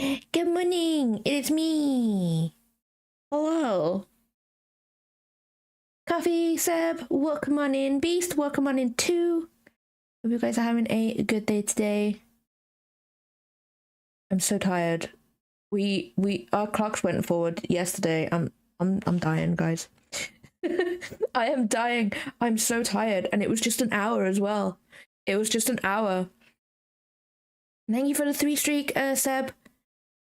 Good morning, it's me. Hello. Coffee, Seb, welcome on in. Beast, welcome on in too. Hope you guys are having a good day today. I'm so tired. Our clocks went forward yesterday. I'm dying, guys. I am dying. I'm so tired, and it was just an hour as well. It was just an hour. Thank you for the 3 streak, Seb.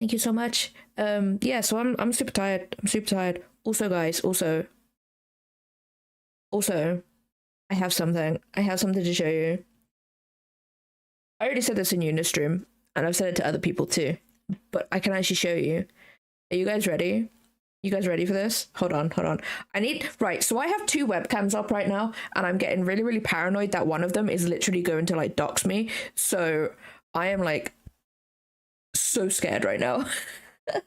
Thank you so much. Yeah, so I'm super tired. I'm super tired. Also, guys, also, I have something to show you. I already said this in Unistream, and I've said it to other people too, but I can actually show you. Are you guys ready? You guys ready for this? Hold on. Right, so I have 2 webcams up right now, and I'm getting really, really paranoid that one of them is literally going to, like, dox me. So I am, like, so scared right now. I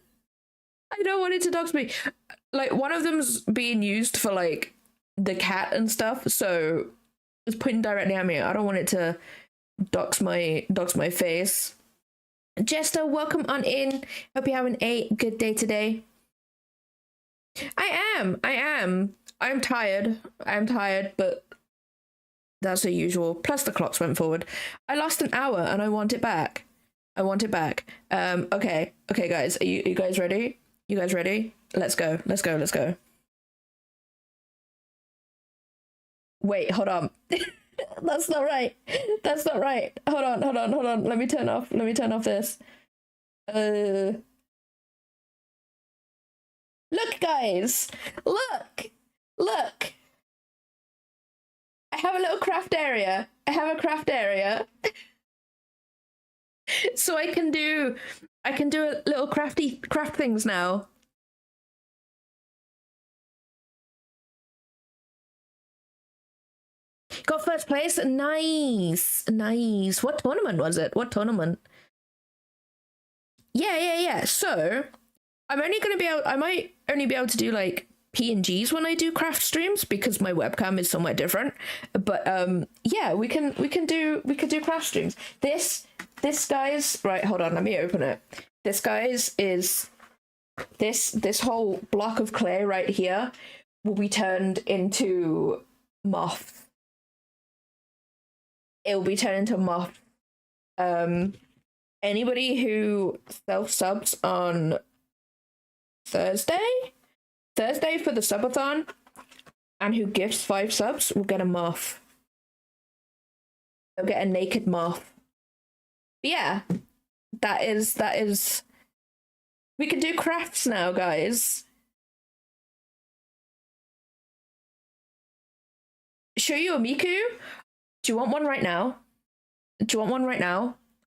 don't want it to dox me. Like, one of them's being used for, like, the cat and stuff, so it's pointing directly at me. I don't want it to dox my face. Jester, welcome on in. Hope you're having a good day today. I am. I'm tired, but that's the usual. Plus the clocks went forward. I lost an hour and I want it back. Okay, guys, are you guys ready? You guys ready? Let's go. Wait, hold on. That's not right. Hold on. Let me turn off this. Look, guys. Look. I have a little craft area. So I can do a little craft things now. Got first place. Nice. What tournament was it? Yeah. So I might only be able to do like PNGs when I do craft streams because my webcam is somewhere different. But yeah, we can do craft streams. This guys, right, hold on, let me open it. This guys is this whole block of clay right here will be turned into moth. It will be turned into moth. Anybody who self-subs on Thursday for the subathon and who gifts 5 subs will get a moth. They'll get a naked moth. But yeah, that is we can do crafts now, guys. Show you a Miku? Do you want one right now?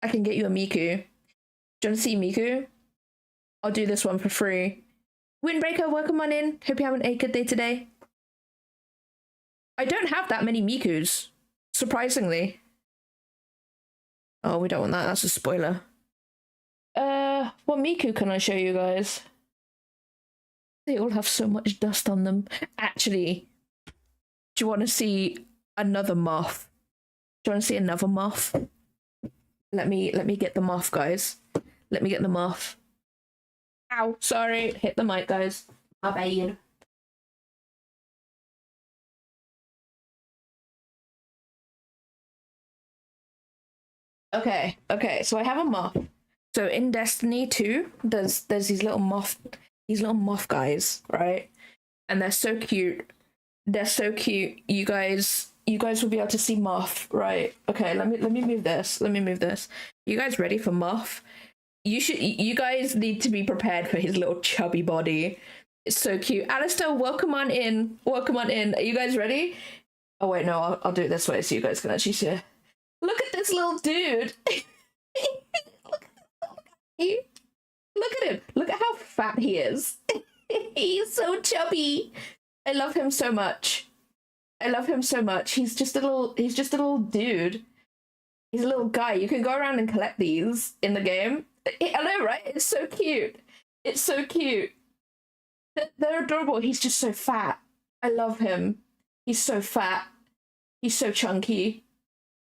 I can get you a Miku. Do you want to see Miku? I'll do this one for free. Windbreaker, welcome on in. Hope you're having a good day today. I don't have that many Mikus, surprisingly. Oh, we don't want that. That's a spoiler. What Miku can I show you guys? They all have so much dust on them. Actually, do you want to see another moth? Let me get the moth, guys. Let me get the moth. Ow, sorry. Hit the mic, guys. My bad. Okay, so I have a moth. So in Destiny 2, there's these little moth guys, right? And they're so cute. You guys will be able to see moth, right? Okay, let me move this. You guys ready for moth? You guys need to be prepared for his little chubby body. It's so cute. Alistair, welcome on in. Are you guys ready? Oh wait, no, I'll do it this way so you guys can actually see. Look at this little dude. Look at him. Look at how fat he is. He's so chubby. I love him so much. He's just a little dude. He's a little guy. You can go around and collect these in the game. I know, right? It's so cute. They're adorable. He's just so fat. I love him. He's so fat. He's so chunky.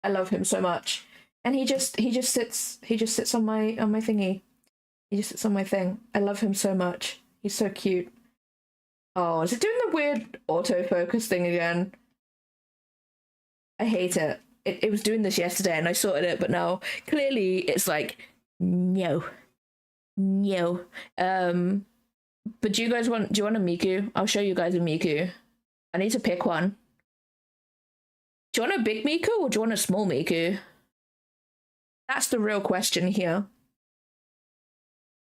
I love him so much. And he just sits on my thingy. He just sits on my thing. I love him so much. He's so cute. Oh, is it doing the weird autofocus thing again? I hate it. It was doing this yesterday and I sorted it, but now clearly it's like, no. No. But do you want a Miku? I'll show you guys a Miku. I need to pick one. Do you want a big Miku or do you want a small Miku? That's the real question here.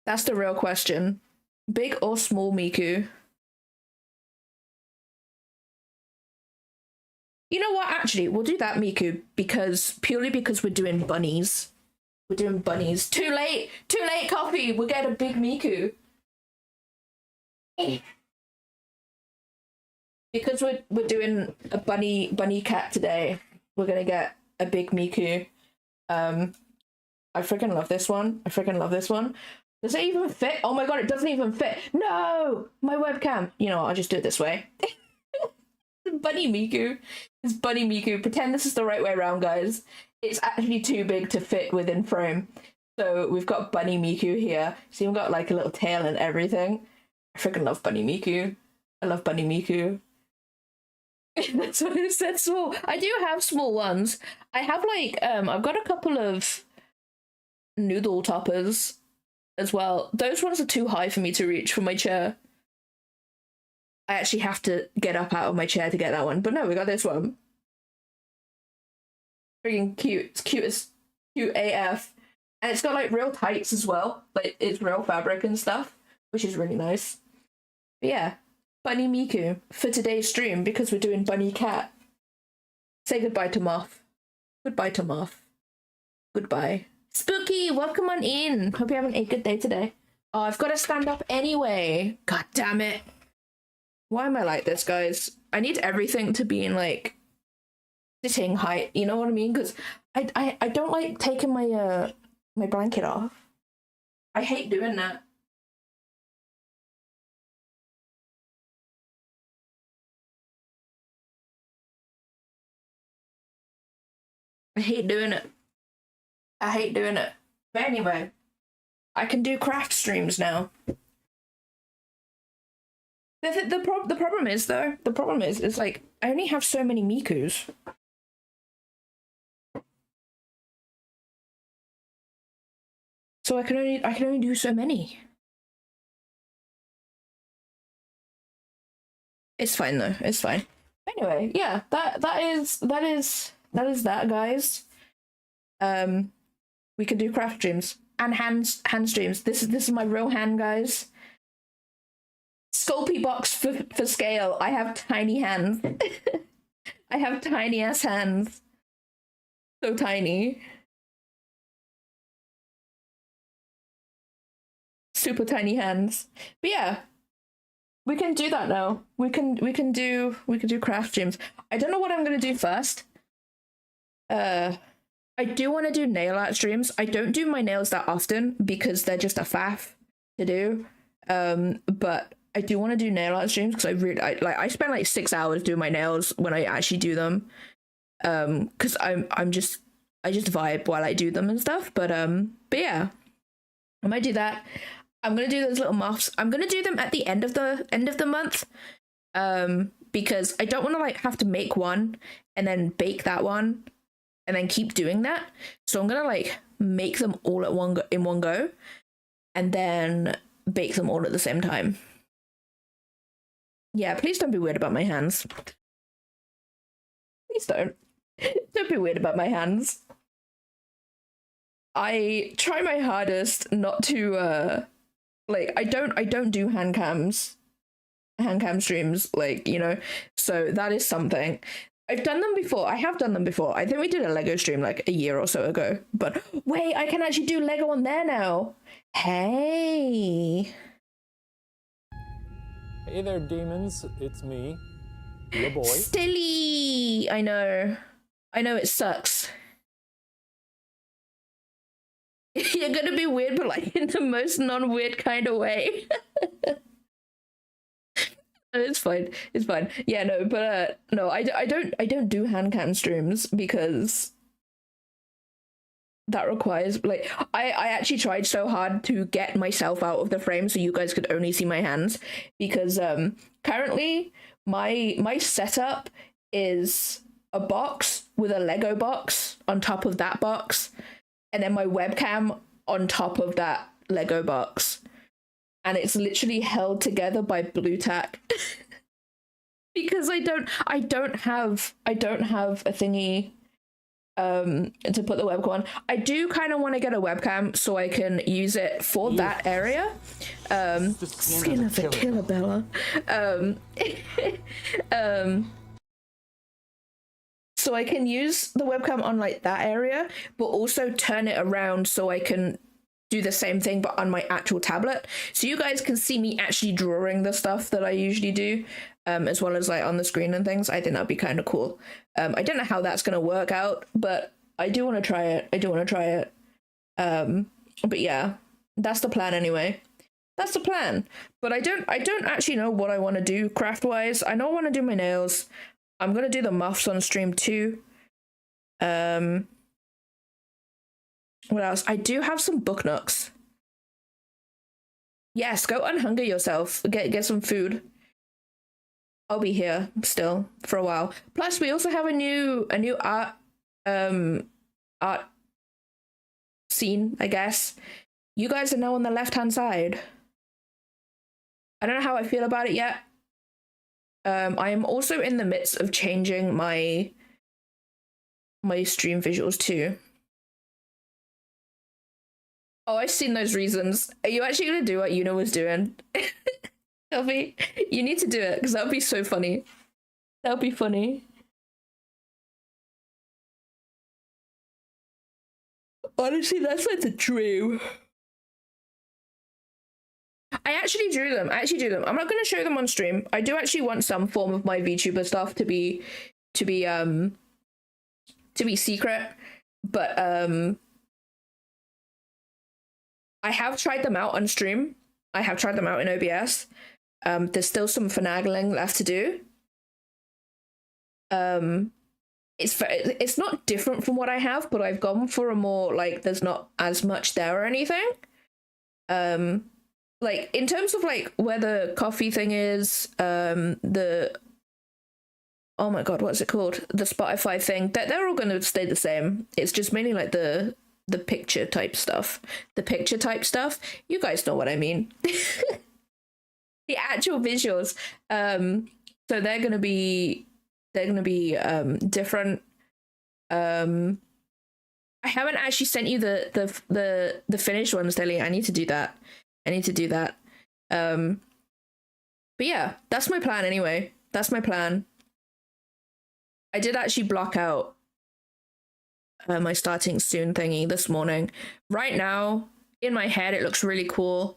That's the real question. Big or small Miku? You know what? Actually, we'll do that Miku purely because we're doing bunnies. We're doing bunnies. Too late, coffee. We'll get a big Miku. Because we're doing a bunny cat today. We're gonna get a big Miku. I freaking love this one. Does it even fit? Oh my god, it doesn't even fit. No, my webcam. You know what? I'll just do it this way. Bunny Miku. It's Bunny Miku. Pretend this is the right way around, guys. It's actually too big to fit within frame. So we've got Bunny Miku here. So you've got like a little tail and everything. I freaking love Bunny Miku. I love Bunny Miku. That's what it said, small. I do have small ones. I have like, I've got a couple of noodle toppers as well. Those ones are too high for me to reach from my chair. I actually have to get up out of my chair to get that one. But no, we got this one. Freaking cute. It's cute AF. And it's got like real tights as well. Like it's real fabric and stuff, which is really nice. But yeah, Bunny Miku for today's stream because we're doing Bunny Cat. Say goodbye to Moth. Goodbye to Moth. Goodbye. Spooky, welcome on in. Hope you're having a good day today. Oh, I've got to stand up anyway. God damn it. Why am I like this, guys? I need everything to be in like sitting height. You know what I mean? Because I don't like taking my my blanket off. I hate doing that. I hate doing it. But anyway, I can do craft streams now. The problem is though, is like I only have so many Mikus. So I can only do so many. It's fine though. It's fine. Anyway, yeah, that is that, guys. We can do craft streams and hand streams. This is my real hand, guys. Sculpey box for scale. I have tiny hands. I have tiny ass hands. So tiny. Super tiny hands. But yeah, we can do that now. We can do craft streams. I don't know what I'm gonna do first. I do want to do nail art streams. I don't do my nails that often because they're just a faff to do. But I do want to do nail art streams because I spend like 6 hours doing my nails when I actually do them. Because I just vibe while I do them and stuff. But yeah, I might do that. I'm gonna do those little moths. I'm gonna do them at the end of the month. Because I don't want to like have to make one and then bake that one and then keep doing that. So I'm gonna like make them all at in one go and then bake them all at the same time. Yeah, please don't be weird about my hands. Please don't. Don't be weird about my hands. I try my hardest not to like I don't do hand cam streams, like, you know, so that is something. I've done them before. I have done them before. I think we did a Lego stream like a year or so ago. But wait, I can actually do Lego on there now. Hey. Hey there, demons. It's me, your boy. Stilly. I know it sucks. You're gonna be weird, but like in the most non-weird kind of way. It's fine. Yeah, no, but no, I don't do hand cam streams because that requires like I actually tried so hard to get myself out of the frame so you guys could only see my hands, because currently my setup is a box with a Lego box on top of that box, and then my webcam on top of that Lego box, and it's literally held together by blue tack. Because I don't have a thingy to put the webcam on. I do kind of want to get a webcam so I can use it for that area. Skin of a killer, Bella. So I can use the webcam on like that area, but also turn it around so I can do the same thing but on my actual tablet, so you guys can see me actually drawing the stuff that I usually do, as well as like on the screen and things. I think that'd be kind of cool. I don't know how that's gonna work out, but I do want to try it. But yeah, that's the plan anyway. That's the plan. But I don't actually know what I want to do craft wise. I know I want to do my nails. I'm gonna do the muffs on stream too. What else? I do have some book nooks. Yes, go unhunger yourself. Get some food. I'll be here still for a while. Plus, we also have a new art art scene, I guess. You guys are now on the left-hand side. I don't know how I feel about it yet. I am also in the midst of changing my stream visuals too. Oh, I've seen those reasons. Are you actually gonna do what Una was doing? Shelby, you need to do it, because that would be so funny. That would be funny. Honestly, that's like a dream. I actually drew them. I'm not going to show them on stream. I do actually want some form of my VTuber stuff to be secret, but I have tried them out on stream. I have tried them out in OBS. There's still some finagling left to do. It's not different from what I have, but I've gone for a more like there's not as much there or anything. Like in terms of like where the coffee thing is, the oh my god, what's it called? The Spotify thing. They're all going to stay the same. It's just mainly like the picture type stuff. The picture type stuff. You guys know what I mean. The actual visuals. So they're gonna be different. I haven't actually sent you the finished ones, Deli. I need to do that. But yeah, that's my plan anyway. That's my plan. I did actually block out my starting soon thingy this morning. Right now, in my head, it looks really cool.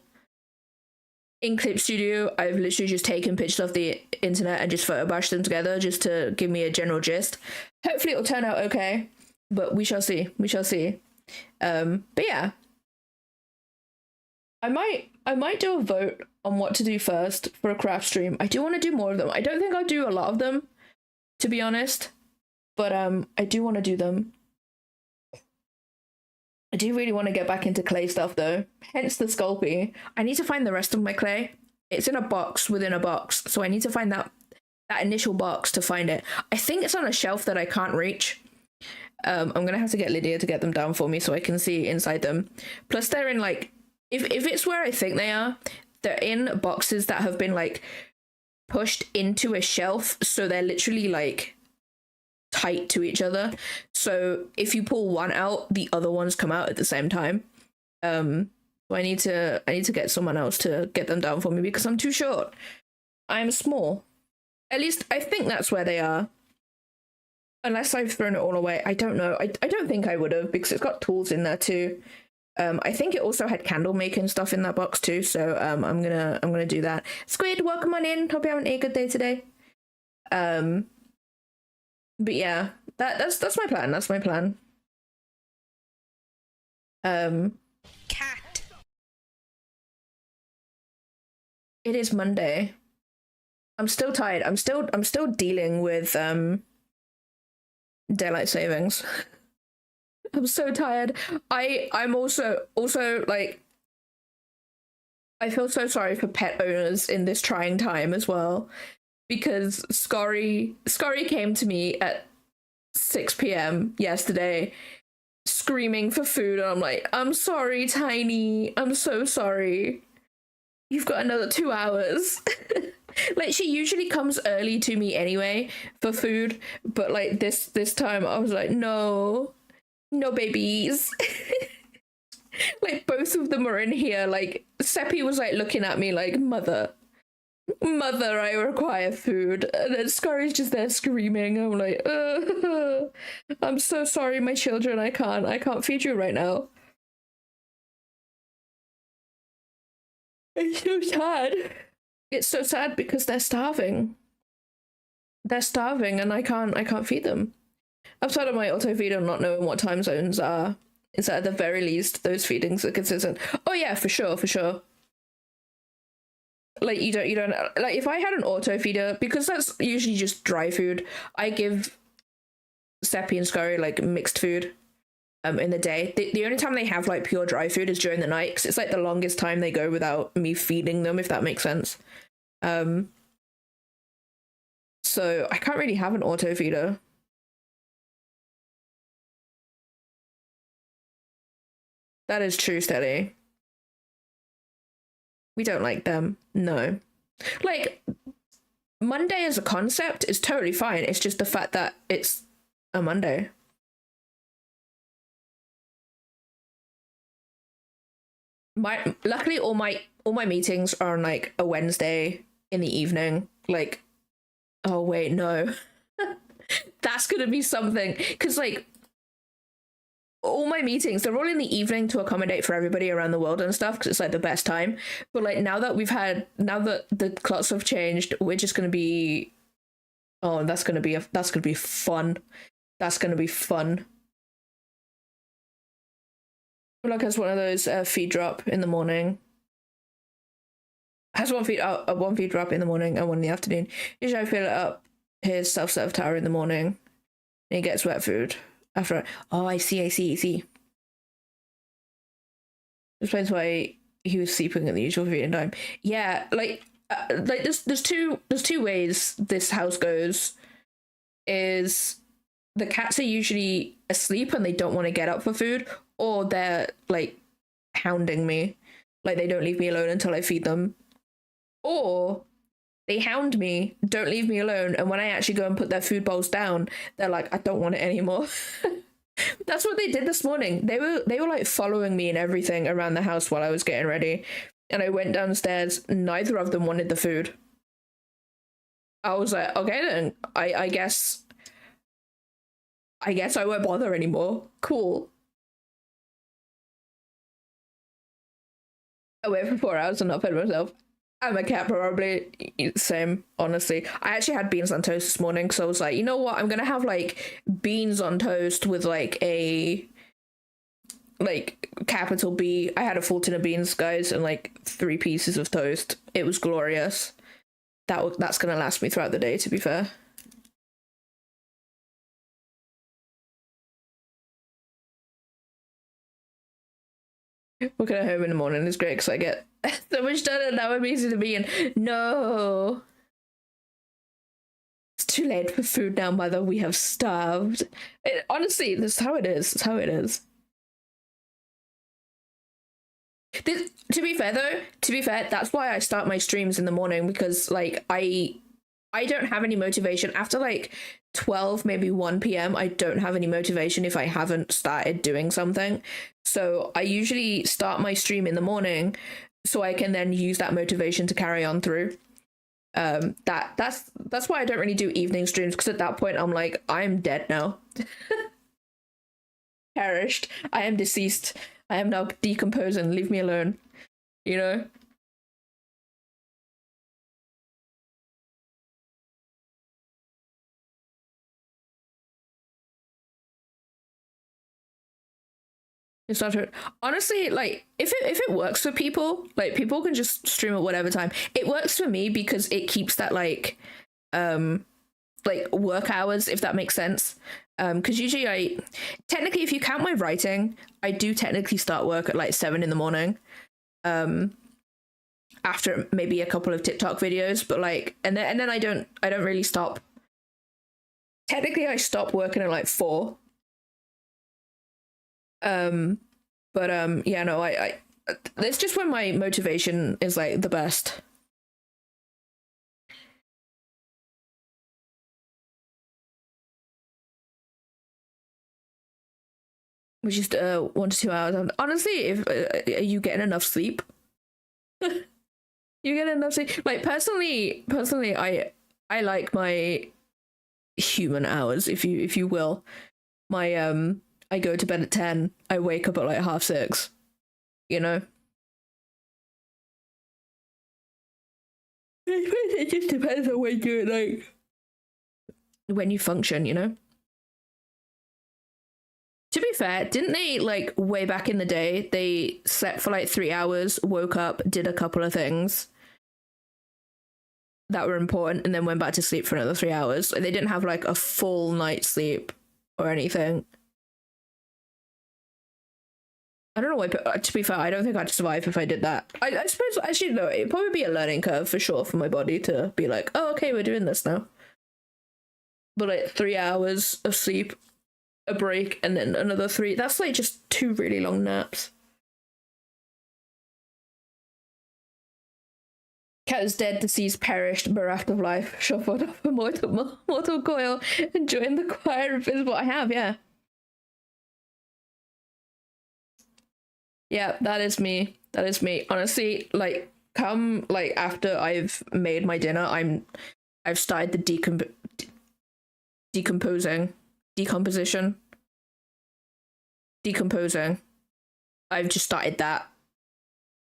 In Clip Studio, I've literally just taken pictures of the internet and just photo bashed them together just to give me a general gist. Hopefully it'll turn out okay, but we shall see. But yeah. I might do a vote on what to do first for a craft stream. I do want to do more of them. I don't think I'll do a lot of them, to be honest, but I do want to do them. I do really want to get back into clay stuff though, hence the Sculpey. I need to find the rest of my clay. It's in a box within a box, so I need to find that initial box to find it. I think it's on a shelf that I can't reach. I'm gonna have to get Lydia to get them down for me so I can see inside them. Plus they're in like, if it's where I think they are, they're in boxes that have been like pushed into a shelf, so they're literally like tight to each other, so if you pull one out, the other ones come out at the same time. So I need to get someone else to get them down for me because I'm too short. I'm small. At least I think that's where they are, unless I've thrown it all away. I don't know. I don't think I would have, because it's got tools in there too. I think it also had candle making stuff in that box too, so I'm gonna do that. Squid, welcome on in. Hope you're having a good day today. But yeah, that's my plan. That's my plan. Cat. It is Monday. I'm still tired. I'm still dealing with daylight savings. I'm so tired. I'm also like, I feel so sorry for pet owners in this trying time as well, because Scurry came to me at 6 p.m. yesterday screaming for food, and I'm like, I'm sorry, Tiny, I'm so sorry. You've got another 2 hours. Like, she usually comes early to me anyway for food, but like this time I was like, no babies. Like, both of them are in here. Like, Seppi was like looking at me like, mother, I require food. And then Scurry's just there screaming. I'm like, I'm so sorry, my children. I can't feed you right now. It's so sad. It's so sad because they're starving. They're starving, and I can't feed them. Outside of my auto feeder not knowing what time zones are, is that at the very least those feedings are consistent. Oh yeah, for sure. Like, you don't like, if I had an auto feeder, because that's usually just dry food, I give Seppi and Scurry like mixed food in the day. The only time they have like pure dry food is during the night, because it's like the longest time they go without me feeding them, if that makes sense. So I can't really have an auto feeder. That is true, Steady. We don't like them. No. Like, Monday as a concept is totally fine. It's just the fact that it's a Monday. Luckily all my meetings are on like a Wednesday in the evening. Like, oh wait, no. That's gonna be something, because like, all my meetings, they're all in the evening to accommodate for everybody around the world and stuff, because it's like the best time. But like, now that the clocks have changed, we're just gonna be, oh, that's gonna be fun. That's gonna be fun. Like, has one of those feed drop in the morning. Has one feed drop in the morning and one in the afternoon. Usually I fill it up his self-serve tower in the morning, and he gets wet food after. Oh, I see. This explains why he was sleeping at the usual feeding time. Yeah, like there's two ways this house goes. Is the cats are usually asleep and they don't want to get up for food, or they're like hounding me, like they don't leave me alone until I feed them, or they hound me, don't leave me alone, and when I actually go and put their food bowls down, they're like, I don't want it anymore. That's what they did this morning. They were like following me and everything around the house while I was getting ready, and I went downstairs. Neither of them wanted the food. I was like, okay then, I guess I won't bother anymore. Cool. I wait for 4 hours and not fed myself. I'm a cat, probably. Same, honestly. I actually had beans on toast this morning, so I was like, you know what? I'm gonna have like beans on toast with like a capital B. I had a full tin of beans, guys, and like 3 pieces of toast. It was glorious. That's gonna last me throughout the day, to be fair. Working at home in the morning is great because I get so much done, and now I'm easy to be in. No. It's too late for food now, mother. We have starved. Honestly, this is how it is. It's how it is. To be fair, that's why I start my streams in the morning, because like I don't have any motivation after like 12, maybe 1 p.m. I don't have any motivation if I haven't started doing something. So I usually start my stream in the morning so I can then use that motivation to carry on through. That's why I don't really do evening streams, because at that point I'm like, I'm dead now. Perished. I am deceased. I am now decomposing. Leave me alone. You know? It's not true. Honestly, like if it works for people, like people can just stream at whatever time. It works for me because it keeps that like work hours, if that makes sense. Because usually technically, if you count my writing, I do technically start work at like 7 in the morning. After maybe a couple of TikTok videos, but like, and then I don't really stop. Technically, I stop working at like 4. Yeah, no, I that's just when my motivation is like the best. Which is 1 to 2 hours. Honestly, if are you getting enough sleep? You get enough sleep. Like personally, I like my human hours, if you will. My I go to bed at 10. I wake up at like 6:30. You know. It just depends on when you're like when you function, you know. To be fair, didn't they like way back in the day? They slept for like 3 hours, woke up, did a couple of things that were important, and then went back to sleep for another 3 hours. They didn't have like a full night's sleep or anything. I don't know why. To be fair, I don't think I'd survive if I did that. I suppose actually no, it'd probably be a learning curve for sure for my body to be like, oh, okay, we're doing this now. But like 3 hours of sleep, a break, and then another 3. That's like just 2 really long naps. Cat is dead, deceased, perished, bereft of life, shuffled off a mortal coil, and joined the choir of invisible. I have, yeah. Yeah, that is me. That is me. Honestly, like, come like after I've made my dinner, I've started the decomposing. I've just started that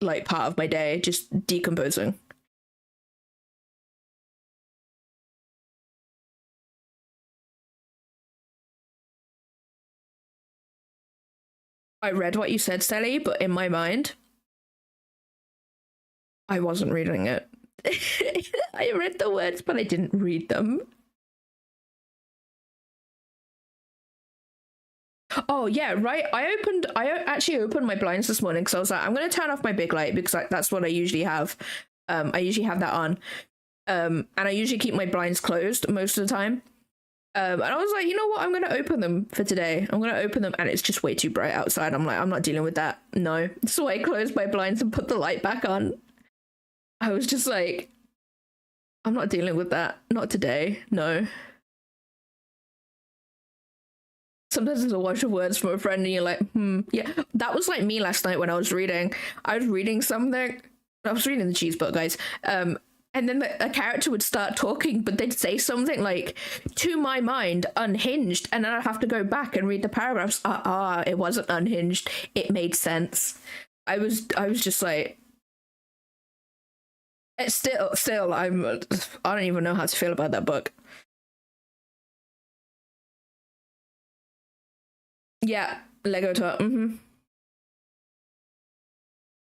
like part of my day, just decomposing. I read what you said, Sally, but in my mind, I wasn't reading it. I read the words, but I didn't read them. Oh yeah, right. I actually opened my blinds this morning because I was like, I'm gonna turn off my big light because that's what I usually have. I usually have that on. And I usually keep my blinds closed most of the time. And I was like, you know what? I'm gonna open them for today. I'm gonna open them, and it's just way too bright outside. I'm like, I'm not dealing with that. No. So I closed my blinds and put the light back on. I was just like, I'm not dealing with that. Not today. No. Sometimes there's a wash of words from a friend and you're like, yeah. That was like me last night when I was reading. I was reading something. I was reading the cheese book, guys. And then a character would start talking, but they'd say something like, to my mind, unhinged. And then I'd have to go back and read the paragraphs. It wasn't unhinged. It made sense. I was just like, it's still, I don't even know how to feel about that book. Yeah, Lego Top.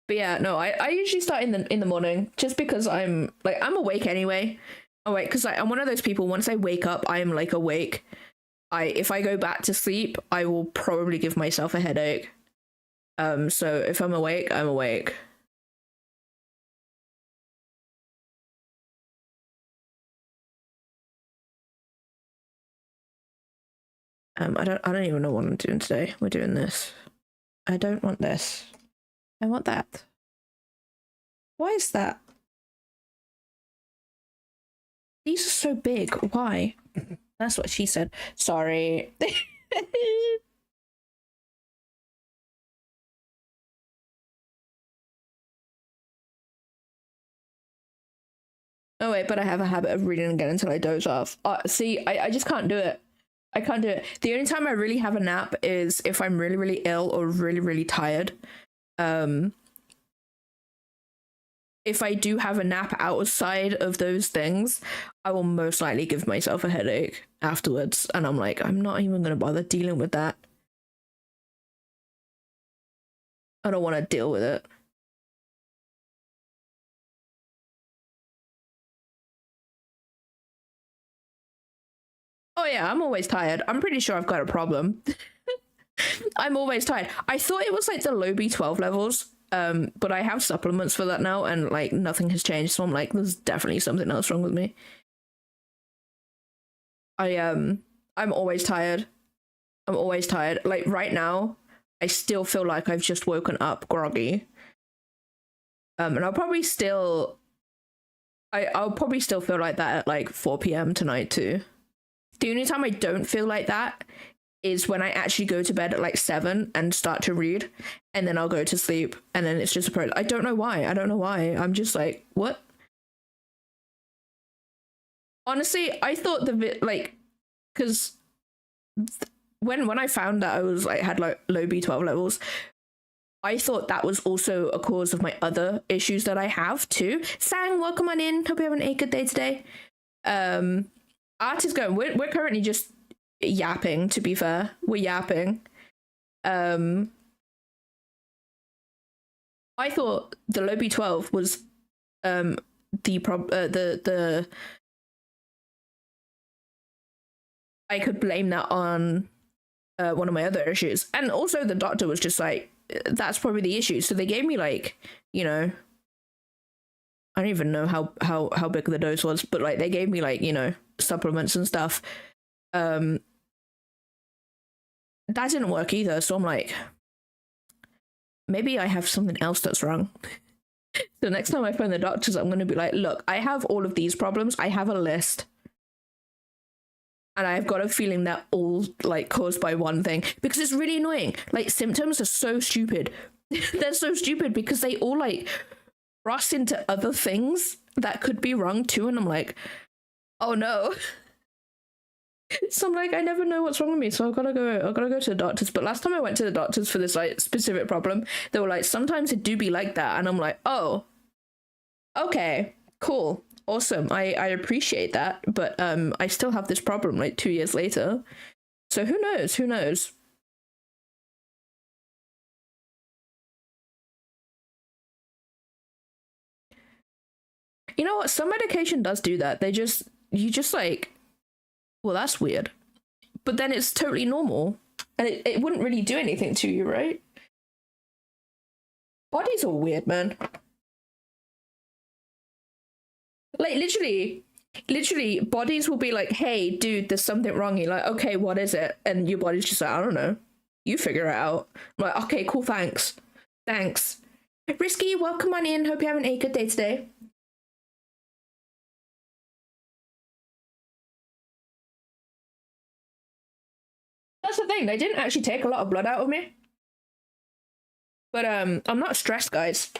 But yeah, no, I usually start in the morning just because I'm awake anyway. Awake because I'm one of those people. Once I wake up, I am like awake. If I go back to sleep, I will probably give myself a headache. So if I'm awake, I'm awake. I don't even know what I'm doing today. We're doing this. I don't want this. I want that. Why is that? These are so big. Why? That's what she said. Sorry. Oh wait, but I have a habit of reading again until I doze off. See, I just can't do it. I can't do it. The only time I really have a nap is if I'm really, really ill or really, really tired. If I do have a nap outside of those things, I will most likely give myself a headache afterwards. And I'm like, I'm not even going to bother dealing with that. I don't want to deal with it. Oh yeah, I'm always tired. I'm pretty sure I've got a problem. I'm always tired. I thought it was like the low B12 levels, but I have supplements for that now, and like nothing has changed. So I'm like, there's definitely something else wrong with me. I'm always tired. I'm always tired. Like right now, I still feel like I've just woken up groggy. And I'll probably still feel like that at like 4 p.m. tonight too. The only time I don't feel like that is when I actually go to bed at like 7 and start to read, and then I'll go to sleep, and then it's just a pro. I don't know why. I'm just like, what? Honestly, I thought because when I found that I was like had like low B12 levels, I thought that was also a cause of my other issues that I have too. Sang, welcome on in. Hope you're having a good day today. Art is going. We're currently just yapping. To be fair, we're yapping. I thought the low B12 was the I could blame that on one of my other issues, and also the doctor was just like, that's probably the issue. So they gave me like, you know, I don't even know how big the dose was, but like they gave me like, you know, supplements and stuff. That didn't work either. So I'm like, maybe I have something else that's wrong. So next time I phone the doctors, I'm going to be like, look, I have all of these problems. I have a list. And I've got a feeling that all like caused by one thing, because it's really annoying. Like symptoms are so stupid. They're so stupid because they all like cross into other things that could be wrong too. And I'm like, oh no. So I'm like, I never know what's wrong with me. So I've got to go to the doctors. But last time I went to the doctors for this like specific problem, they were like, sometimes it do be like that. And I'm like, oh, okay, cool. Awesome. I appreciate that, but I still have this problem like 2 years later. So who knows? You know what? Some medication does do that. You just like, well, that's weird. But then it's totally normal. And it wouldn't really do anything to you, right? Bodies are weird, man. Like literally bodies will be like, hey dude, there's something wrong. You're like, okay, what is it? And your body's just like, I don't know, you figure it out. I'm like, okay, cool, thanks Risky, welcome on in. Hope you're having a good day today. That's the thing, they didn't actually take a lot of blood out of me, but I'm not stressed, guys.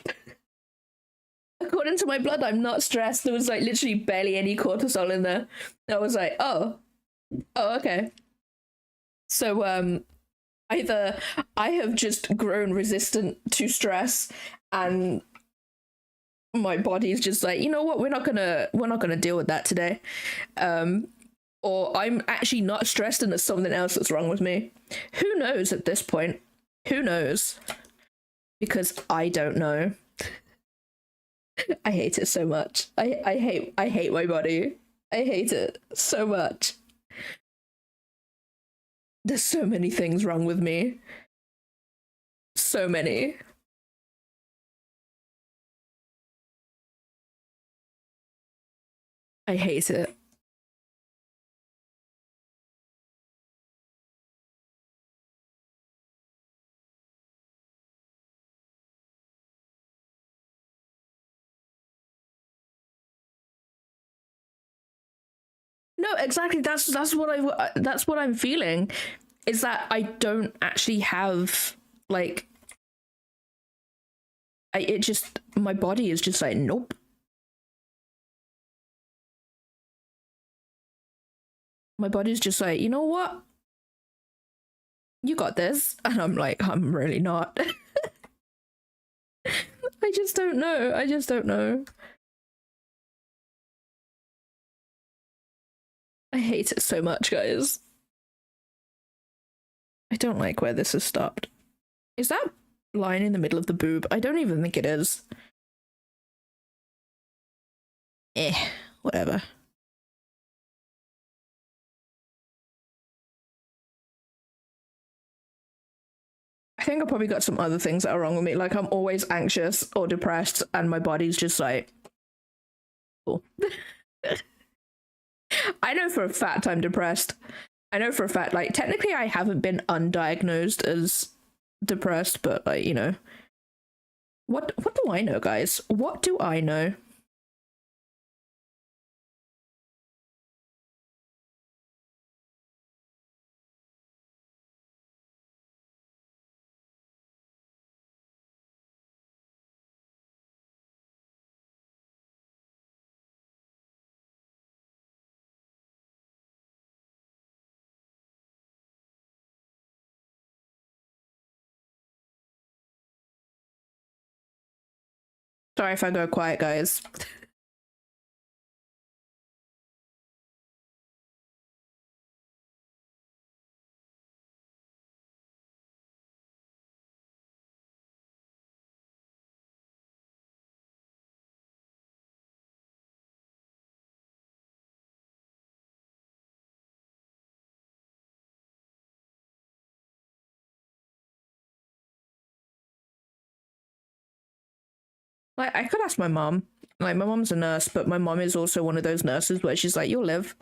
According to my blood, I'm not stressed. There was like literally barely any cortisol in there. I was like, oh, okay. So either I have just grown resistant to stress, and my body's just like, you know what, we're not gonna deal with that today. Or I'm actually not stressed and there's something else that's wrong with me. Who knows at this point? Who knows? Because I don't know. I hate it so much. I hate my body. I hate it so much. There's so many things wrong with me. So many. I hate it. No, exactly. That's what I'm feeling. Is that I don't actually have like my body is just like, nope. My body's just like, you know what? You got this. And I'm like, I'm really not. I just don't know. I hate it so much, guys. I don't like where this has stopped. Is that line in the middle of the boob? I don't even think it is. Whatever. think I probably got some other things that are wrong with me. Like I'm always anxious or depressed, and my body's just like, cool. I know for a fact I'm depressed. I know for a fact, like technically I haven't been undiagnosed as depressed, but like, you know, what do I know, guys? What do I know? Sorry if I go quiet, guys. Like I could ask my mom. Like my mom's a nurse, but my mom is also one of those nurses where she's like, "You'll live."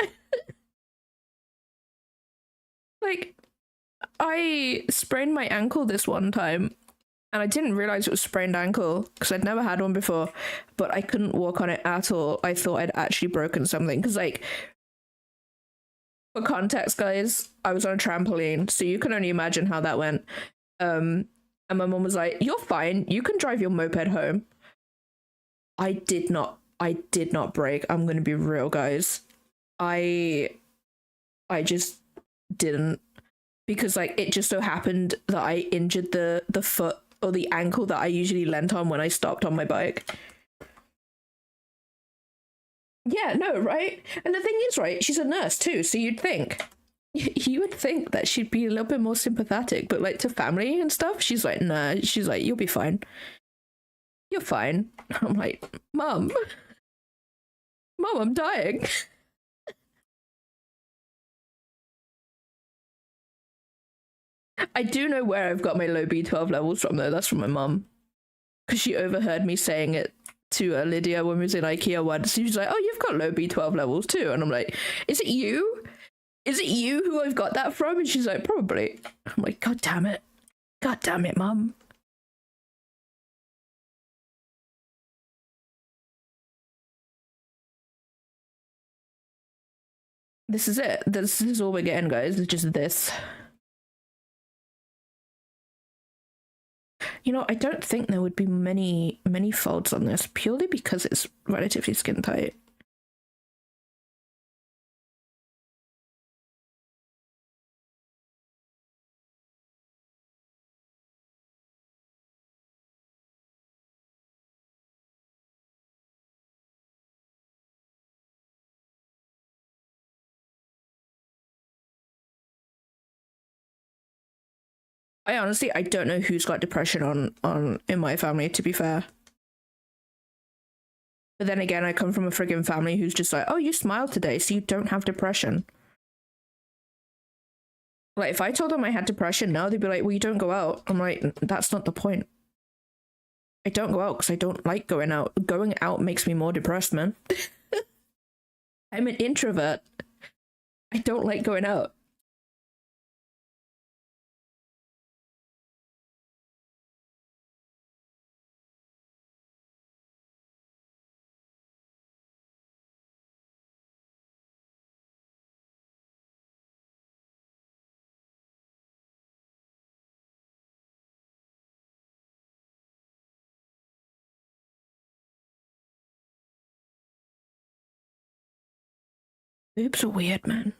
Like I sprained my ankle this one time, and I didn't realize it was sprained ankle because I'd never had one before, but I couldn't walk on it at all. I thought I'd actually broken something because, like, for context, guys, I was on a trampoline, so you can only imagine how that went. And my mom was like, "You're fine. You can drive your moped home." I did not break. I'm gonna be real, guys. I just didn't, because like it just so happened that I injured the foot or the ankle that I usually leant on when I stopped on my bike. Yeah, no, right? And the thing is, right, she's a nurse too, so you would think that she'd be a little bit more sympathetic, but like to family and stuff, she's like, nah, she's like, "You'll be fine. You're fine." I'm like, Mom, I'm dying. I do know where I've got my low B12 levels from, though. That's from my mum. Because she overheard me saying it to Lydia when we was in IKEA once. She was like, "Oh, you've got low B12 levels too." And I'm like, "Is it you? Is it you who I've got that from?" And she's like, "Probably." I'm like, "God damn it. God damn it, Mum." This is it. This is all we're getting, guys. It's just this. You know, I don't think there would be many folds on this, purely because it's relatively skin tight. I don't know who's got depression on in my family, to be fair. But then again, I come from a friggin' family who's just like, "Oh, you smiled today, so you don't have depression." Like, if I told them I had depression now, they'd be like, "Well, you don't go out." I'm like, "That's not the point. I don't go out because I don't like going out. Going out makes me more depressed, man." I'm an introvert. I don't like going out. Boobs are weird, man.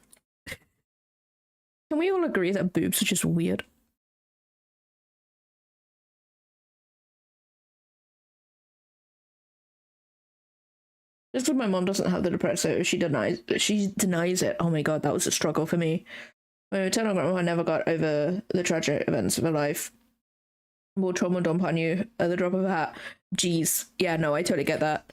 Can we all agree that boobs are just weird? Just when my mom doesn't have the depression, she denies it. Oh my god, that was a struggle for me. My maternal grandma never got over the tragic events of her life. More trauma dump on you at the drop of a hat. Jeez. Yeah, no, I totally get that.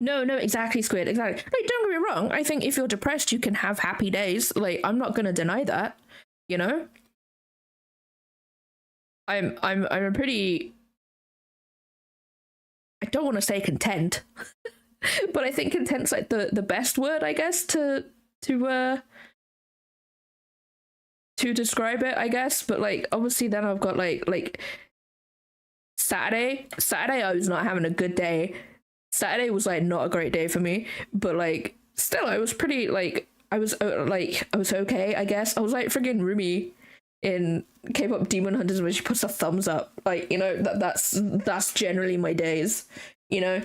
No, no, exactly, Squid, exactly. Like, don't get me wrong. I think if you're depressed, you can have happy days. Like, I'm not gonna deny that. You know, I'm a pretty. I don't want to say content, but I think content's like the best word, I guess, to describe it, I guess. But like, obviously, then I've got like Saturday. Saturday, I was not having a good day. Saturday was like not a great day for me, but like still, I was pretty like I was okay, I guess. I was like friggin' Rumi in K-pop Demon Hunters when she puts a thumbs up. Like, you know, that's generally my days, you know.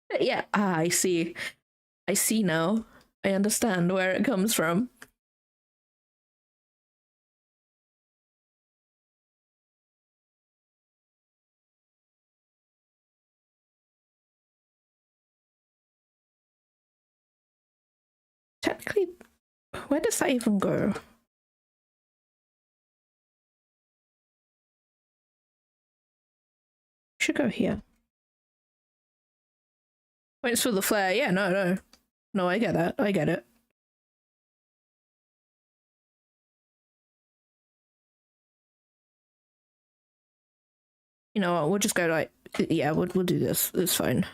But yeah, I see. I see now. I understand where it comes from. Technically, where does that even go? Should go here. Points for the flare. Yeah, no, I get that. I get it. You know what? We'll just go like, yeah, we'll do this. It's fine.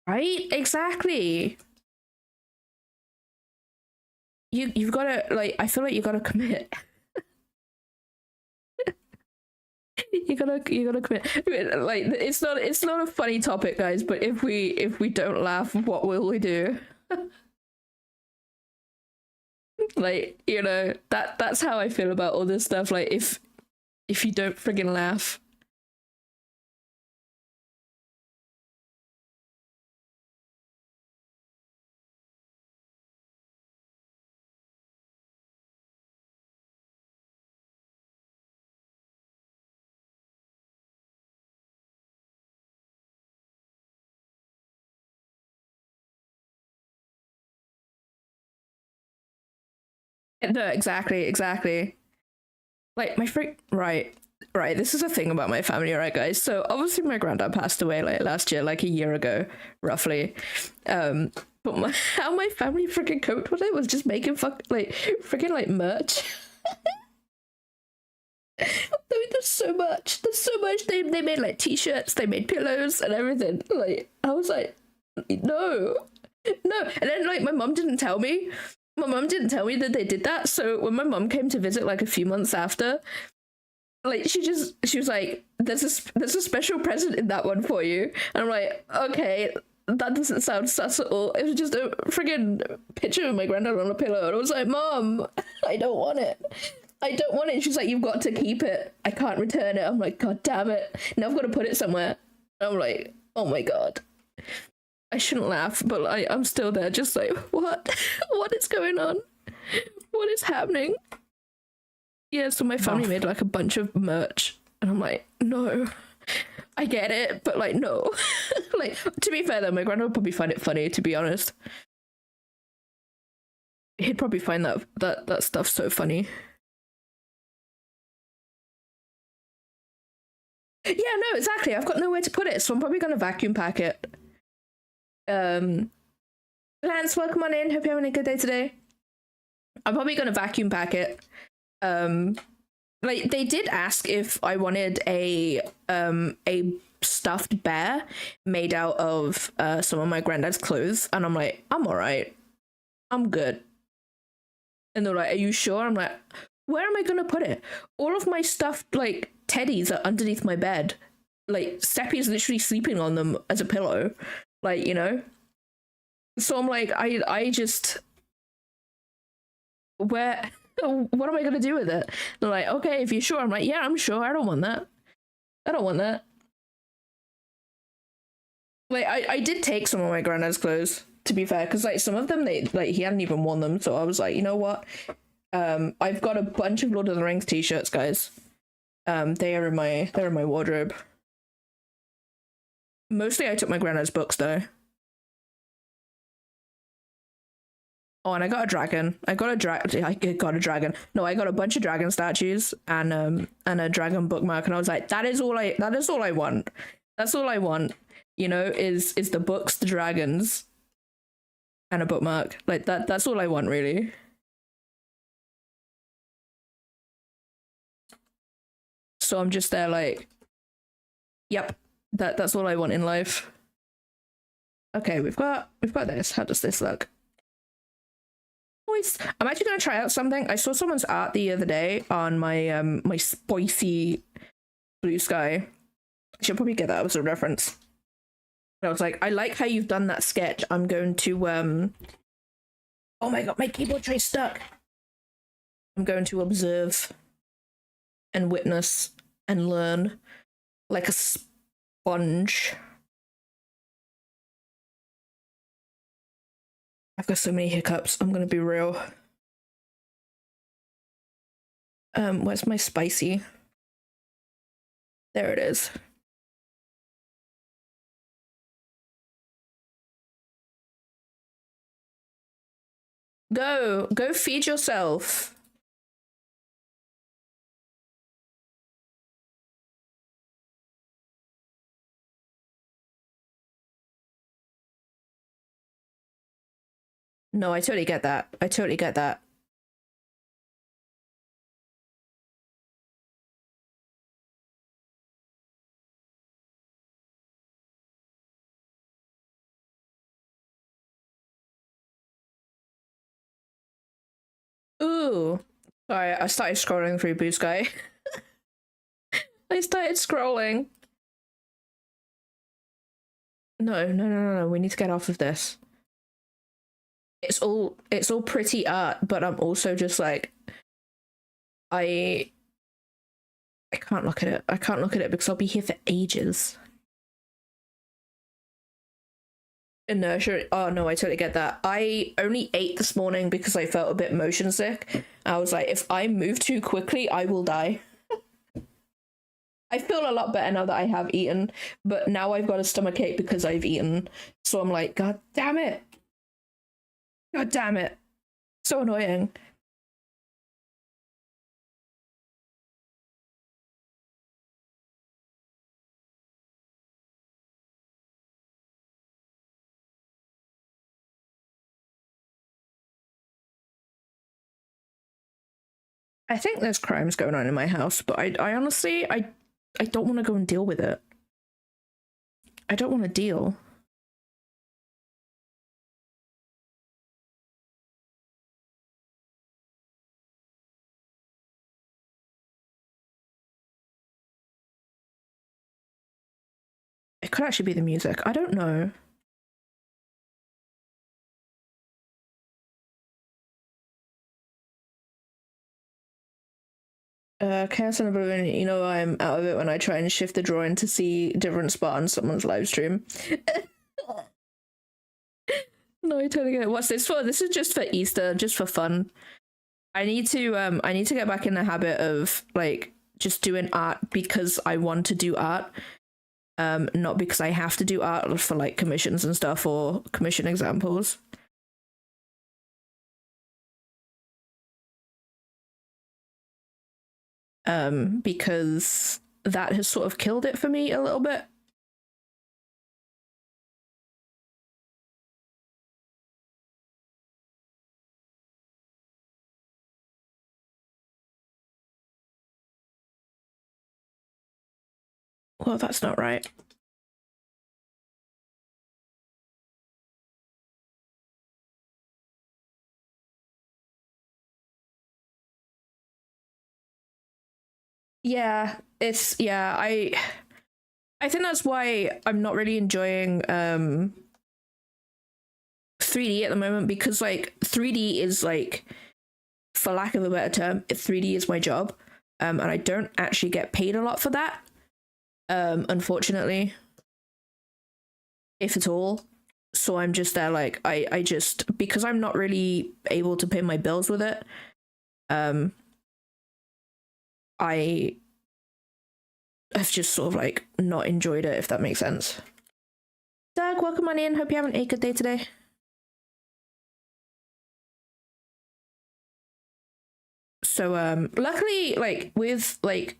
Right? Exactly. You've got to like. I feel like you got to commit. You gotta commit. Like, it's not a funny topic, guys. But if we don't laugh, what will we do? Like, you know, that's how I feel about all this stuff. Like, if you don't friggin' laugh. No, exactly. Like my freak right. This is a thing about my family, right, guys? So obviously my granddad passed away like last year, like a year ago, roughly. But how my family freaking coped with it was just making freaking like merch. I mean, there's so much. There's so much. They made like t-shirts, they made pillows and everything. Like, I was like, no. No. And then like my mum didn't tell me. My mum didn't tell me that they did that. So when my mum came to visit like a few months after, like she was like, there's a special present in that one for you. And I'm like, okay, that doesn't sound sus at all. It was just a friggin' picture of my granddad on a pillow. And I was like, Mom, I don't want it. I don't want it. And she's like, you've got to keep it. I can't return it. I'm like, God damn it. Now I've got to put it somewhere. I'm like, oh my God. I shouldn't laugh, but I'm still there, just like, what? What is going on? What is happening? Yeah, so my family made like a bunch of merch, and I'm like, no, I get it, but like, no. Like, to be fair though, my grandma would probably find it funny, to be honest. He'd probably find that stuff so funny. Yeah, no, exactly. I've got nowhere to put it, so I'm probably gonna vacuum pack it. Lance, welcome on in. Hope you're having a good day today. I'm probably gonna vacuum pack it. Like they did ask if I wanted a stuffed bear made out of some of my granddad's clothes, and I'm like, I'm alright. I'm good. And they're like, are you sure? I'm like, where am I gonna put it? All of my stuffed like teddies are underneath my bed. Like Seppi is literally sleeping on them as a pillow. Like, you know? So I'm like, I just where what am I gonna do with it? They're like, okay, if you're sure. I'm like, yeah, I'm sure. I don't want that. I don't want that. Like, I did take some of my granddad's clothes, to be fair, because like some of them he hadn't even worn them, so I was like, you know what? I've got a bunch of Lord of the Rings t-shirts, guys. They're in my wardrobe. Mostly I took my granddad's books though. Oh, and I got a dragon. I got a dragon. No, I got a bunch of dragon statues and a dragon bookmark, and I was like, that is all I want. That's all I want. You know, is the books, the dragons, and a bookmark. Like that's all I want, really. So I'm just there like, yep, that's all I want in life. Okay, we've got this. How does this look? I'm actually gonna try out something. I saw someone's art the other day on my my spicy blue sky. I should probably get that as a reference. I was like, I like how you've done that sketch. I'm going to oh my god, my keyboard tray's stuck. I'm going to observe and witness and learn like a sponge. I've got so many hiccups, I'm gonna be real. Where's my spicy? There it is. Go feed yourself. No, I totally get that. I totally get that. Ooh. Sorry, I started scrolling through Blue Sky. I started scrolling. No. We need to get off of this. It's all pretty art, but I'm also just like, I can't look at it. I can't look at it because I'll be here for ages. Inertia. Oh no, I totally get that. I only ate this morning because I felt a bit motion sick. I was like, if I move too quickly, I will die. I feel a lot better now that I have eaten, but now I've got a stomachache because I've eaten. So I'm like, God damn it. God damn it. So annoying. I think there's crimes going on in my house, but I honestly, I don't want to go and deal with it. I don't want to deal. It could actually be the music. I don't know. Chaos and Oblivion, you know I'm out of it when I try and shift the drawing to see different spot on someone's live stream. No, I totally get it. What's this for? This is just for Easter, just for fun. I need to get back in the habit of like just doing art because I want to do art. Not because I have to do art for like commissions and stuff or commission examples. Because that has sort of killed it for me a little bit. Well, that's not right. Yeah, I think that's why I'm not really enjoying 3D at the moment, because like 3D is like, for lack of a better term, 3D is my job. And I don't actually get paid a lot for that. Unfortunately. If at all. So I'm just there like I just, because I'm not really able to pay my bills with it, I have just sort of like not enjoyed it, if that makes sense. Doug, welcome on in. Hope you're having a good day today. So luckily, like with like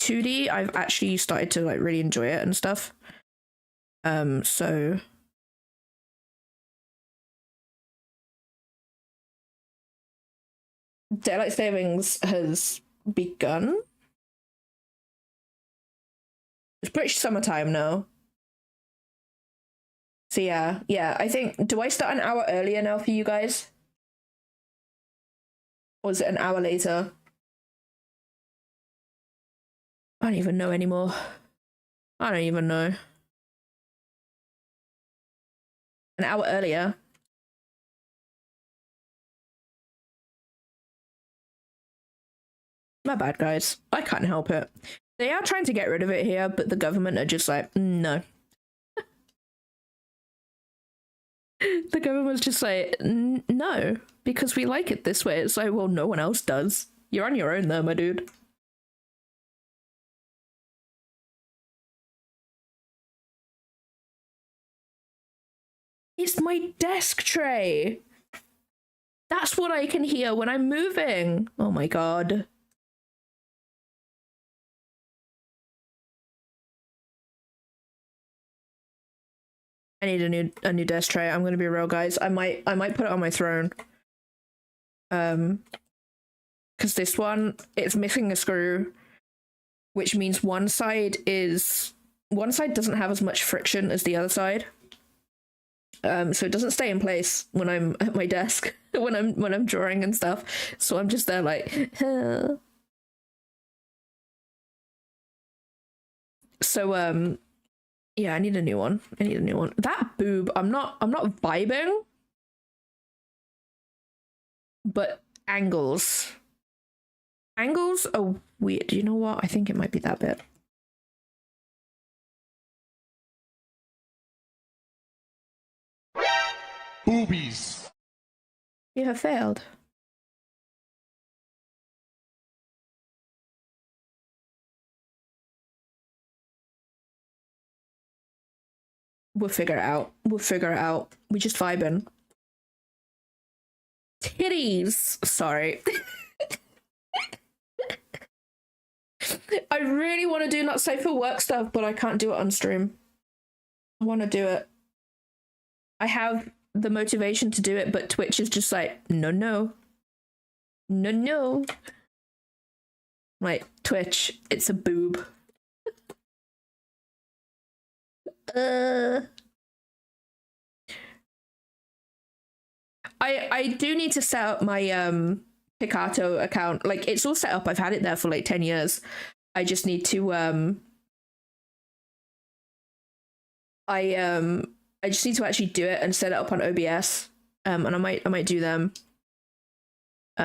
2D, I've actually started to like really enjoy it and stuff. So daylight savings has begun. It's British summertime now. So yeah, I think, do I start an hour earlier now for you guys? Or is it an hour later? I don't even know anymore. I don't even know. An hour earlier. My bad, guys. I can't help it. They are trying to get rid of it here, but the government are just like, no. The government's just like, no, because we like it this way. It's like, well, no one else does. You're on your own there, my dude. It's my desk tray. That's what I can hear when I'm moving. Oh my god. I need a new desk tray. I'm gonna be real, guys. I might put it on my throne. Because this one, it's missing a screw, which means one side doesn't have as much friction as the other side. So it doesn't stay in place when I'm at my desk when I'm drawing and stuff. So I'm just there like. So yeah, I need a new one. That boob, I'm not vibing. But angles are weird. You know what? I think it might be that bit. Boobies. You have failed. We'll figure it out. We just vibing. Titties. Sorry. I really want to do not safe for work stuff, but I can't do it on stream. I want to do it. I have the motivation to do it, but Twitch is just like, no. Like, Twitch, it's a boob. I do need to set up my Picato account. Like, it's all set up. I've had it there for like 10 years. I just need to I just need to actually do it and set it up on OBS. And I might do them.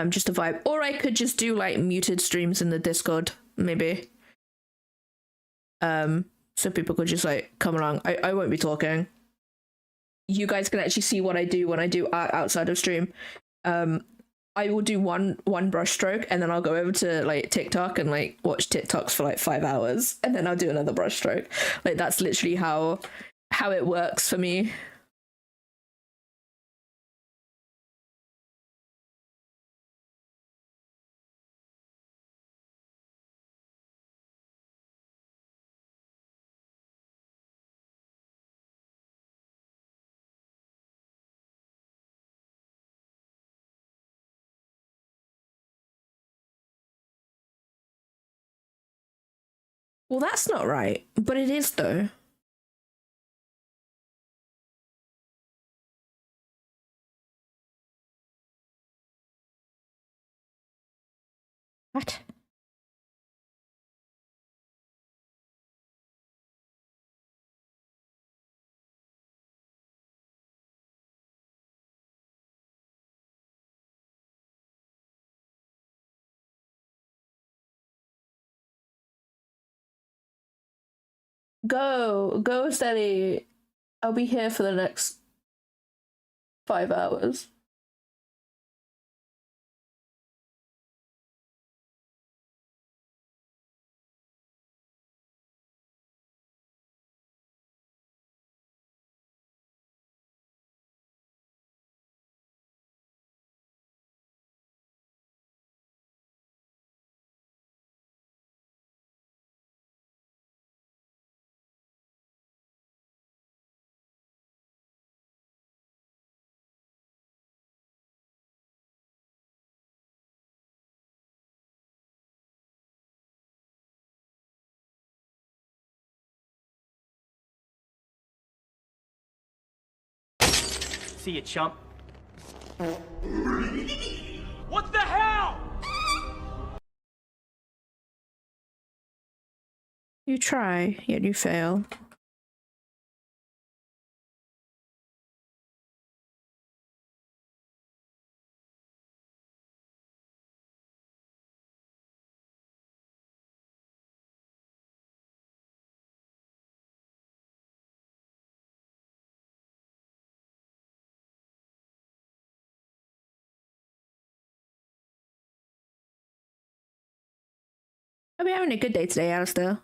Just a vibe. Or I could just do like muted streams in the Discord, maybe. So people could just like come along. I won't be talking. You guys can actually see what I do when I do art outside of stream. I will do one brush stroke and then I'll go over to like TikTok and like watch TikToks for like 5 hours and then I'll do another brush stroke. Like that's literally how it works for me. Well, that's not right, but it is though. What? Go steady. I'll be here for the next 5 hours. See you, chump. What the hell? You try, yet you fail. I'll be having a good day today, Alistair.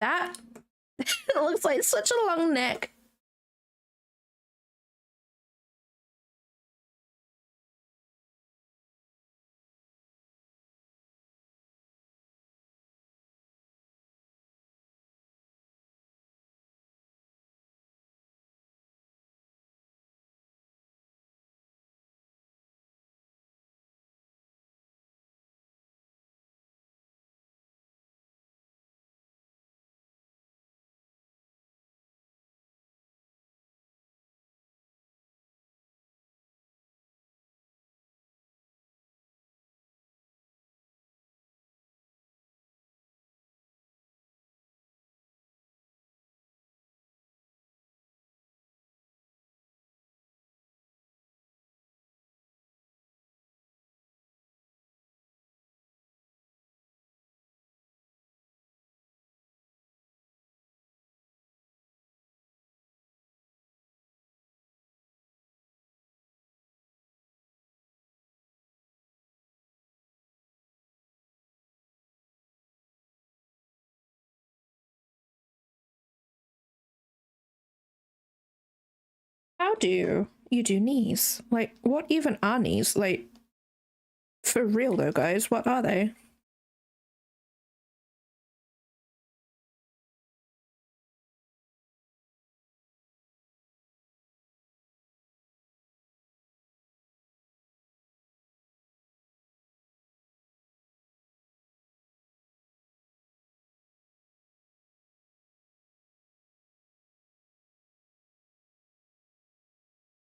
That it looks like such a long neck. How do you do knees? Like, what even are knees? Like, for real though, guys, what are they?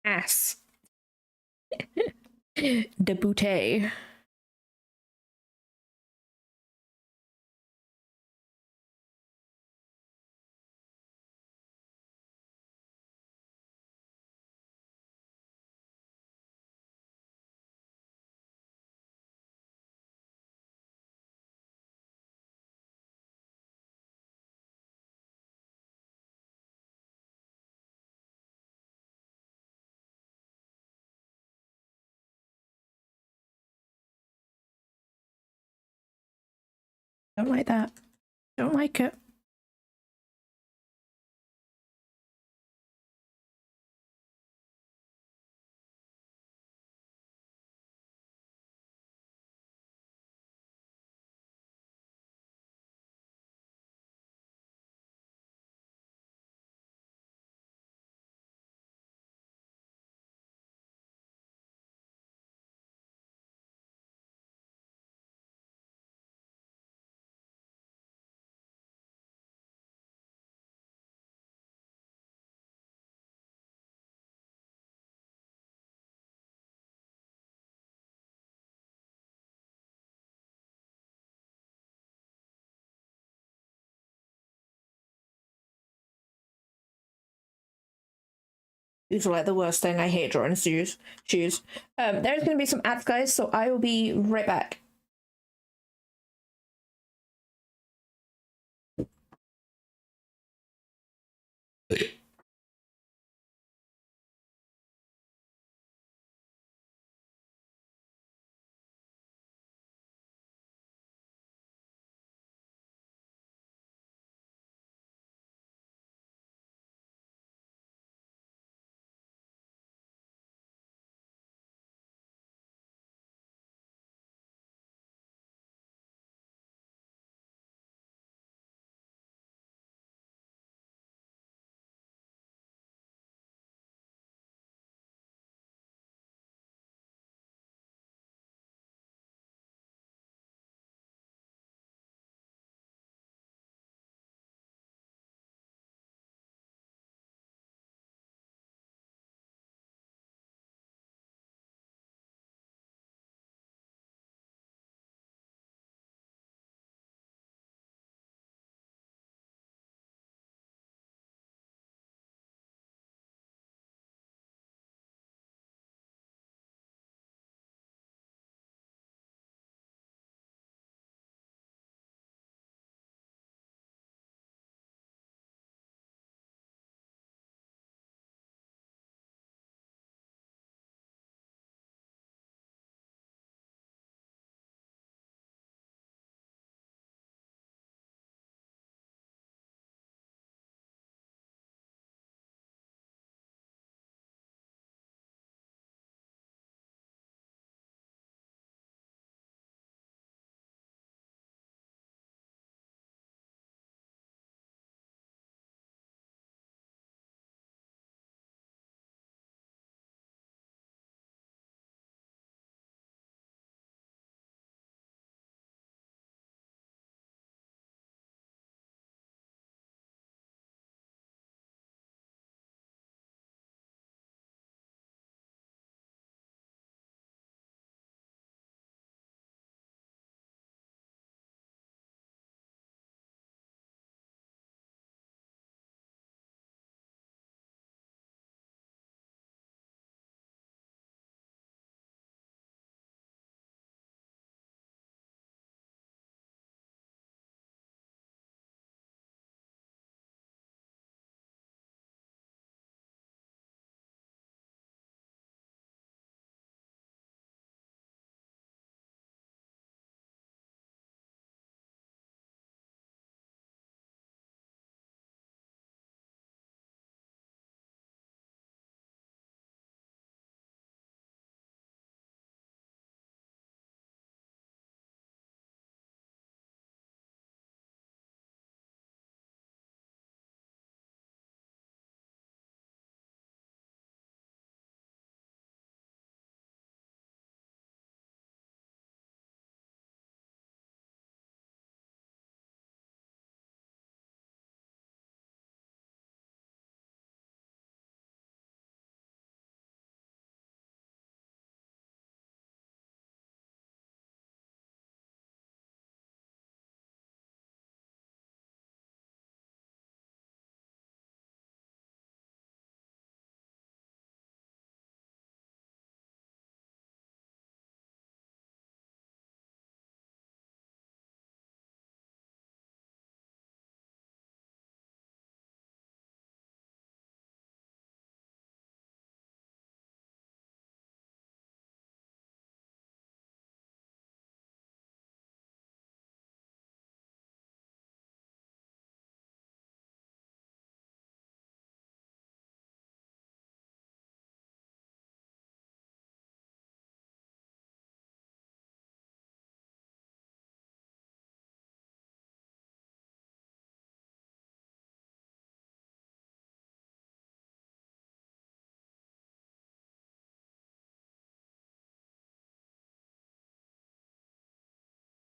Ass. Debouté. Don't like that. Don't like it. These are like the worst thing. I hate drawing shoes. There's gonna be some ads, guys, so I will be right back.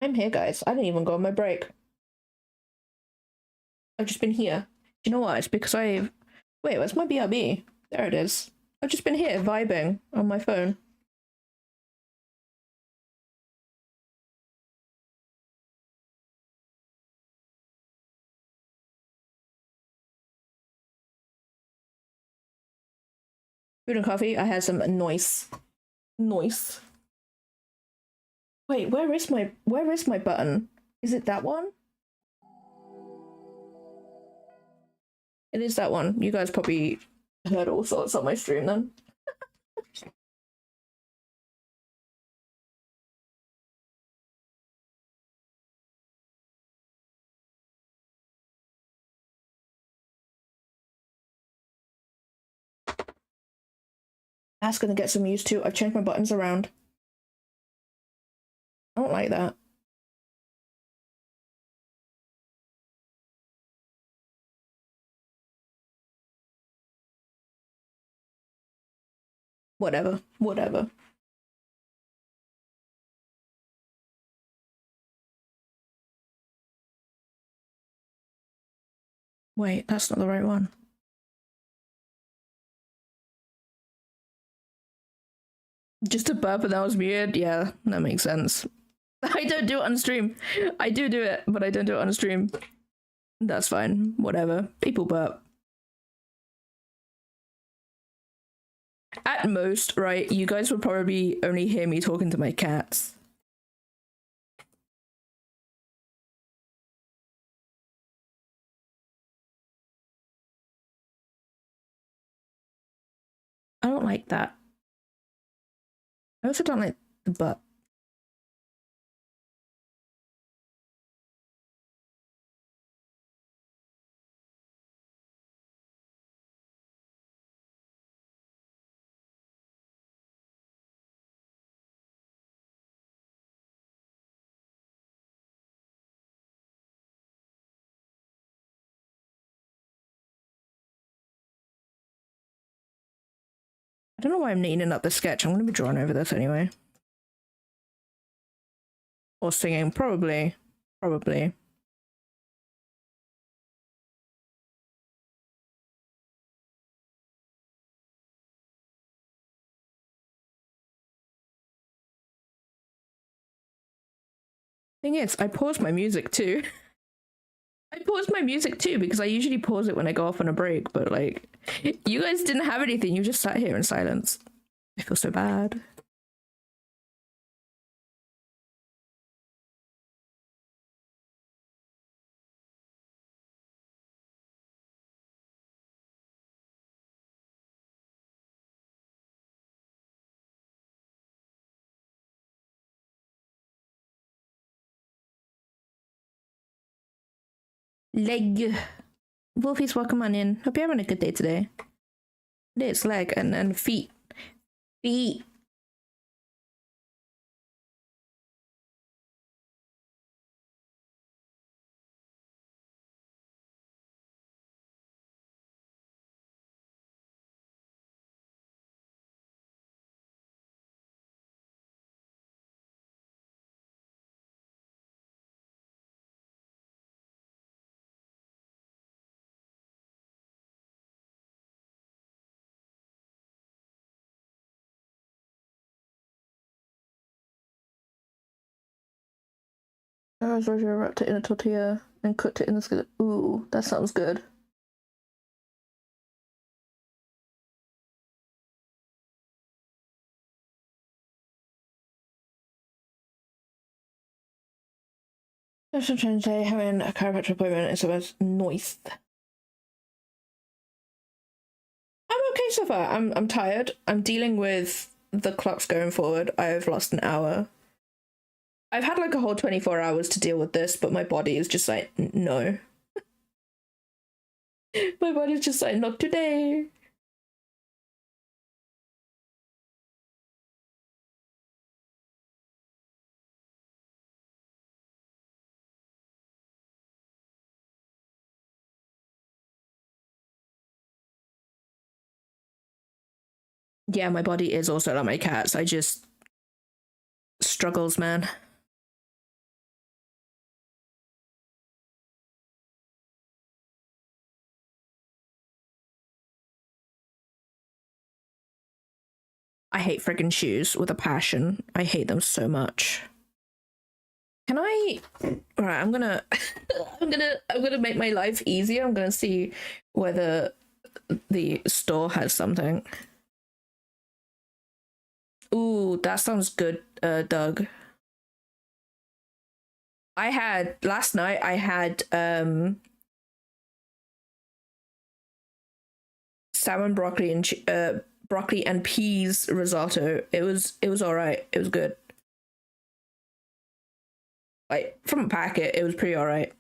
I'm here, guys. I didn't even go on my break. I've just been here. Do you know what? It's because I've... Wait, where's my BRB? There it is. I've just been here, vibing on my phone. Food and coffee. I had some noise. Noise. Wait, where is my button? Is it that one? It is that one. You guys probably heard all sorts on my stream then. That's gonna get some used to. I've changed my buttons around. I don't like that. Whatever. Whatever. Wait, that's not the right one. Just a burp and that was weird? Yeah, that makes sense. I don't do it on stream. I do it, but I don't do it on stream. That's fine. Whatever. People burp. At most, right, you guys would probably only hear me talking to my cats. I don't like that. I also don't like the butt. I don't know why I'm neatening up the sketch. I'm going to be drawing over this anyway. Or singing, probably. Probably. Thing is, I paused my music too. I paused my music too because I usually pause it when I go off on a break, but like, you guys didn't have anything. You just sat here in silence. I feel so bad. Leg. Wolfies, welcome on in. Hope you're having a good day today. It's leg and feet. Feet. I was Roger wrapped it in a tortilla and cooked it in the skillet. Ooh, that sounds good. I was trying to say having a chiropractor appointment is about noise. I'm okay so far. I'm tired. I'm dealing with the clocks going forward. I've lost an hour. I've had like a whole 24 hours to deal with this, but my body is just like, no. My body's just like, not today. Yeah, my body is also like my cat's. I just struggles, man. I hate friggin' shoes with a passion. I hate them so much. Can I? All right, I'm gonna, I'm gonna make my life easier. I'm gonna see whether the store has something. Ooh, that sounds good, Doug. I had last night. I had salmon broccoli and peas risotto. It was all right. It was good. Like from a packet, it was pretty all right.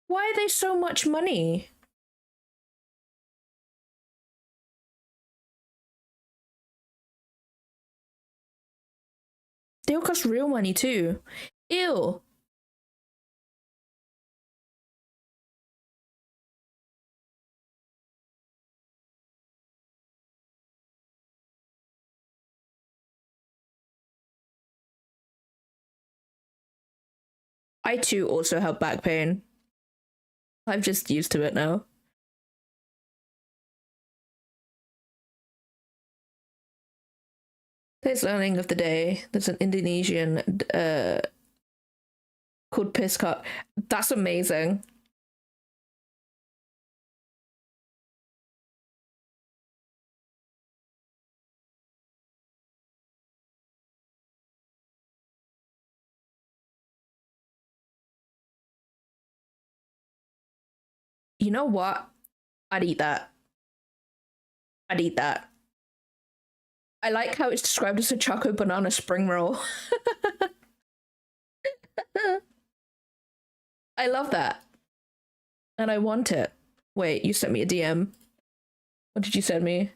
Why are they so much money? They all cost real money too. Ew. I too also have back pain. I'm just used to it now. Today's learning of the day. There's an Indonesian called Piscot. That's amazing. You know what? I'd eat that. I'd eat that. I like how it's described as a choco banana spring roll. I love that. And I want it. Wait, you sent me a DM. What did you send me?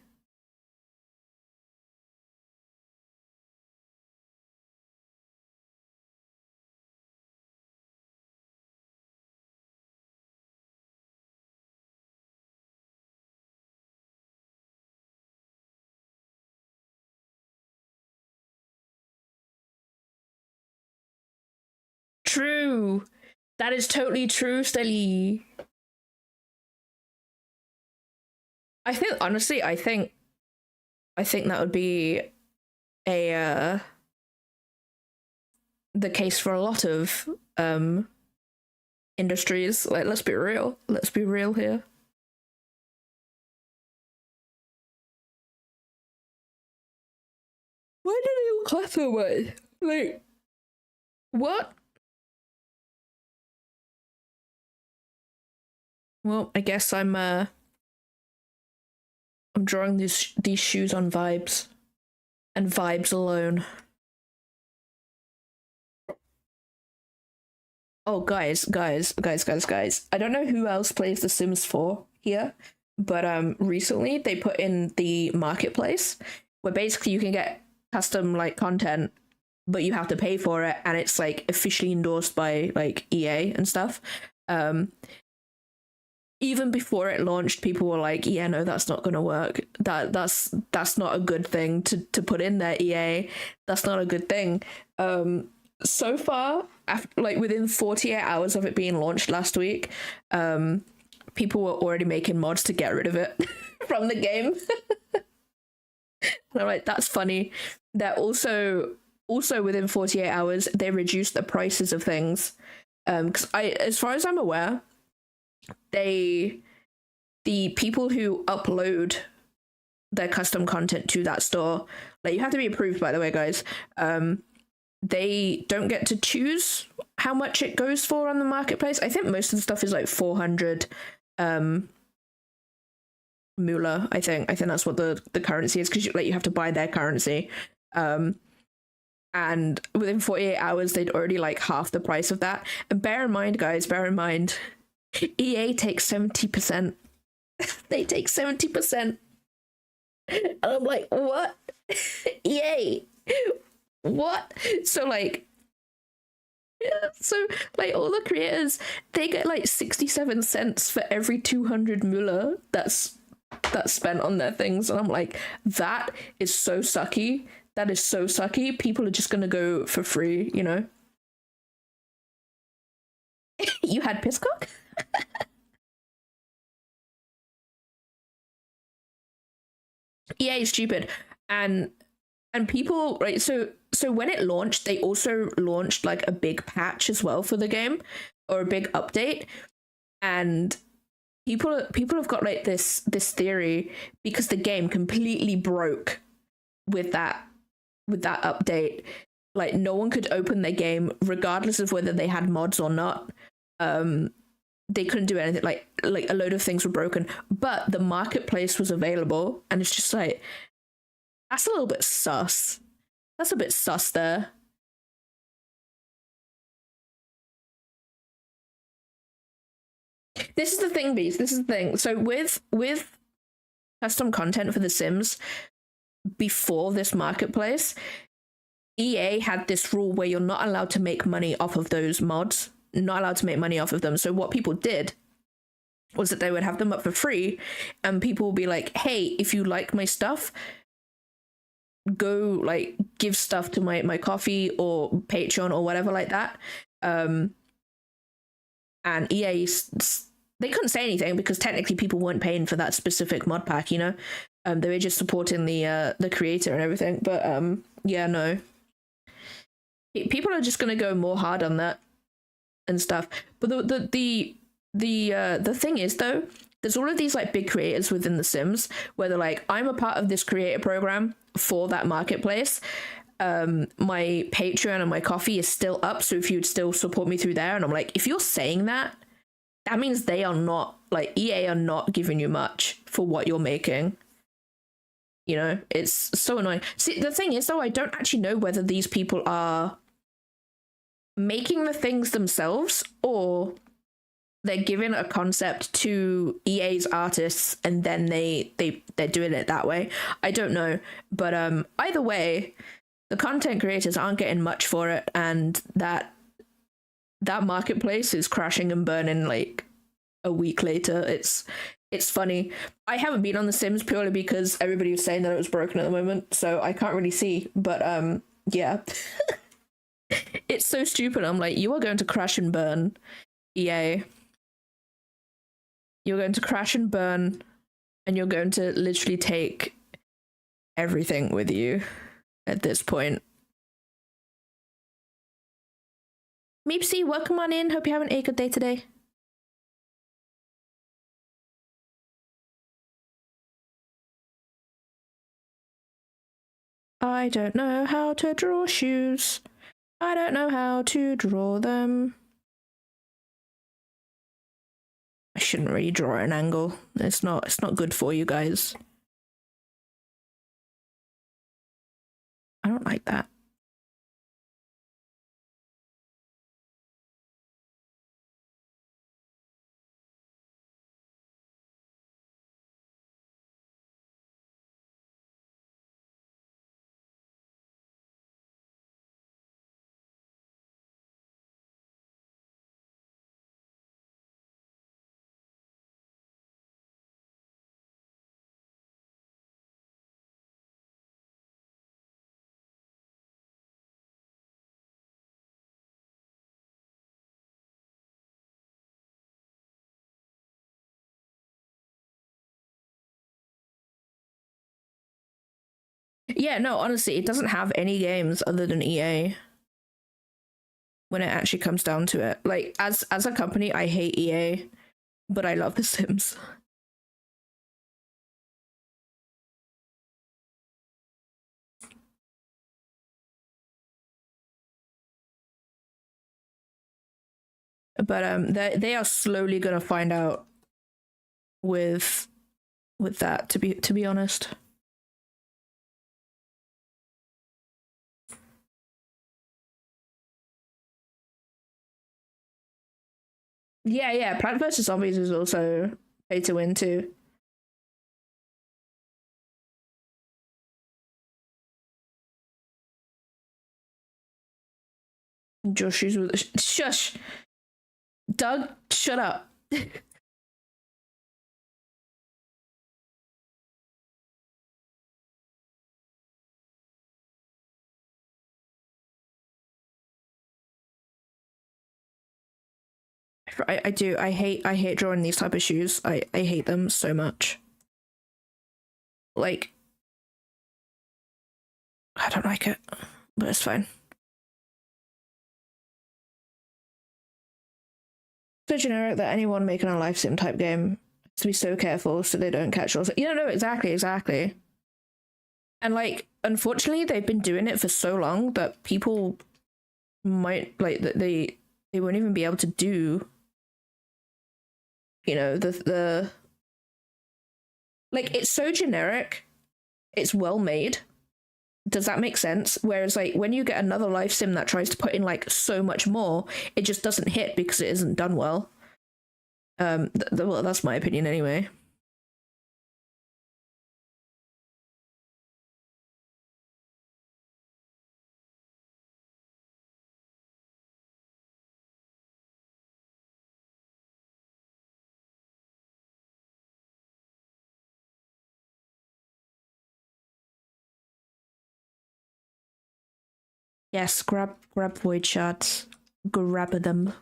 True. That is totally true, Steli. I think honestly, I think that would be a the case for a lot of industries. Like, let's be real. Let's be real here. Why did you clap so much? Like, what? Well, I guess I'm drawing these shoes on vibes, and vibes alone. Oh, guys. I don't know who else plays The Sims 4 here, but recently they put in the marketplace where basically you can get custom like content, but you have to pay for it, and it's like officially endorsed by like EA and stuff. Even before it launched, people were like, yeah, no, that's not gonna work. That's not a good thing to put in there, EA. That's not a good thing. So far, after, like within 48 hours of it being launched last week, people were already making mods to get rid of it from the game. And I'm like, that's funny. They're also within 48 hours, they reduced the prices of things. Because as far as I'm aware, the people who upload their custom content to that store, like, you have to be approved, by the way, guys. They don't get to choose how much it goes for on the marketplace. I think most of the stuff is like 400 moolah. I think that's what the currency is, because you have to buy their currency. And within 48 hours, they'd already like half the price of that. And bear in mind, guys, EA takes 70%. They take 70%. And I'm like, what? EA? What? So like, Yeah, so like all the creators, they get like 67 cents for every 200 Müller that's spent on their things, and I'm like, that is so sucky. That is so sucky. People are just gonna go for free, you know. You had Pisscock? EA is stupid, and people, right, so when it launched, they also launched like a big patch as well for the game, or a big update, and people have got like this theory, because the game completely broke with that update. Like no one could open their game regardless of whether they had mods or not. They couldn't do anything. Like a load of things were broken, but the marketplace was available, and it's just like, that's a little bit sus. That's a bit sus there. This is the thing, Beast. This is the thing. So with custom content for The Sims, before this marketplace, EA had this rule where you're not allowed to make money off of those mods. Not allowed to make money off of them. So what people did was that they would have them up for free, and people would be like, hey, if you like my stuff, go like give stuff to my Coffee or Patreon or whatever like that. And EA, they couldn't say anything because technically people weren't paying for that specific mod pack, you know. They were just supporting the creator and everything. But yeah, no, people are just gonna go more hard on that and stuff. But the thing is, though, there's all of these like big creators within The Sims where they're like, I'm a part of this creator program for that marketplace. My Patreon and my Coffee is still up, so if you'd still support me through there. And I'm like, if you're saying that, that means they are not, like, EA are not giving you much for what you're making. You know, it's so annoying. See, the thing is, though, I don't actually know whether these people are making the things themselves, or they're giving a concept to EA's artists and then they're doing it that way. I don't know, but either way, the content creators aren't getting much for it, and that marketplace is crashing and burning like a week later. It's funny. I haven't been on The Sims purely because everybody was saying that it was broken at the moment, so I can't really see, but yeah. It's so stupid. I'm like, you are going to crash and burn, EA. You're going to crash and burn, and you're going to literally take everything with you at this point. Meepsy, welcome on in. Hope you're having a good day today. I don't know how to draw shoes. I don't know how to draw them. I shouldn't really draw an angle. It's not good for you guys. I don't like that. Yeah, no, honestly, it doesn't have any games other than EA when it actually comes down to it. Like, as a company, I hate EA, but I love The Sims. But they are slowly gonna find out with that, to be honest. Yeah, Plant vs. Zombies is also pay to win too. Joshu's with shush. Doug, shut up. I do. I hate drawing these type of shoes. I hate them so much. Like, I don't like it, but it's fine. So generic that anyone making a life sim type game has to be so careful so they don't catch us. No, exactly. And like, unfortunately, they've been doing it for so long that people might like that they won't even be able to do. You know, the like, it's so generic, it's well made. Does that make sense? Whereas like when you get another life sim that tries to put in like so much more, it just doesn't hit because it isn't done well. Well, that's my opinion anyway. Yes, grab void shards. Grab them.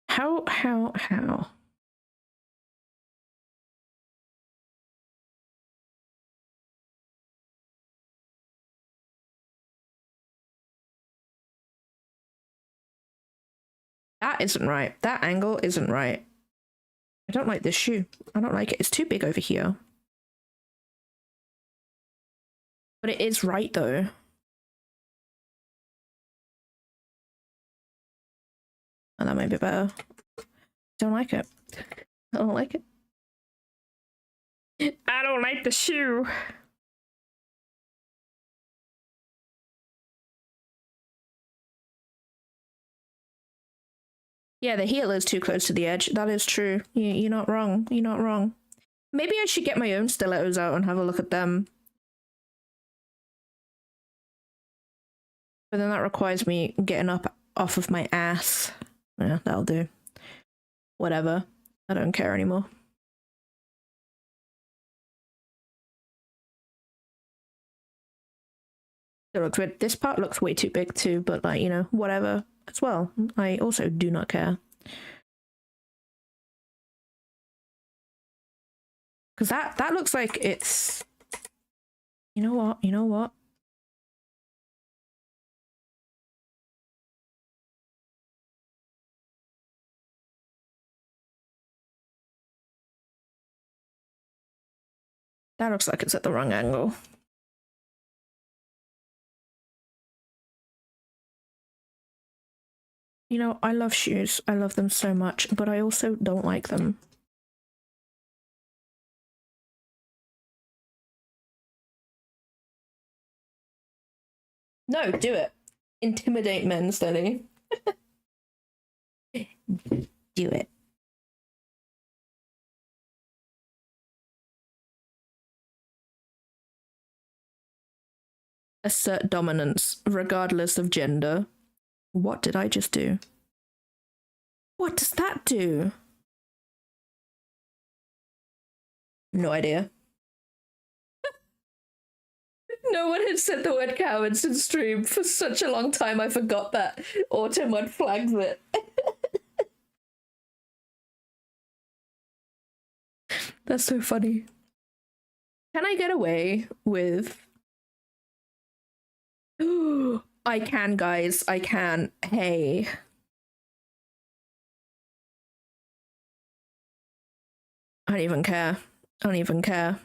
How? That isn't right. That angle isn't right. I don't like this shoe. I don't like it. It's too big over here. But it is right though. And that might be better. Don't like it. I don't like it. I don't like the shoe. Yeah, the heel is too close to the edge. That is true. You're not wrong. You're not wrong. Maybe I should get my own stilettos out and have a look at them. But then that requires me getting up off of my ass. Yeah, that'll do. Whatever. I don't care anymore. It looks weird. This part looks way too big too, but like, you know, whatever as well. I also do not care. Because that looks like it's... You know what? You know what? That looks like it's at the wrong angle. You know, I love shoes. I love them so much, but I also don't like them. No, do it. Intimidate men, Steady. Do it. Assert dominance, regardless of gender. What did I just do? What does that do? No idea. No one had said the word cowards in stream for such a long time. I forgot that Automod flagged it. That's so funny. Can I get away with... I can, guys. I can. Hey. I don't even care. I don't even care.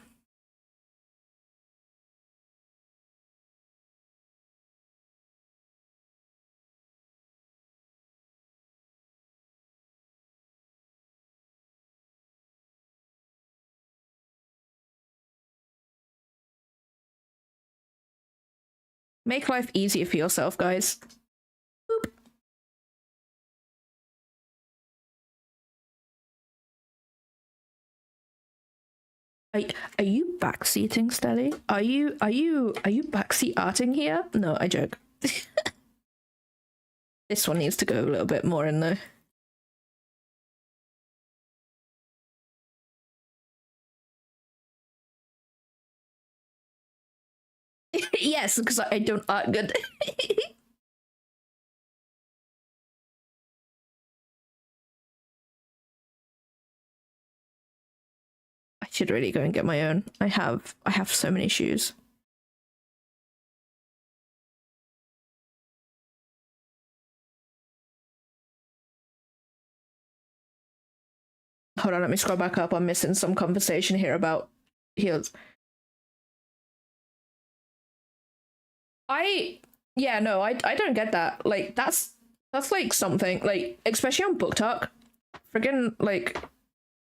Make life easier for yourself, guys. Boop. Are you backseating, Stelly? Are you backseat arting here? No, I joke. This one needs to go a little bit more in though. Yes, because I don't art good. I should really go and get my own. I have so many shoes. Hold on, let me scroll back up. I'm missing some conversation here about heels. Yeah, no, I don't get that. Like that's like something like, especially on Book Talk, friggin' like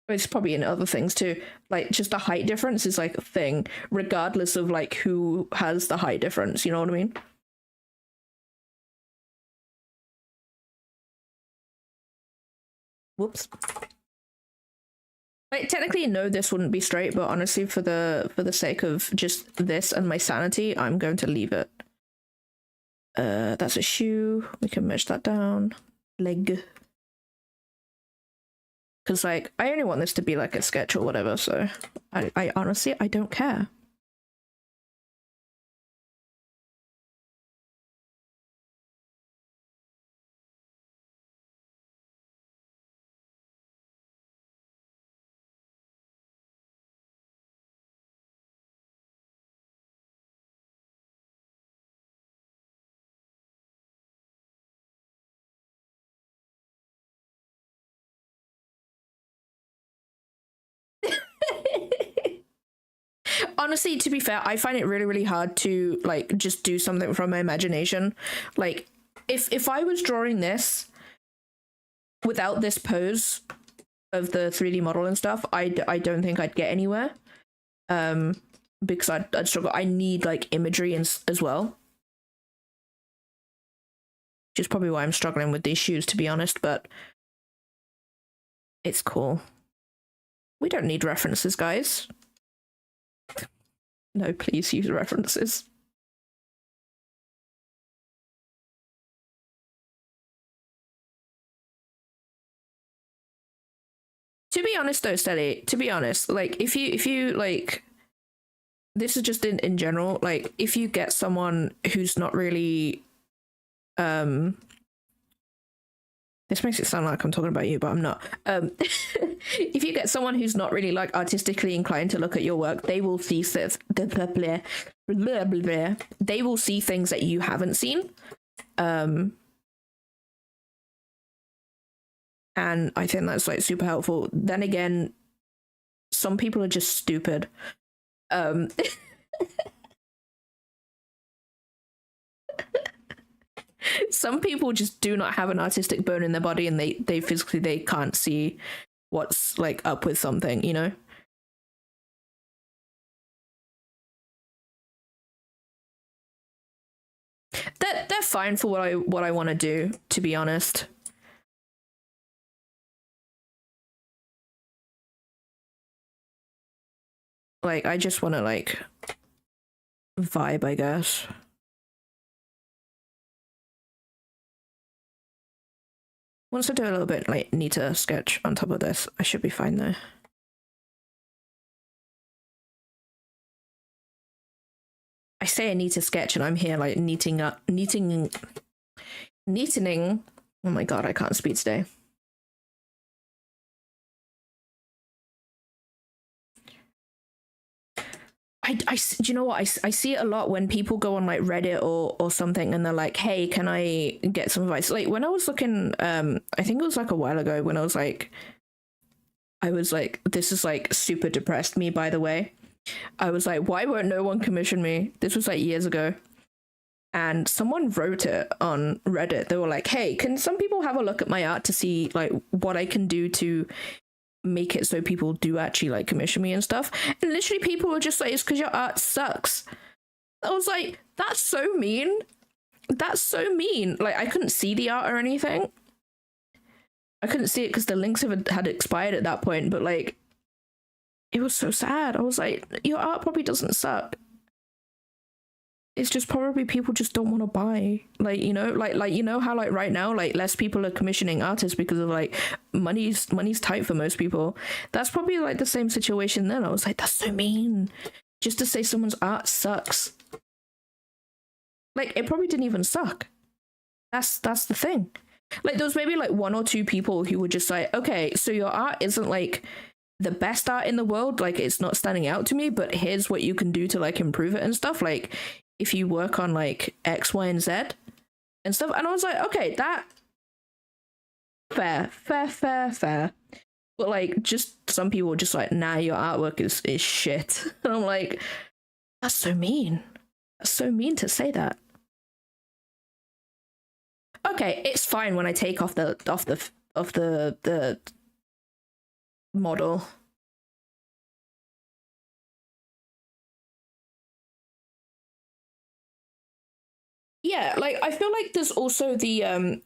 it's probably in other things too. Like just the height difference is like a thing, regardless of like who has the height difference. You know what I mean? Whoops. Like technically, no, this wouldn't be straight, but honestly, for the sake of just this and my sanity, I'm going to leave it. That's a shoe. We can merge that down. Leg. Because like I only want this to be like a sketch or whatever, so I honestly I don't care. Honestly, to be fair, I find it really, really hard to like just do something from my imagination. Like, if I was drawing this without this pose of the 3D model and stuff, I don't think I'd get anywhere. Because I'd struggle. I need like imagery as well. Which is probably why I'm struggling with these shoes, to be honest. But it's cool. We don't need references, guys. No, please use references. To be honest though, Stelly, to be honest, like if you like, this is just in general, like if you get someone who's not really this makes it sound like I'm talking about you, but I'm not. If you get someone who's not really like artistically inclined to look at your work, they will see they will see things that you haven't seen. And I think that's like super helpful. Then again, some people are just stupid. Some people just do not have an artistic bone in their body, and they physically they can't see what's like up with something, you know. They're fine for what I want to do, to be honest. Like I just want to like vibe, I guess. Once I do a little bit like neater sketch on top of this, I should be fine though. I say I need to sketch and I'm here like neatening. Oh my god, I can't speak today. Do you know what? I see it a lot when people go on like Reddit or something and they're like, hey, can I get some advice? Like when I was looking, I think it was like a while ago when I was like, this is like super depressed me, by the way. I was like, why won't no one commission me? This was like years ago. And someone wrote it on Reddit. They were like, hey, can some people have a look at my art to see like what I can do to make it so people do actually like commission me and stuff? And literally people were just like, it's because your art sucks. I was like, that's so mean. That's so mean. Like I couldn't see the art or anything. I couldn't see it because the links had expired at that point, but like it was so sad. I was like, your art probably doesn't suck. It's just probably people just don't want to buy, like, you know, like you know how like right now like less people are commissioning artists because of like money's tight for most people. That's probably like the same situation then. I was like, that's so mean, just to say someone's art sucks. Like, it probably didn't even suck. That's the thing. Like, there was maybe like one or two people who were just like, okay, so your art isn't like the best art in the world, like it's not standing out to me, but here's what you can do to like improve it and stuff. Like, if you work on like X, Y, and Z and stuff. And I was like, okay, that fair. But like, just some people were just like, nah, your artwork is shit. And I'm like, that's so mean. That's so mean to say that. Okay, it's fine when I take off the model. Yeah, like I feel like there's also the I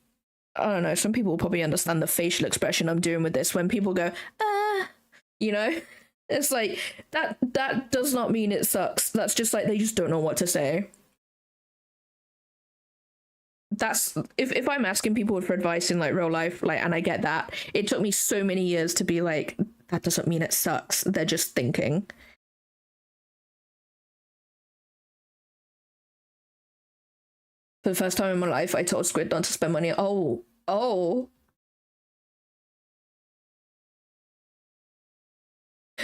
don't know, some people will probably understand the facial expression I'm doing with this when people go, you know? It's like that does not mean it sucks. That's just like they just don't know what to say. That's if I'm asking people for advice in like real life, like, and I get that, it took me so many years to be like, that doesn't mean it sucks. They're just thinking. For the first time in my life, I told Squid not to spend money. Oh.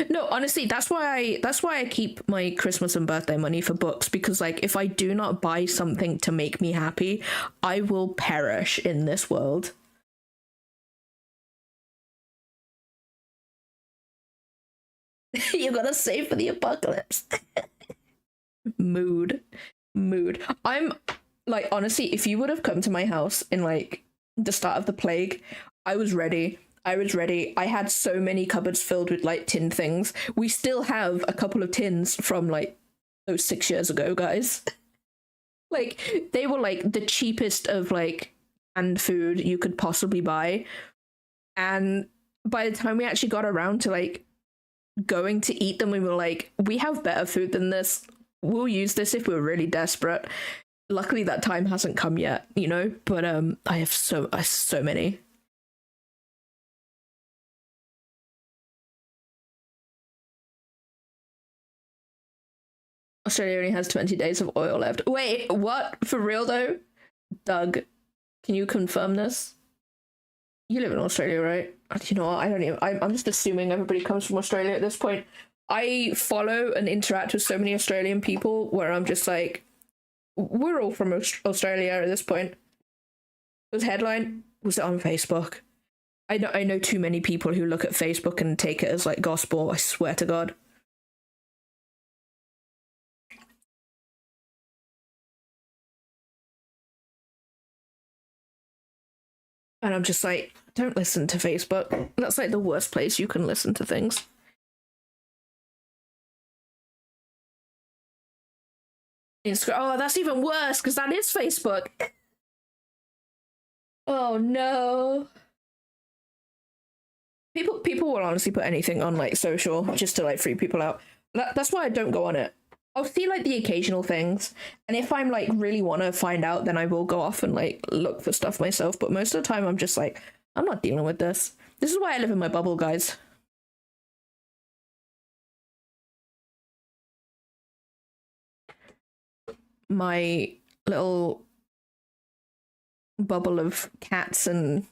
No, honestly, that's why I keep my Christmas and birthday money for books, because like if I do not buy something to make me happy, I will perish in this world. You gotta save for the apocalypse. Mood. I'm like, honestly, if you would have come to my house in like the start of the plague, I was ready. I had so many cupboards filled with like tin things. We still have a couple of tins from like those 6 years ago, guys. Like, they were like the cheapest of like canned food you could possibly buy. And by the time we actually got around to like going to eat them, we were like, we have better food than this. We'll use this if we're really desperate. Luckily that time hasn't come yet, you know, but I have so many. Australia only has 20 days of oil left. Wait, what? For real though? Doug, can you confirm this? You live in Australia, right? You know what? I don't even. I'm just assuming everybody comes from Australia at this point. I follow and interact with so many Australian people where I'm just like, we're all from Australia at this point. Was headline? Was it on Facebook? I know too many people who look at Facebook and take it as like gospel. I swear to God. And I'm just like, don't listen to Facebook. That's like the worst place you can listen to things. Instagram. Oh, that's even worse because that is Facebook. Oh no. People will honestly put anything on like social just to like freak people out. That's why I don't go on it. I'll see like the occasional things, and if I'm like really want to find out, then I will go off and like look for stuff myself. But most of the time I'm just like, I'm not dealing with this. This is why I live in my bubble, guys. My little bubble of cats and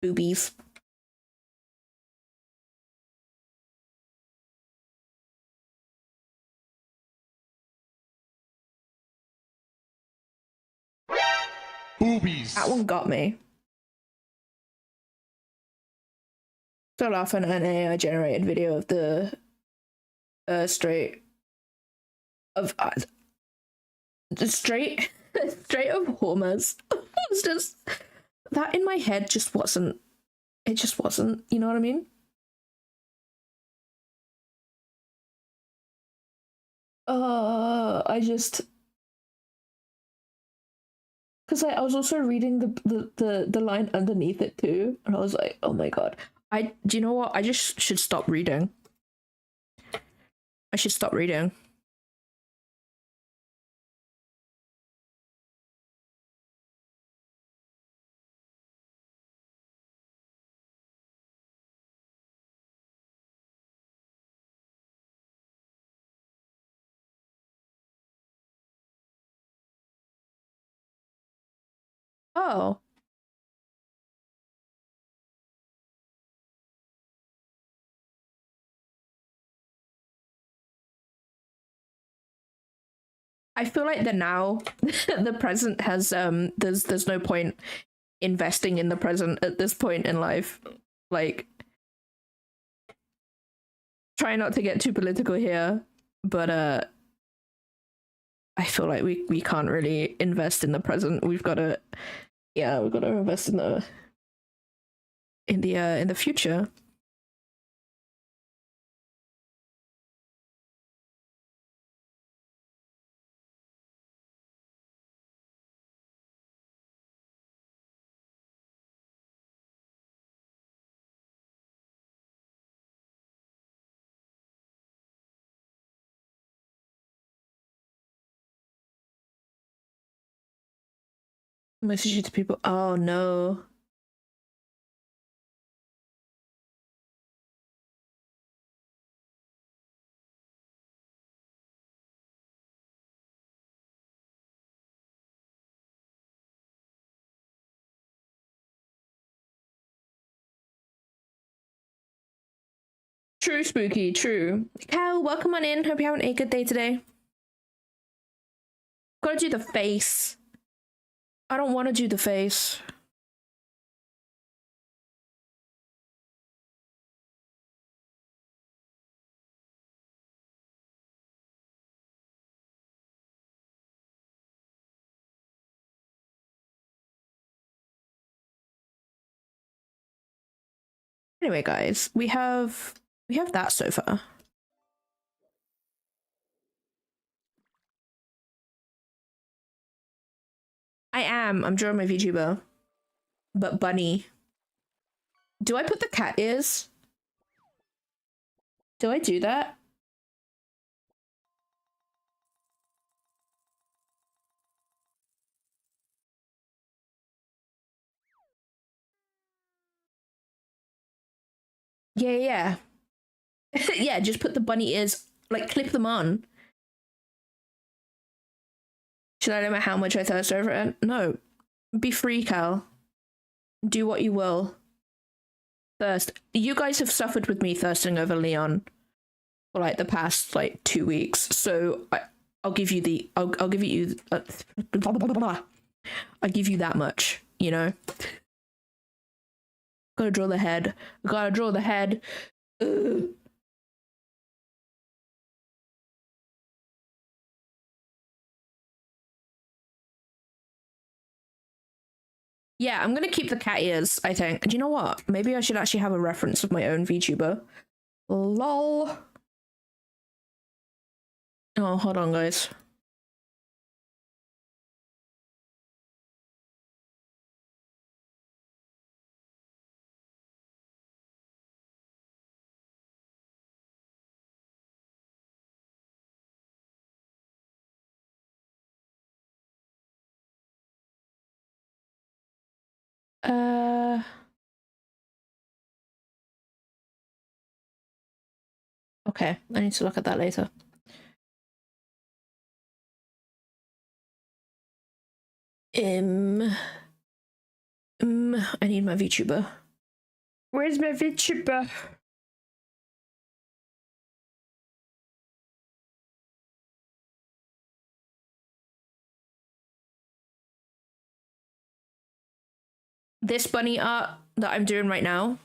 boobies. Boobies. That one got me. So often an AI generated video of the straight of Hormuz. It's just that in my head just wasn't. It just wasn't. You know what I mean? I just. Because I was also reading the line underneath it too, and I was like, oh my God. Do you know what? I just should stop reading. I should stop reading. Oh. I feel like the now, the present has there's no point investing in the present at this point in life. Like, try not to get too political here, but I feel like we can't really invest in the present. We've got to invest in the future. Message to people. Oh no. True, Spooky, true. Cal, welcome on in. Hope you're having a good day today. Gotta do the face. I don't want to do the face. Anyway, guys, we have that so far. I'm drawing my VTuber. But bunny. Do I put the cat ears? Do I do that? Yeah. Yeah, just put the bunny ears, like clip them on. Should I limit how much I thirst over it? No. Be free, Cal. Do what you will. Thirst. You guys have suffered with me thirsting over Leon for like the past like 2 weeks, so I'll give you the I'll give you I give you that much, you know. Gotta draw the head. Gotta draw the head. Ugh. Yeah, I'm gonna keep the cat ears, I think. Do you know what? Maybe I should actually have a reference of my own VTuber. Lol. Oh, hold on, guys. Okay, I need to look at that later. I need my VTuber. Where's my VTuber? This bunny art that I'm doing right now.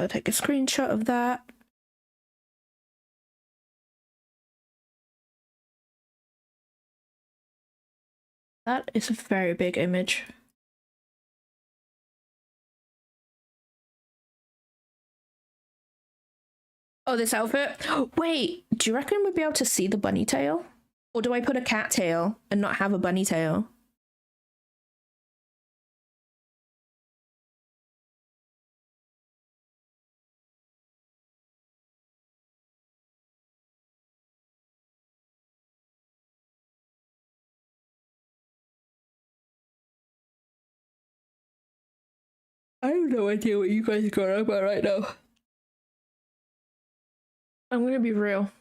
Take a screenshot of that. That is a very big image. Oh, this outfit? Wait, do you reckon we'd be able to see the bunny tail? Or do I put a cat tail and not have a bunny tail? I have no idea what you guys are going about right now. I'm gonna be real.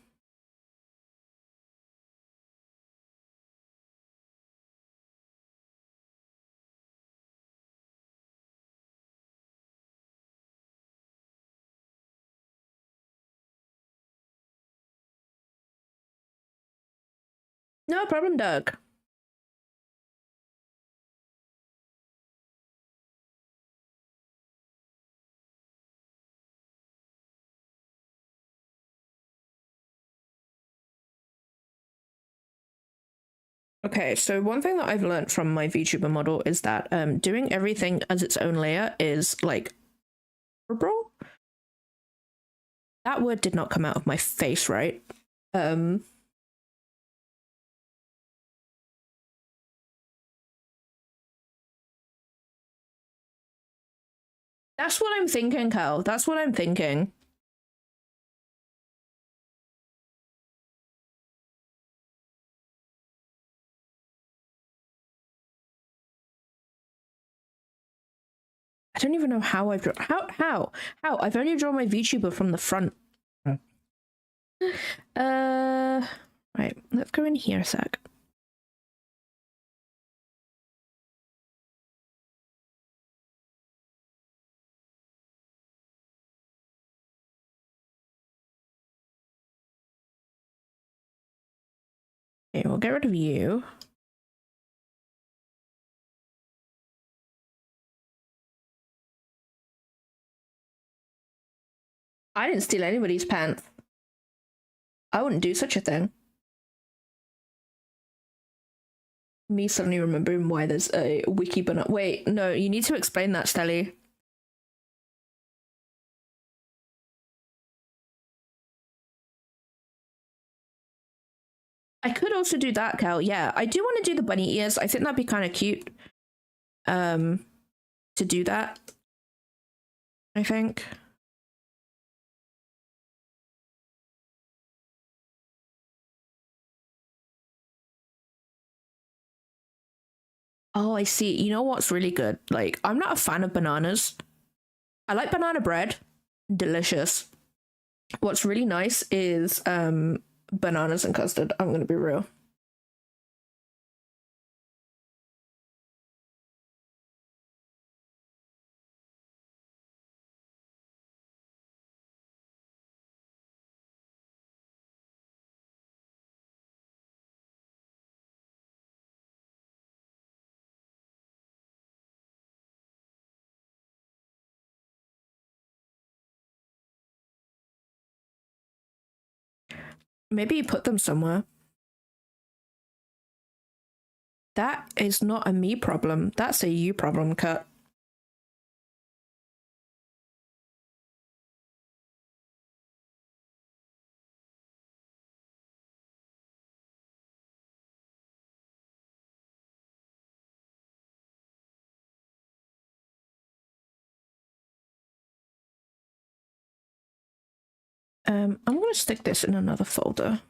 No problem, Doug. Okay, so one thing that I've learned from my VTuber model is that doing everything as its own layer is like preferable. That word did not come out of my face, right? That's what I'm thinking, Cal. That's what I'm thinking. I don't even know how I've drawn. How? I've only drawn my VTuber from the front. Right. Let's go in here a sec. Okay, we'll get rid of you. I didn't steal anybody's pants. I wouldn't do such a thing. Me suddenly remembering why there's a wiki banana. Wait, no, you need to explain that, Stelly. I could also do that, Cal. Yeah, I do want to do the bunny ears. I think that'd be kind of cute. To do that. I think. Oh, I see. You know what's really good? Like, I'm not a fan of bananas. I like banana bread. Delicious. What's really nice is bananas and custard. I'm gonna be real. Maybe you put them somewhere. That is not a me problem. That's a you problem, Cut. I'm gonna stick this in another folder.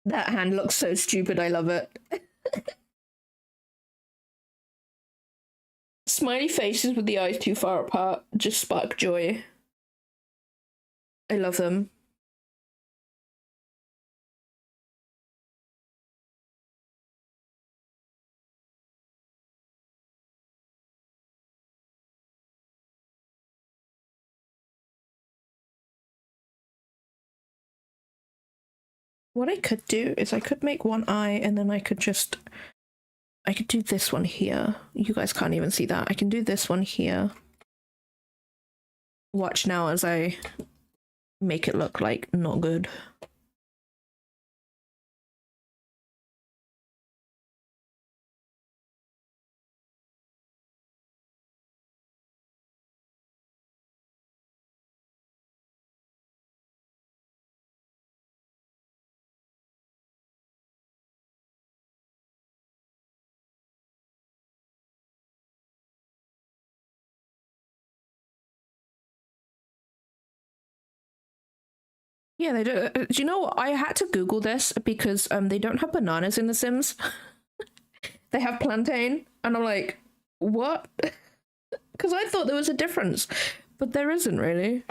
That hand looks so stupid, I love it. Smiley faces with the eyes too far apart just spark joy. I love them. What I could do is I could make one eye and then I could do this one here. You guys can't even see that. I can do this one here. Watch now as I make it look like not good. Yeah, they do. Do you know what? I had to Google this because they don't have bananas in The Sims. They have plantain, and I'm like, what? Because I thought there was a difference, but there isn't really.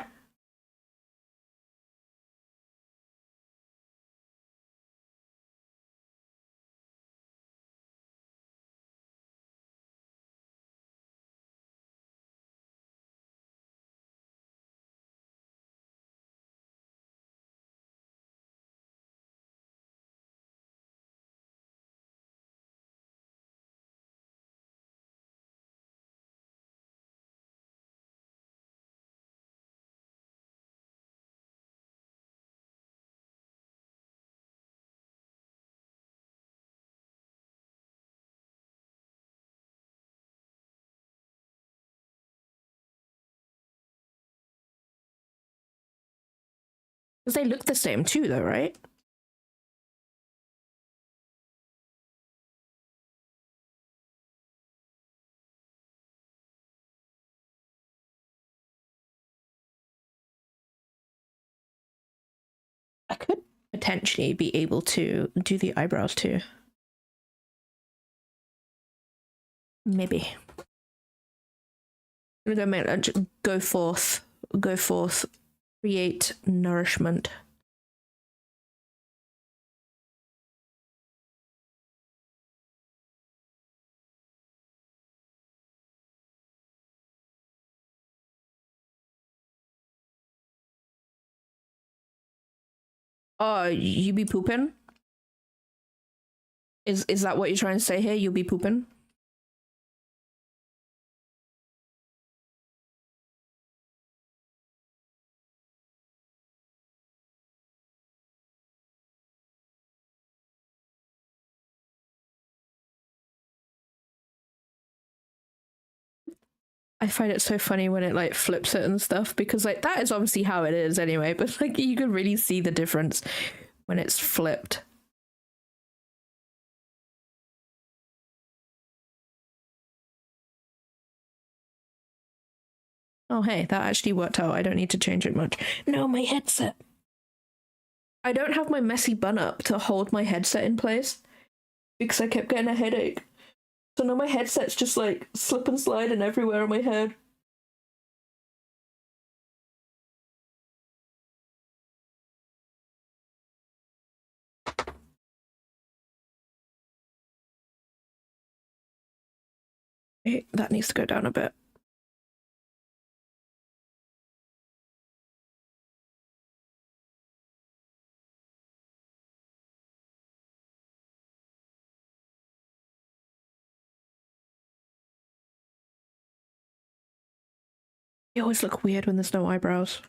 Because they look the same too, though, right? I could potentially be able to do the eyebrows too. Maybe. Go forth, create nourishment. Oh, you be pooping? Is that what you're trying to say here? You'll be pooping? I find it so funny when it like flips it and stuff because like that is obviously how it is anyway, but like you can really see the difference when it's flipped. Oh hey, that actually worked out. I don't need to change it much. No, my headset. I don't have my messy bun up to hold my headset in place because I kept getting a headache. So now my headset's just like slip and sliding everywhere on my head. That needs to go down a bit. You always look weird when there's no eyebrows.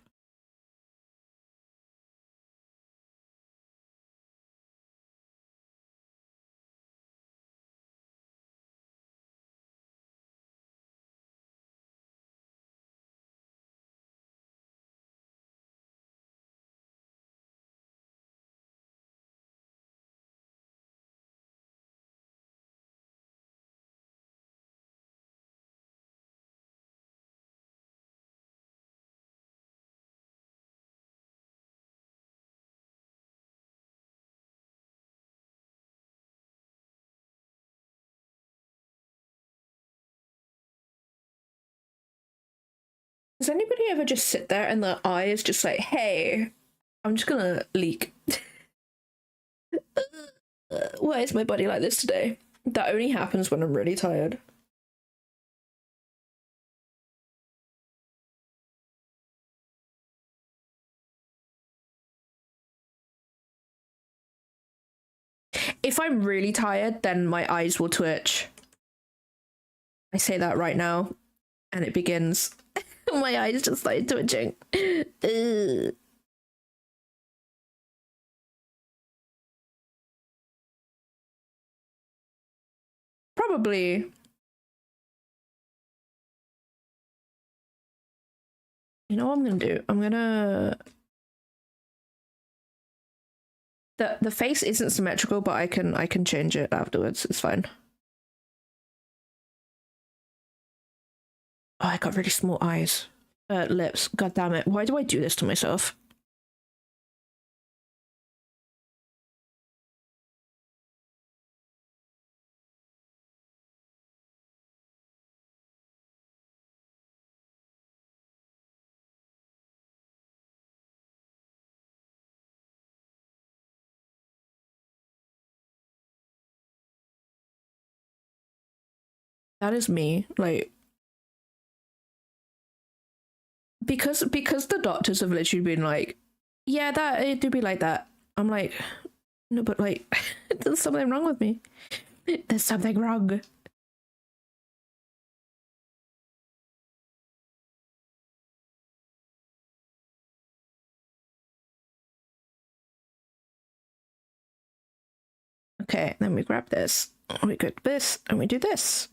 Does anybody ever just sit there and their eye is just like, hey, I'm just gonna leak? Why is my body like this today? That only happens when I'm really tired. If I'm really tired, then my eyes will twitch. I say that right now, and it begins. My eyes just started twitching. Probably. You know what I'm gonna do? I'm gonna. The face isn't symmetrical, but I can change it afterwards. It's fine. Oh, I got really small eyes. Lips. God damn it. Why do I do this to myself? That is me. Like, because the doctors have literally been like, yeah, that it do be like that. I'm like, no, but like, there's something wrong with me. There's something wrong. Okay, then we grab this. We grab this, and we do this.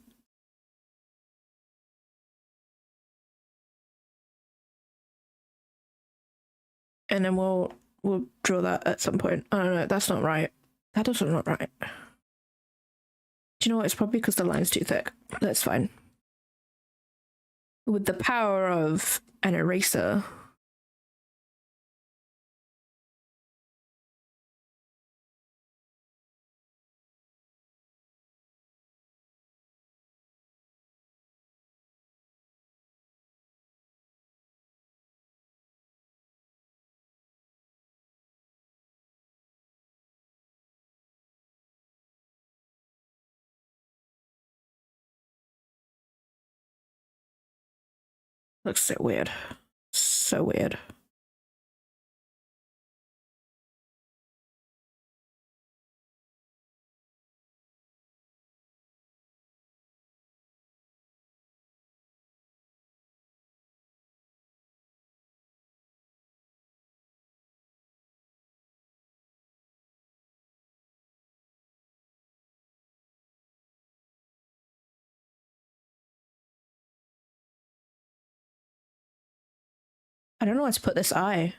And then we'll draw that at some point. Oh no, that's not right. That doesn't look right. Do you know what? It's probably because the line's too thick. That's fine. With the power of an eraser. Looks so weird. So weird. I don't know where to put this eye.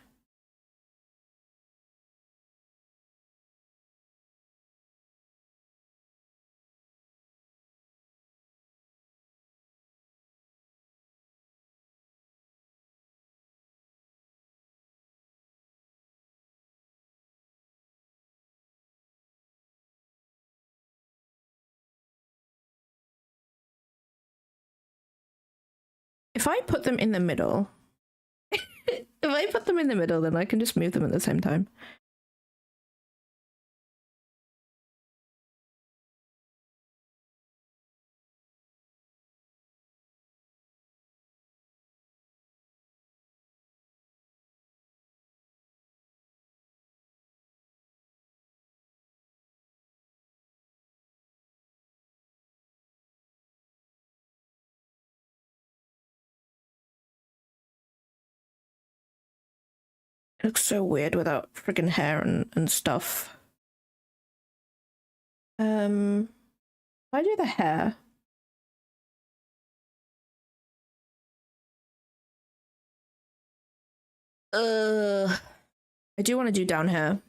If I put them in the middle, if I put them in the middle, then I can just move them at the same time. It looks so weird without friggin' hair and stuff. If I do the hair. I do want to do down hair.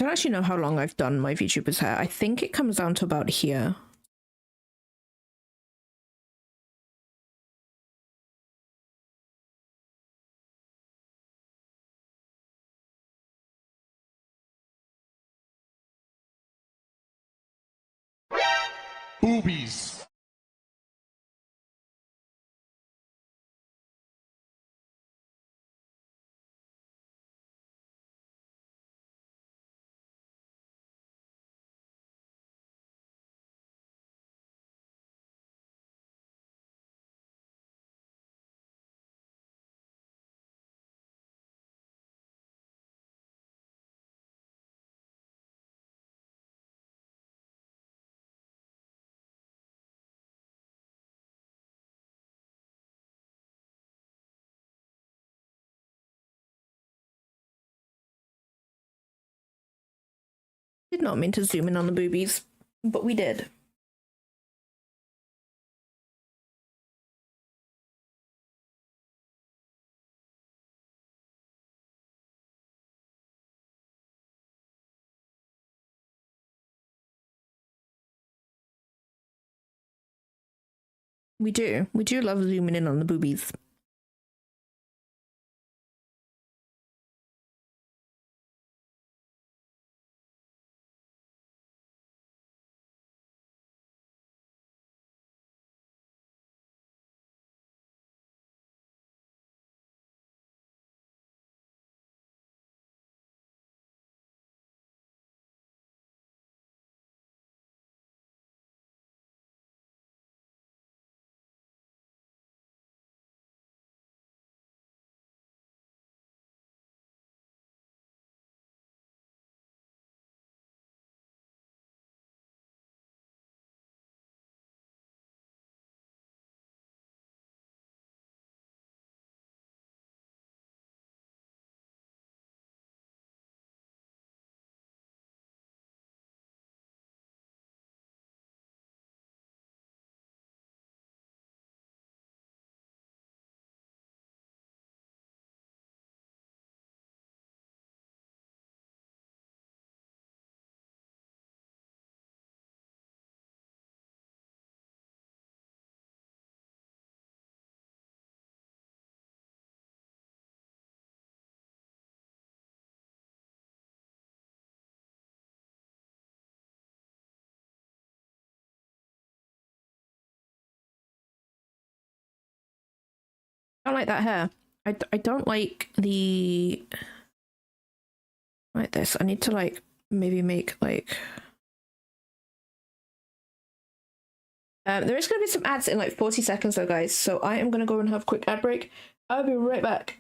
don't actually know how long I've done my VTuber's hair. I think it comes down to about here. Boobies. Did not mean to zoom in on the boobies, but we did. We do. We do love zooming in on the boobies. I don't like that hair. I don't like the... Like this. I need to like maybe make like... there is going to be some ads in like 40 seconds though, guys. So I am going to go and have a quick ad break. I'll be right back.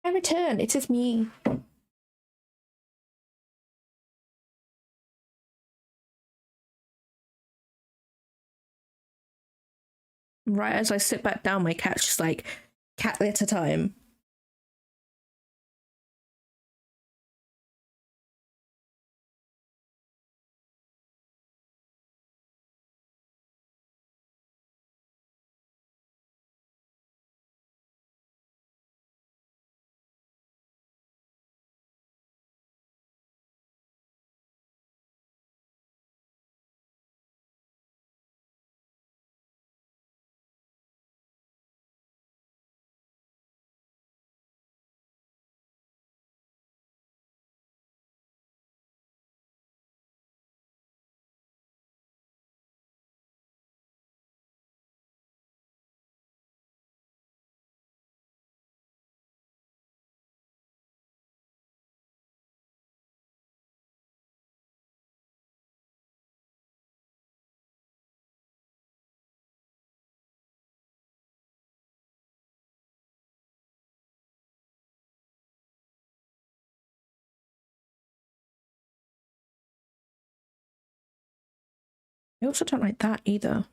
I returned. It is me. Right as I sit back down, my cat's just like, cat litter time. I also don't like that either.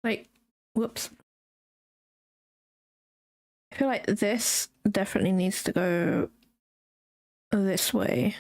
Like, whoops. I feel like this definitely needs to go this way.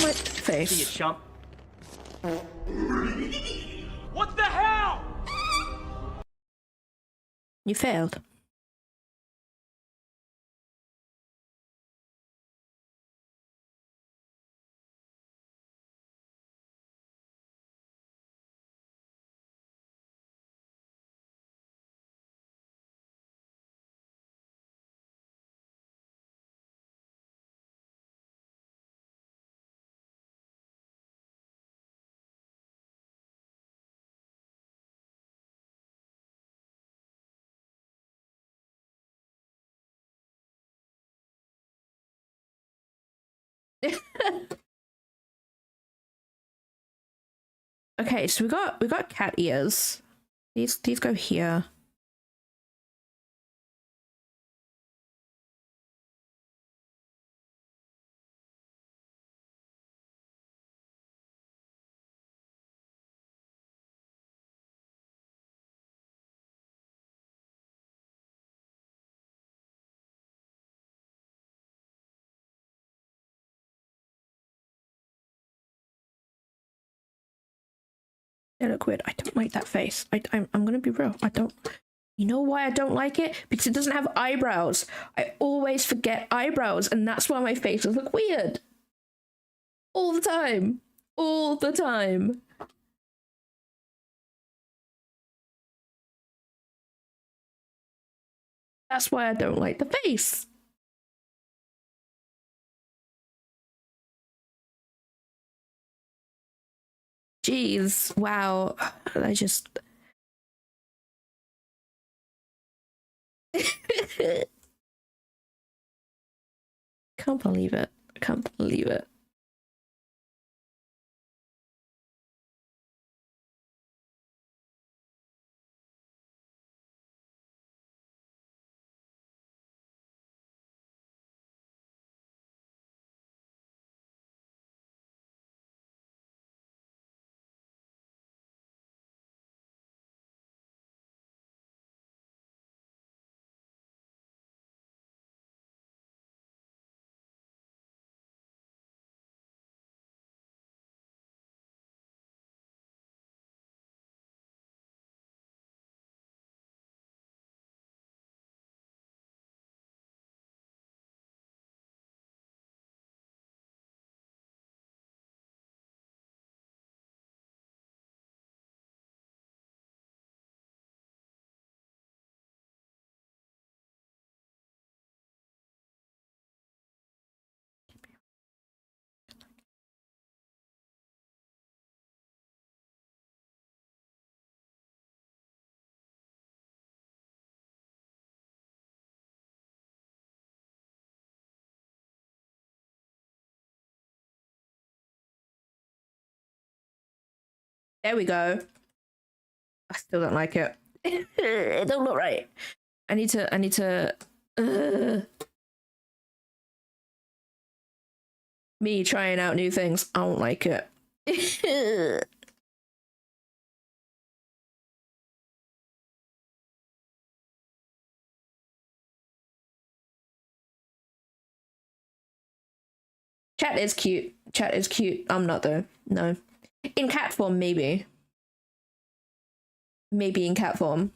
like the See you, face. chump. What the hell? You failed. Okay, so we got cat ears. These go here. They look weird. I don't like that face. I'm gonna be real. I don't. You know why I don't like it? Because it doesn't have eyebrows. I always forget eyebrows, and that's why my faces look weird. All the time. All the time. That's why I don't like the face. Jeez, wow. I just... Can't believe it. I can't believe it. There we go. I still don't like it. It don't look right. I need to me trying out new things. I don't like it. Chat is cute. Chat is cute. I'm not though. No. In cat form, maybe. Maybe in cat form.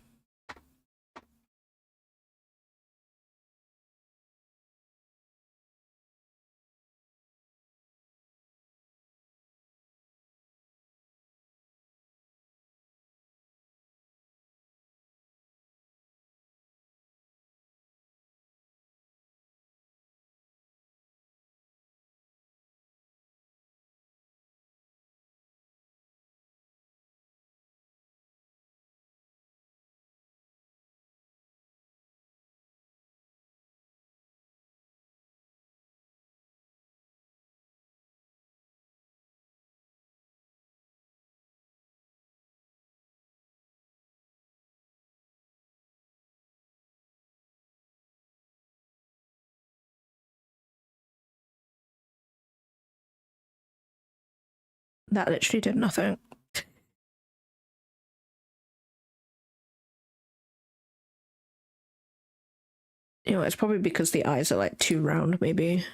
That literally did nothing. You know, it's probably because the eyes are like too round, maybe.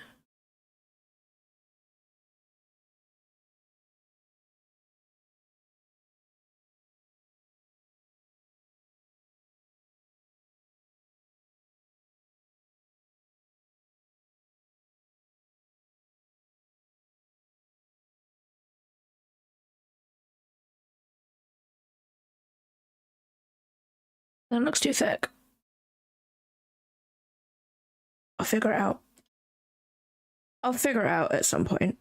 That looks too thick. I'll figure it out. I'll figure it out at some point.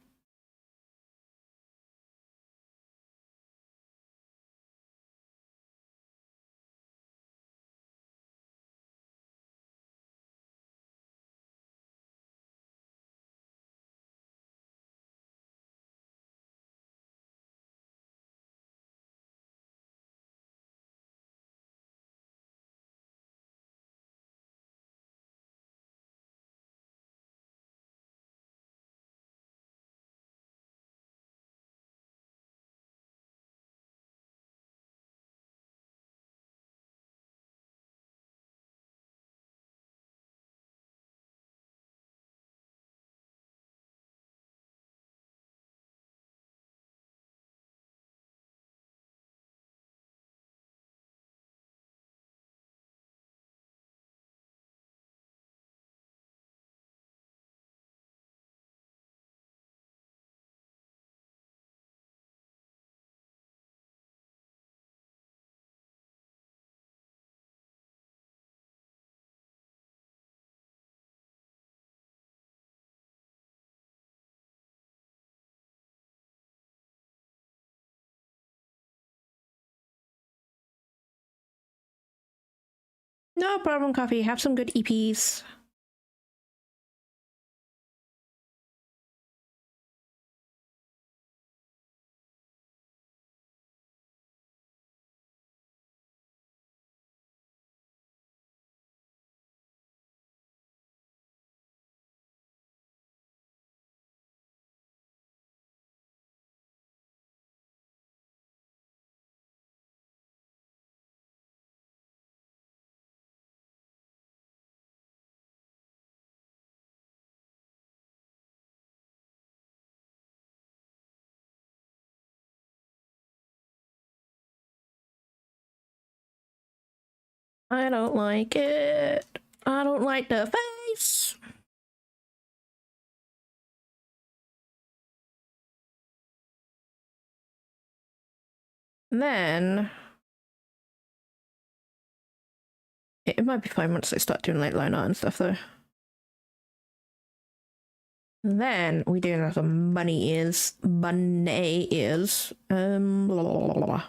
No problem, Coffee. Have some good EPs. I don't like it. I don't like the face. And then it might be fine once they start doing like line art and stuff though. And then we do some bunny ears. Bunny ears. Blah, blah, blah, blah.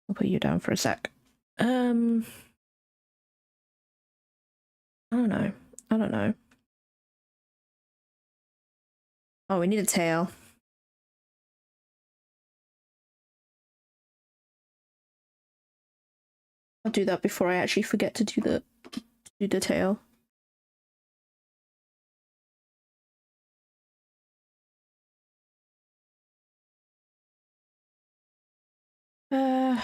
I'll put you down for a sec. I don't know. I don't know. Oh, we need a tail. I'll do that before I actually forget to do the tail. Uh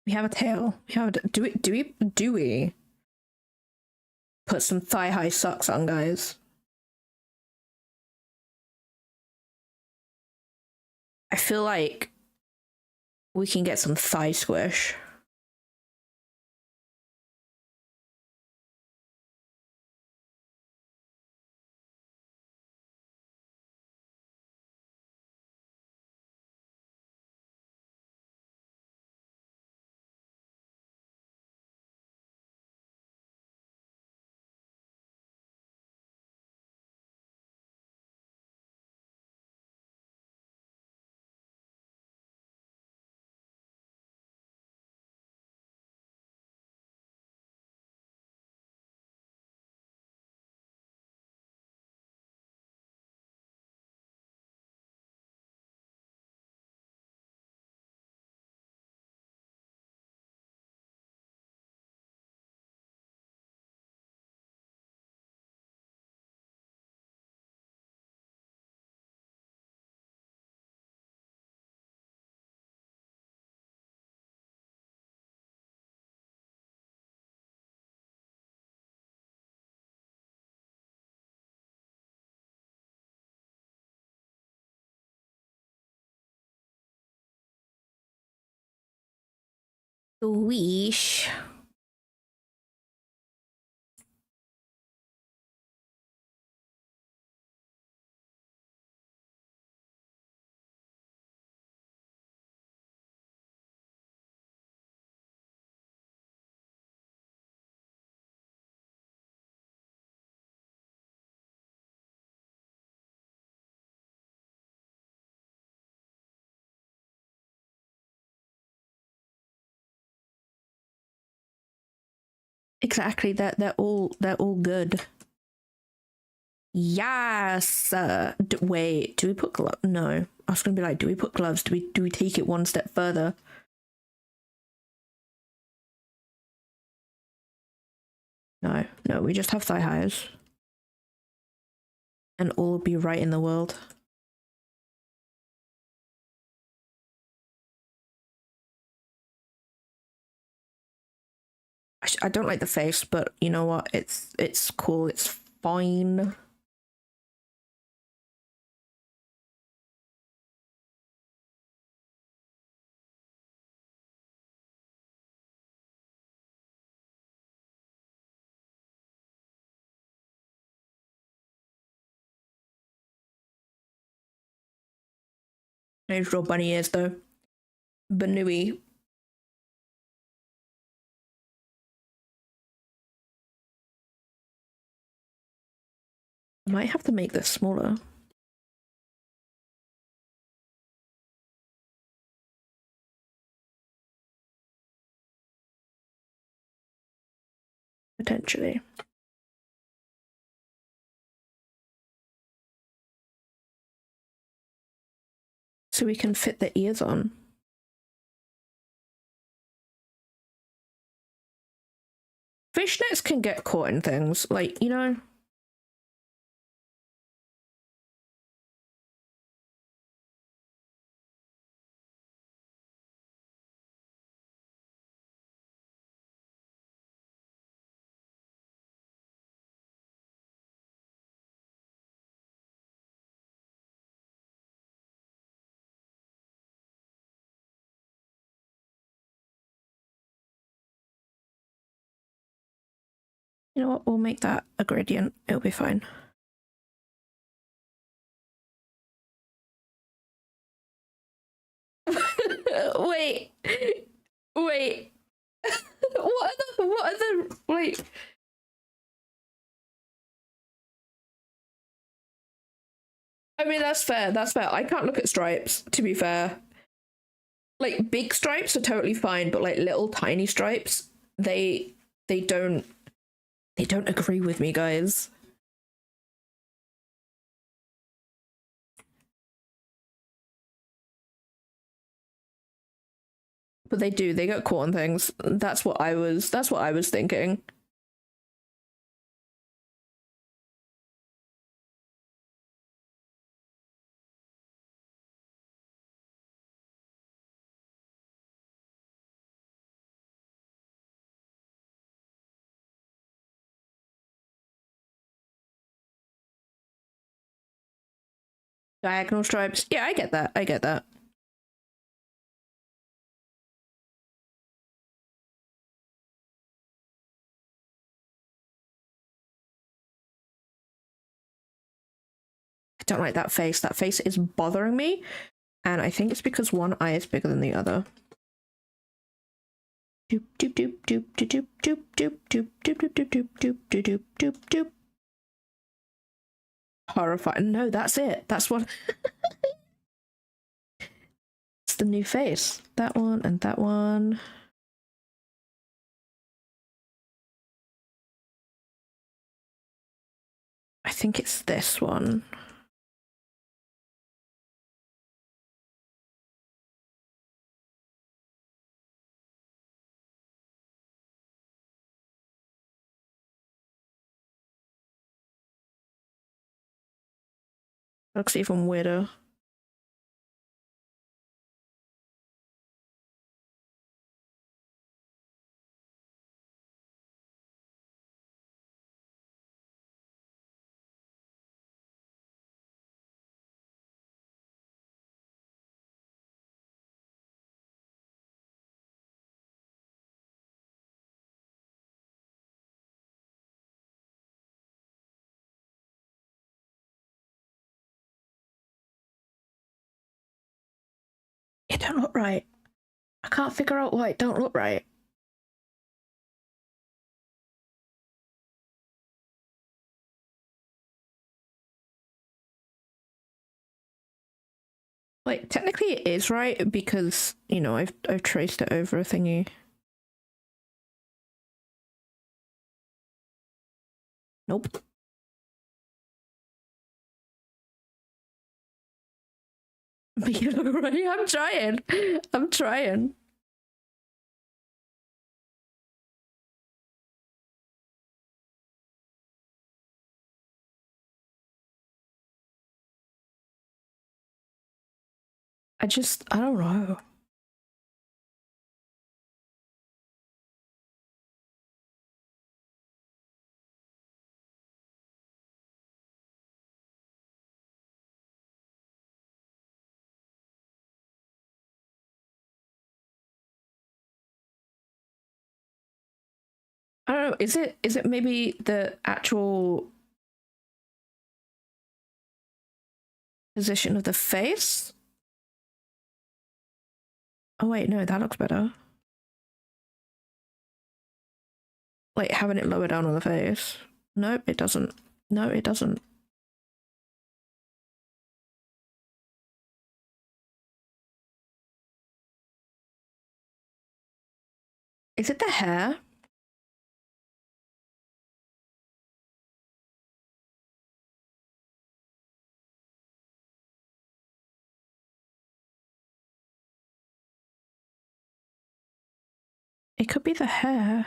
We have a tail. We have a, do we put some thigh-high socks on, guys? I feel like we can get some thigh squish. Wish. Exactly. They're all good. Yes. Wait. Do we put gloves? No. I was gonna be like, do we put gloves? Do we take it one step further? No. No. We just have thigh highs, and all will be right in the world. I don't like the face, but you know what? It's cool. It's fine. I need to draw bunny ears though. Banui. I might have to make this smaller. Potentially. So we can fit the ears on. Fishnets can get caught in things, like, you know? You know what? We'll make that a gradient. It'll be fine. Wait. Wait. What are the wait. I mean, that's fair. That's fair. I can't look at stripes, to be fair. Like big stripes are totally fine, but like little tiny stripes, they don't agree with me, guys. But they do. They get caught on things. That's what I was thinking. Diagonal stripes. Yeah, I get that. I get that. I don't like that face. That face is bothering me. And I think it's because one eye is bigger than the other. Doop doop doop doop doop doop doop doop doop doop doop doop doop doop doop doop. Horrifying. No, that's it. That's what. It's the new face. That one and that one. I think it's this one. Looks even weirder. It don't look right. I can't figure out why it don't look right. Like, technically it is right because, you know, I've traced it over a thingy. Nope. But you look right. I'm trying. I'm trying. I don't know. I don't know. Is it maybe the actual position of the face? Oh wait, no, that looks better. Like having it lower down on the face. Nope, it doesn't. No, it doesn't. Is it the hair? It could be the hair.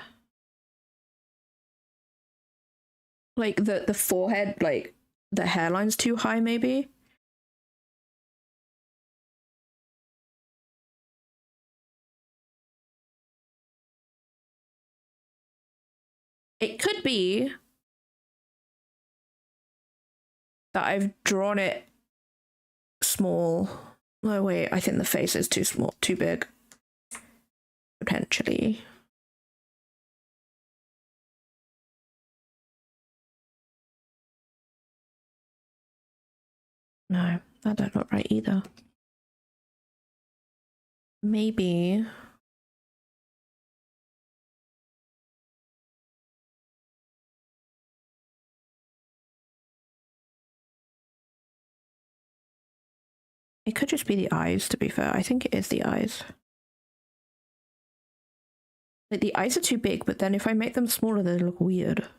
Like the forehead, like the hairline's too high, maybe. It could be that I've drawn it small. No, wait, I think the face is too small, too big. Potentially. No, that don't look right either. Maybe. It could just be the eyes, to be fair. I think it is the eyes. Like, the eyes are too big, but then if I make them smaller, they look weird.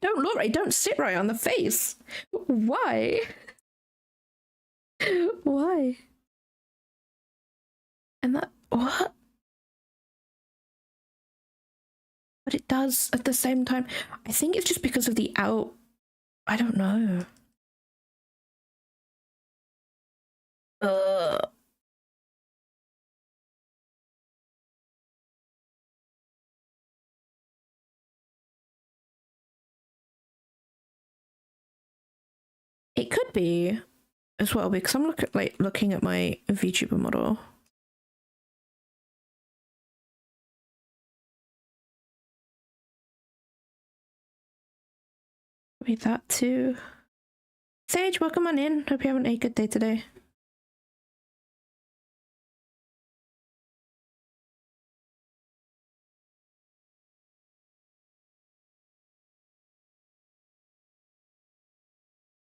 It don't look right. It don't sit right on the face. Why? Why? And that what? But it does at the same time. I think it's just because of the out. I don't know. It could be as well because I'm looking at my VTuber model. Wait, that too. Sage, welcome on in. Hope you're having a good day today.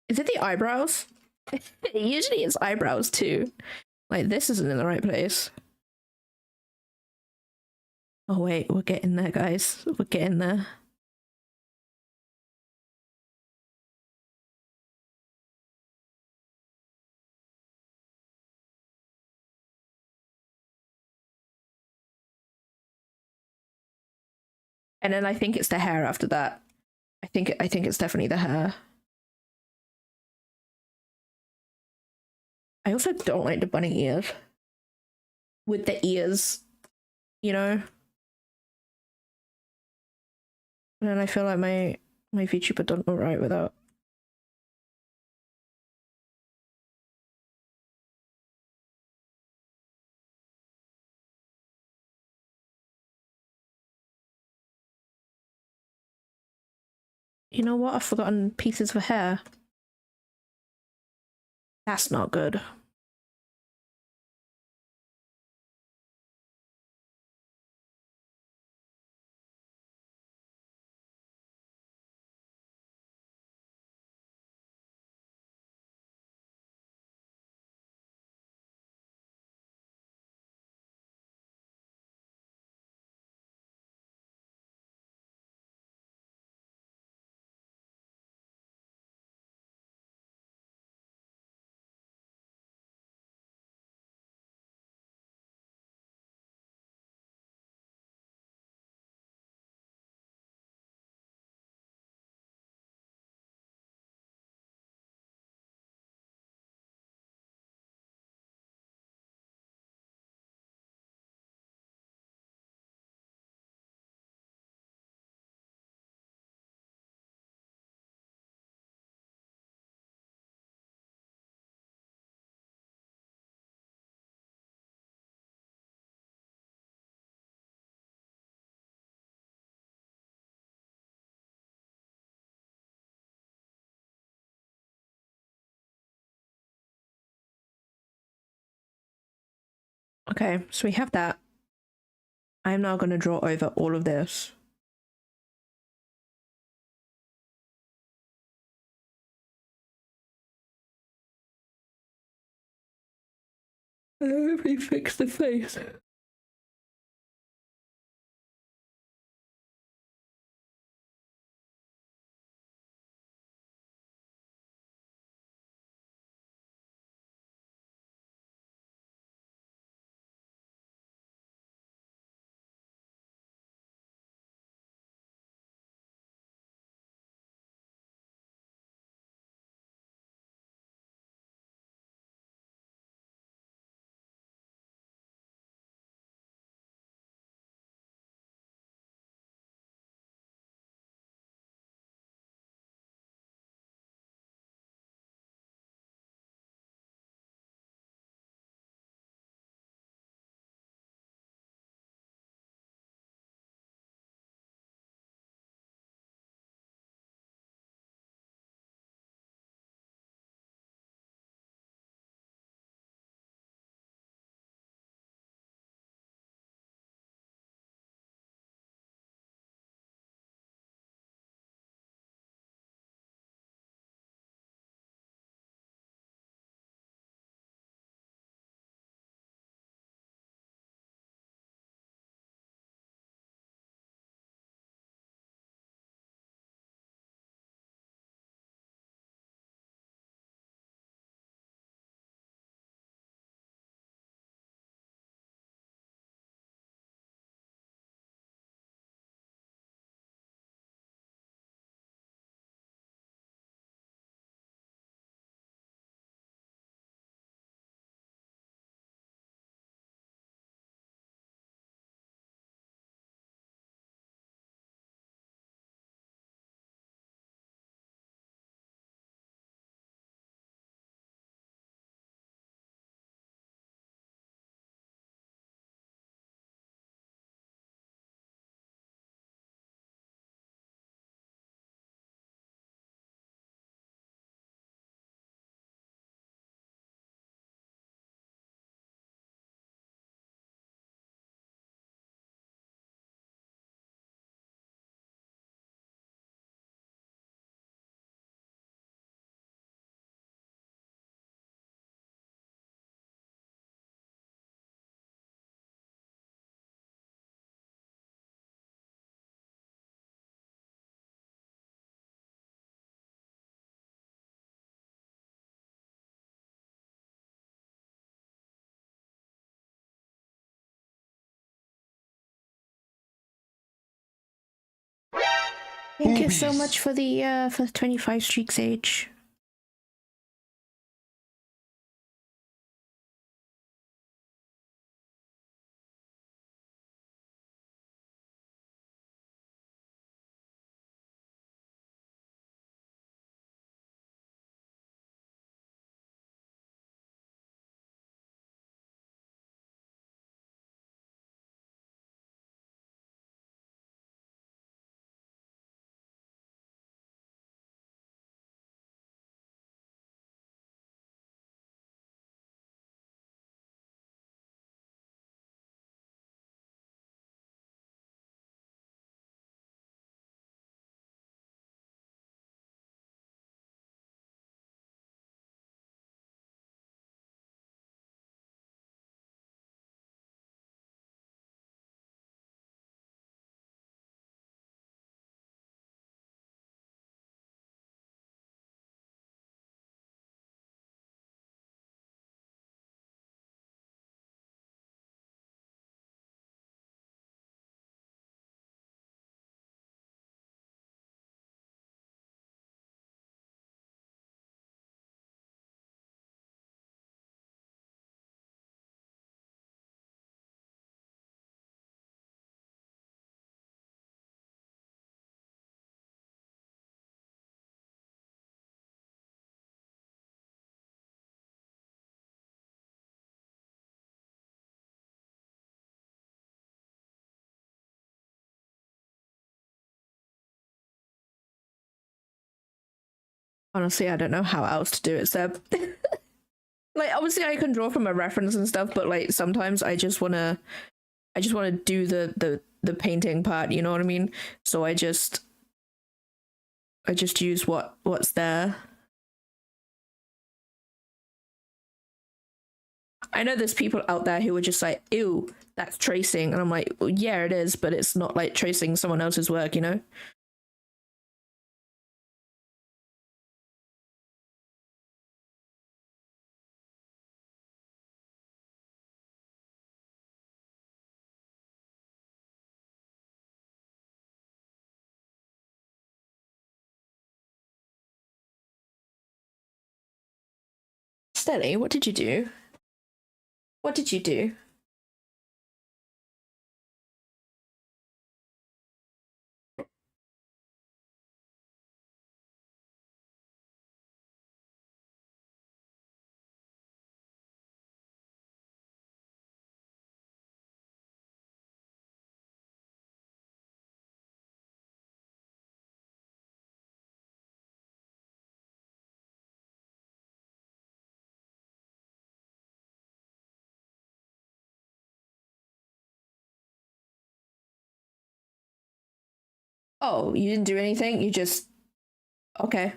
Is it the eyebrows? Usually it's eyebrows too. Like this isn't in the right place. Oh wait, we're getting there, guys. We're getting there. And then I think it's the hair after that. I think it's definitely the hair. I also don't like the bunny ears. With the ears, you know? And then I feel like my VTuber done alright without. You know what? I've forgotten pieces of hair. That's not good. Okay, so we have that. I'm now going to draw over all of this. Let me fix the face. Thank you so much for the 25 streaks age. Honestly, I don't know how else to do it, Seb. Like, obviously I can draw from a reference and stuff, but like sometimes I just wanna do the painting part, you know what I mean? So I just use what's there. I know there's people out there who are just like, ew, that's tracing, and I'm like, well, yeah, it is, but it's not like tracing someone else's work, you know? Stelly, what did you do? What did you do? Oh, you didn't do anything? You just... Okay.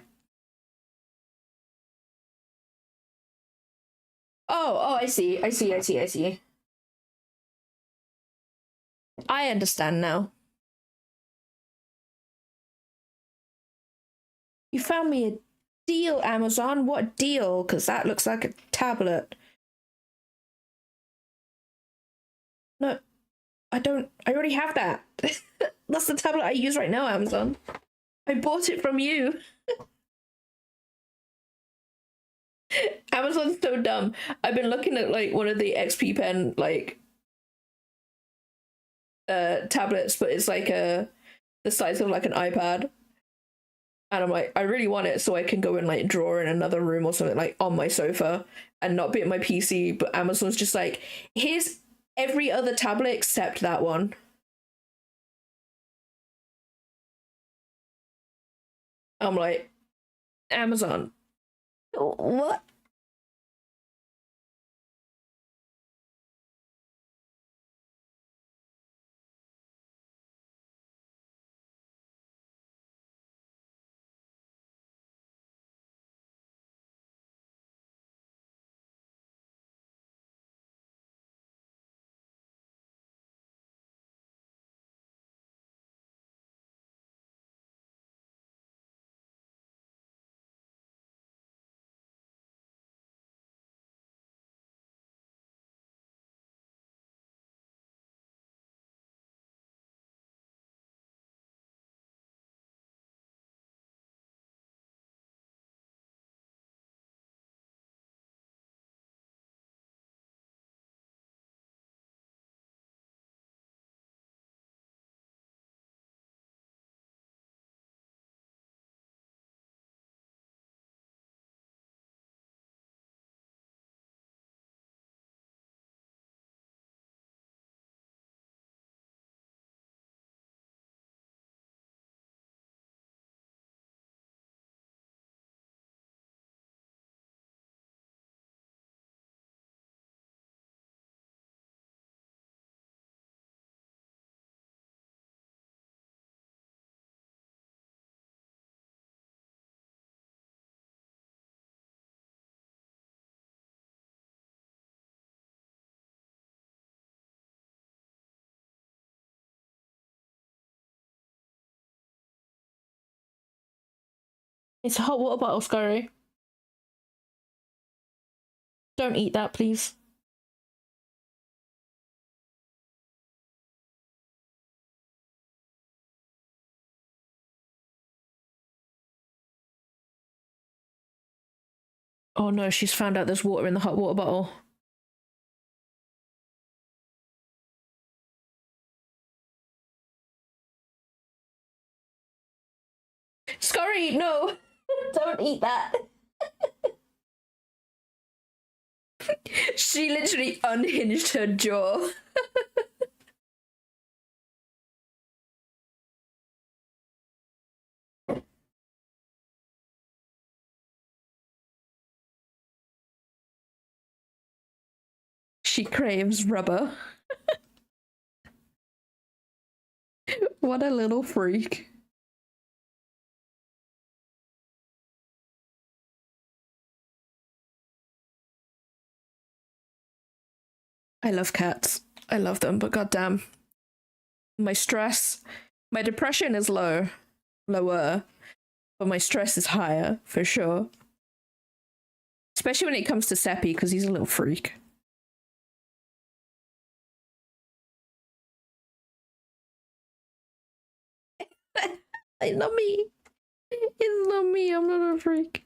Oh, I see. I see. I understand now. You found me a deal, Amazon. What deal? Because that looks like a tablet. No, I don't. I already have that. That's the tablet I use right now, Amazon. I bought it from you. Amazon's so dumb. I've been looking at like one of the XP Pen like tablets, but it's like the size of like an iPad. And I'm like, I really want it so I can go and like draw in another room or something like on my sofa and not be at my PC. But Amazon's just like, here's every other tablet except that one. I'm like, Amazon, what? It's a hot water bottle, Scurry. Don't eat that, please. Oh no, she's found out there's water in the hot water bottle. Scurry, no! Don't eat that. She literally unhinged her jaw. She craves rubber. What a little freak. I love cats. I love them, but goddamn. My stress, my depression is lower, but my stress is higher, for sure. Especially when it comes to Seppi, because he's a little freak. It's not me. It's not me. I'm not a freak.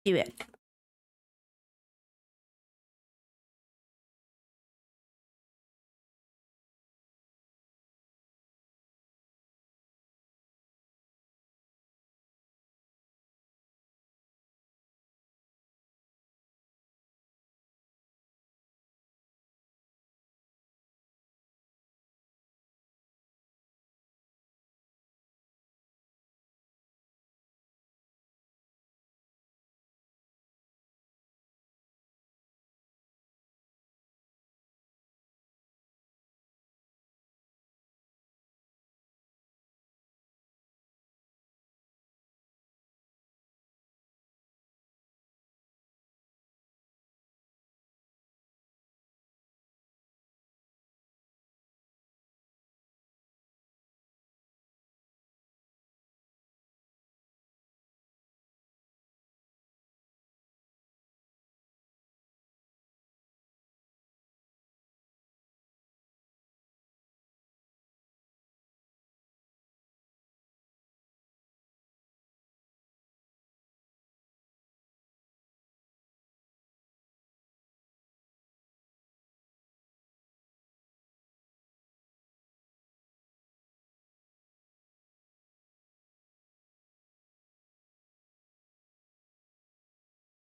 Do it.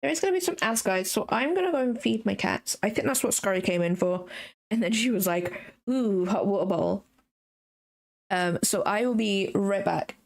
There is going to be some ads, guys, so I'm going to go and feed my cats. I think that's what Scurry came in for. And then she was like, ooh, hot water bottle. So I will be right back.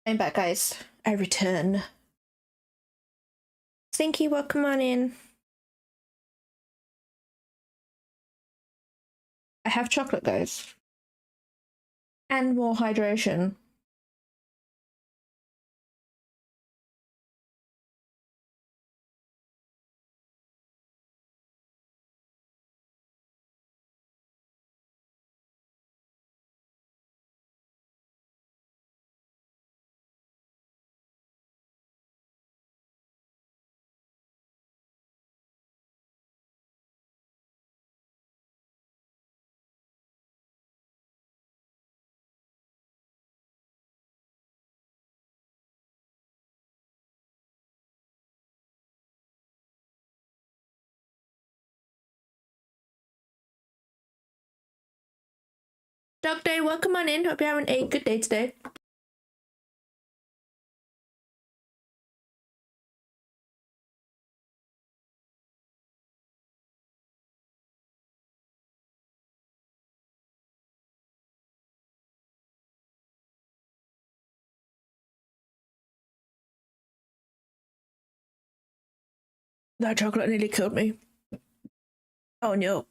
I'm back, guys. I return. Stinky, welcome on in. I have chocolate, guys. And more hydration. Dog Day, welcome on in. Hope you're having a good day today. That chocolate nearly killed me. Oh no.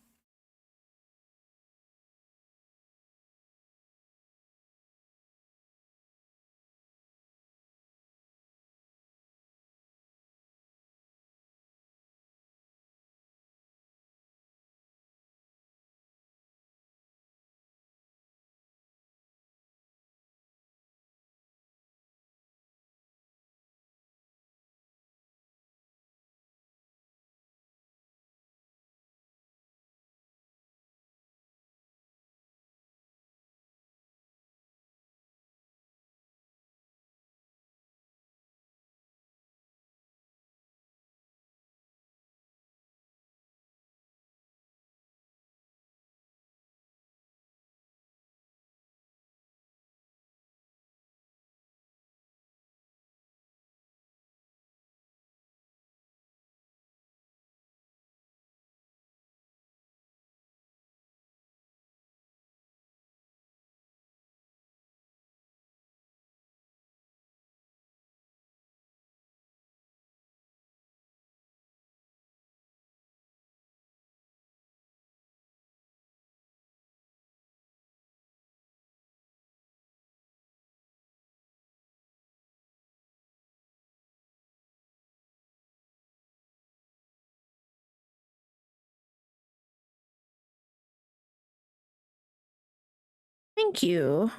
Thank you.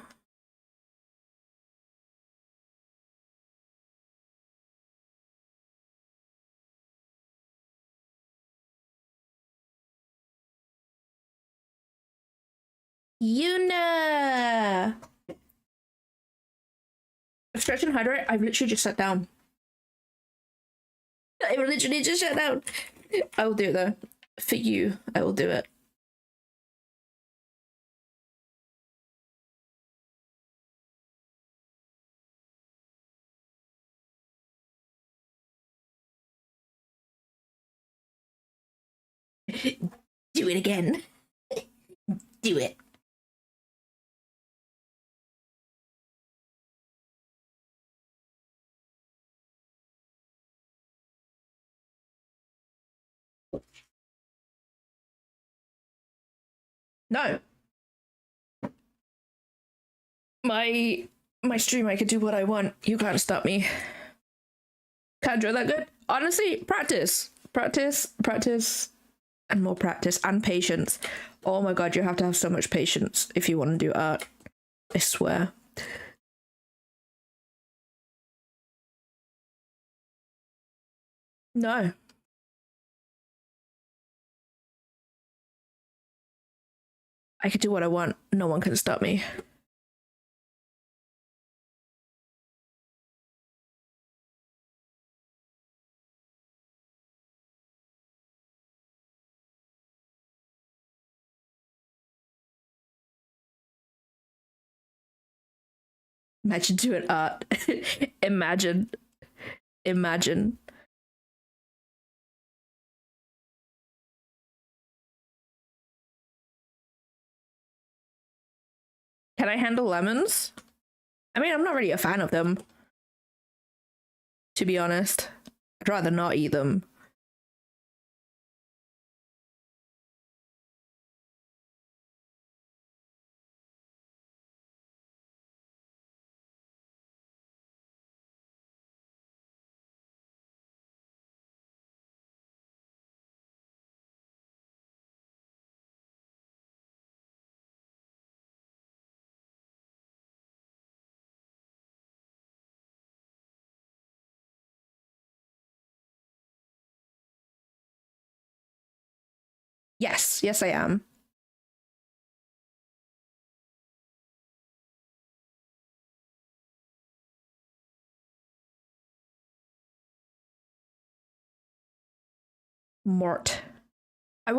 Yuna! Stretch and hydrate, I've literally just sat down. I literally just sat down. I will do it though. For you, I will do it. Do it again. Do it. No. My stream, I can do what I want. You can't stop me. Can't draw that good. Honestly, practice. Practice, and more practice and patience. Oh my god, you have to have so much patience if you want to do art. I swear. No. I can do what I want. No one can stop me. Imagine doing art. Imagine. Imagine. Can I handle lemons? I mean, I'm not really a fan of them, to be honest. I'd rather not eat them. Yes, yes, I am. Mort. I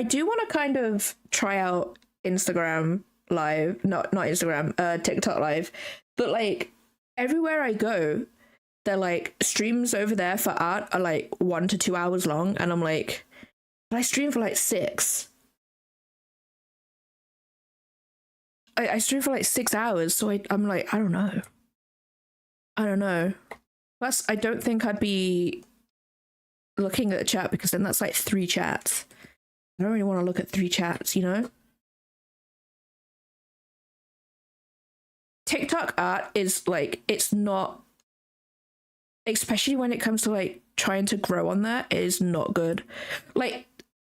do wanna kind of try out Instagram live, not Instagram, TikTok live. But like everywhere I go, they're like streams over there for art are like 1 to 2 hours long, and I'm like, but I stream for like 6. I stream for like 6 hours, so I'm like, I don't know. I don't know. Plus, I don't think I'd be looking at the chat because then that's like 3 chats. I don't really want to look at 3 chats, you know? TikTok art is like, it's not, especially when it comes to like trying to grow on that, it is not good. Like,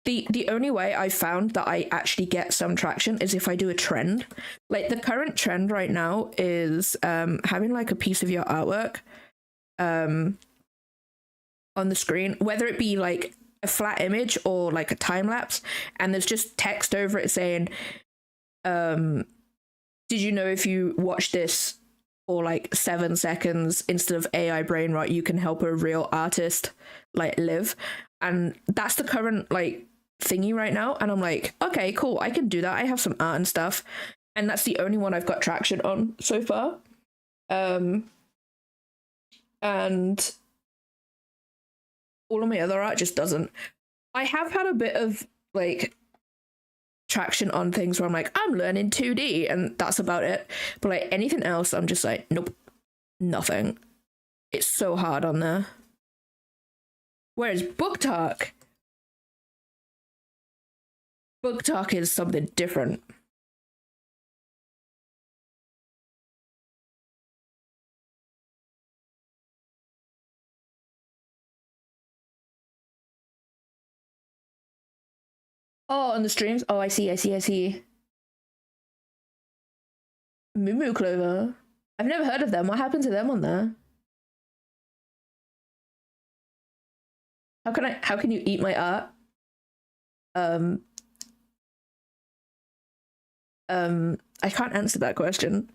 the only way I found that I actually get some traction is if I do a trend. Like the current trend right now is having like a piece of your artwork on the screen, whether it be like a flat image or like a time lapse, and there's just text over it saying, did you know if you watch this for like 7 seconds instead of AI brain rot, you can help a real artist like live? And that's the current like thingy right now, and I'm like, okay, cool, I can do that. I have some art and stuff, and that's the only one I've got traction on so far. And all of my other art just doesn't. I have had a bit of like traction on things where I'm like, I'm learning 2D, and that's about it. But like anything else, I'm just like, nope, nothing. It's so hard on there. Whereas BookTok is something different. Oh, on the streams? Oh, I see. Moo Clover. I've never heard of them. What happened to them on there? How can you eat my art? I can't answer that question.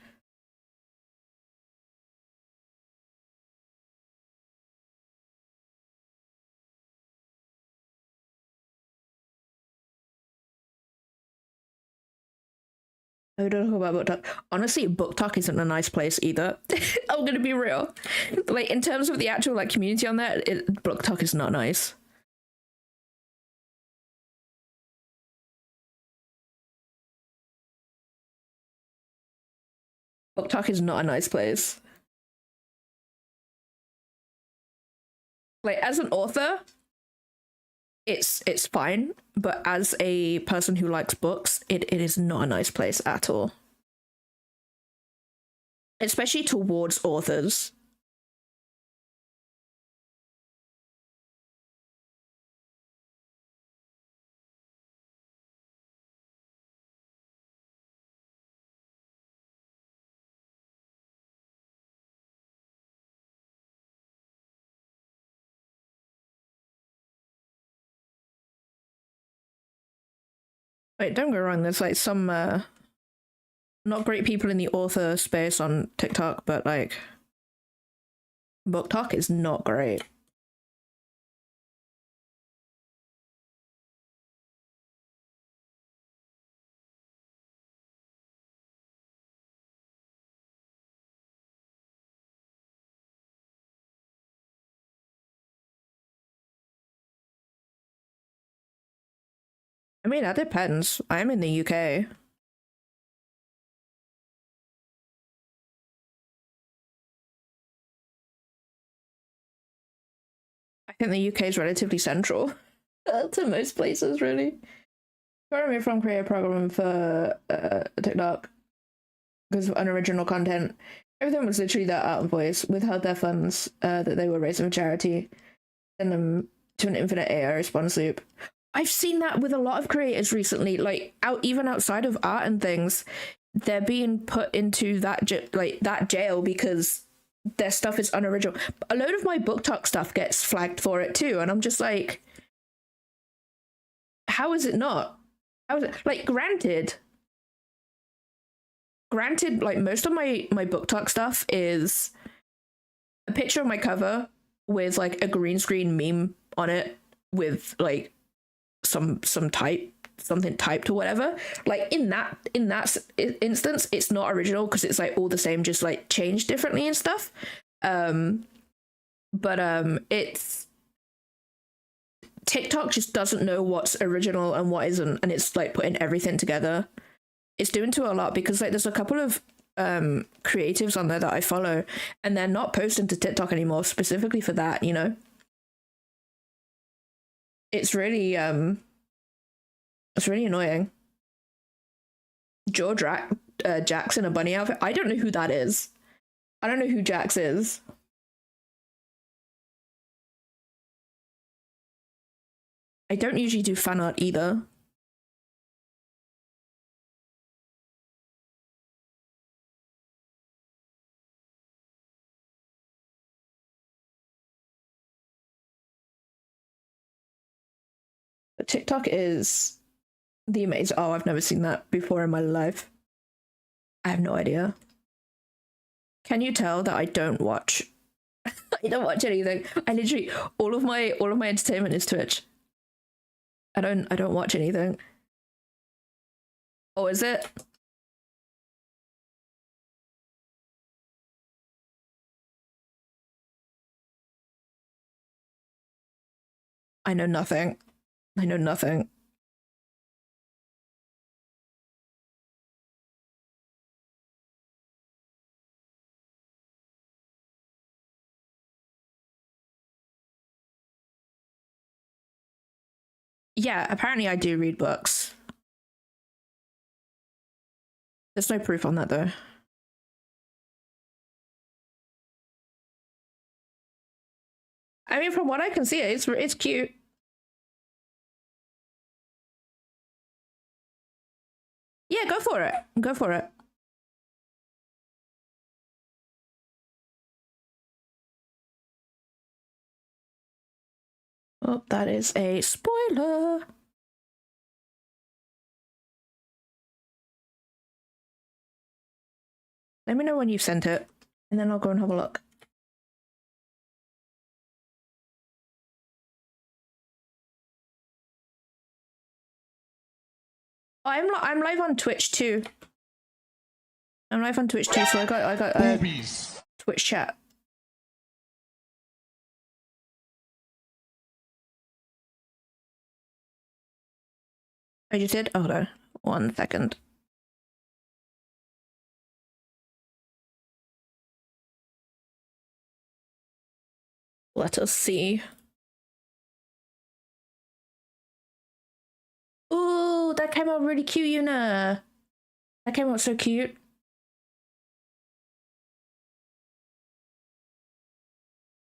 I don't know about BookTok. Honestly, BookTok isn't a nice place either. I'm gonna be real. Like in terms of the actual like community on there, BookTok is not nice. BookTok is not a nice place. Like as an author, it's fine, but as a person who likes books, it is not a nice place at all. Especially towards authors. Wait, don't go wrong, there's like some not great people in the author space on TikTok, but like BookTok is not great. I mean, that depends. I'm in the UK. think the UK is relatively central to most places, really. Sorry me from create a program for TikTok because of unoriginal content. Everything was literally their art and voice, withheld their funds that they were raising for charity, send them to an infinite AI response loop. I've seen that with a lot of creators recently, like even outside of art and things, they're being put into that that jail because their stuff is unoriginal. A load of my book talk stuff gets flagged for it too, and I'm just like, how is it not? How is it like granted, like most of my book talk stuff is a picture of my cover with like a green screen meme on it with like something typed or whatever. Like in that instance, it's not original because it's like all the same, just like changed differently and stuff. It's TikTok just doesn't know what's original and what isn't, and it's like putting everything together. It's doing to a lot because like there's a couple of creatives on there that I follow, and they're not posting to TikTok anymore specifically for that, you know. It's really annoying. Jax in a bunny outfit. I don't know who that is. I don't know who Jax is. I don't usually do fan art either. But TikTok is the amazing. Oh, I've never seen that before in my life. I have no idea. Can you tell that I don't watch? I don't watch anything. I literally all of my entertainment is Twitch. I don't watch anything. Oh, is it? I know nothing. I know nothing. Yeah, apparently I do read books. There's no proof on that though. I mean, from what I can see, it's cute. Yeah, go for it. Go for it. Oh, that is a spoiler. Let me know when you've sent it, and then I'll go and have a look. I'm live on Twitch too. I'm live on Twitch too, so I got Twitch chat. I just did. Hold on, 1 second. Let us see. Ooh, that came out really cute, Yuna. That came out so cute.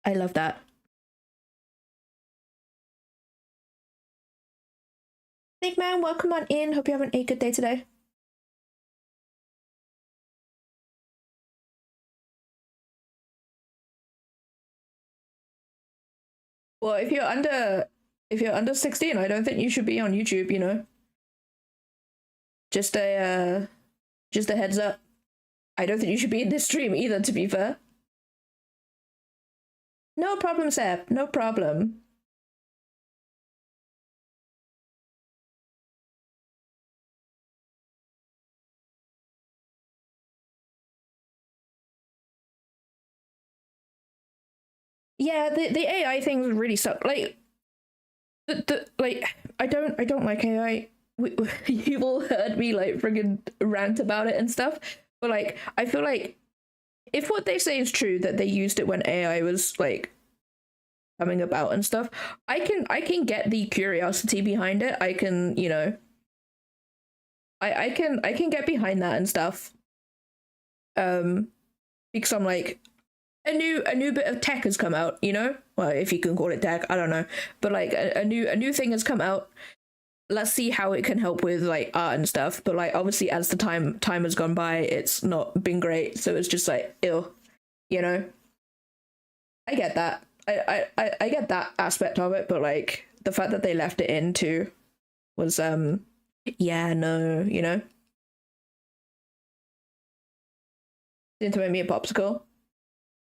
I love that. Nick man, welcome on in. Hope you're having a good day today. Well, if you're under 16, I don't think you should be on YouTube, you know. Just a heads up. I don't think you should be in this stream either, to be fair. No problem, Seb. No problem. Yeah, the AI things really suck. Like I don't like AI. You've all heard me like friggin' rant about it and stuff, but like I feel like if what they say is true, that they used it when AI was like coming about and stuff. I can get the curiosity behind it. I can, you know, I can get behind that and stuff. Because I'm like, a new bit of tech has come out, you know? Well, if you can call it tech, I don't know. But like a new thing has come out. Let's see how it can help with like art and stuff. But like obviously as the time has gone by, it's not been great. So it's just like ill, you know? I get that. I get that aspect of it, but like the fact that they left it in too was yeah, no, you know. Into make me a popsicle.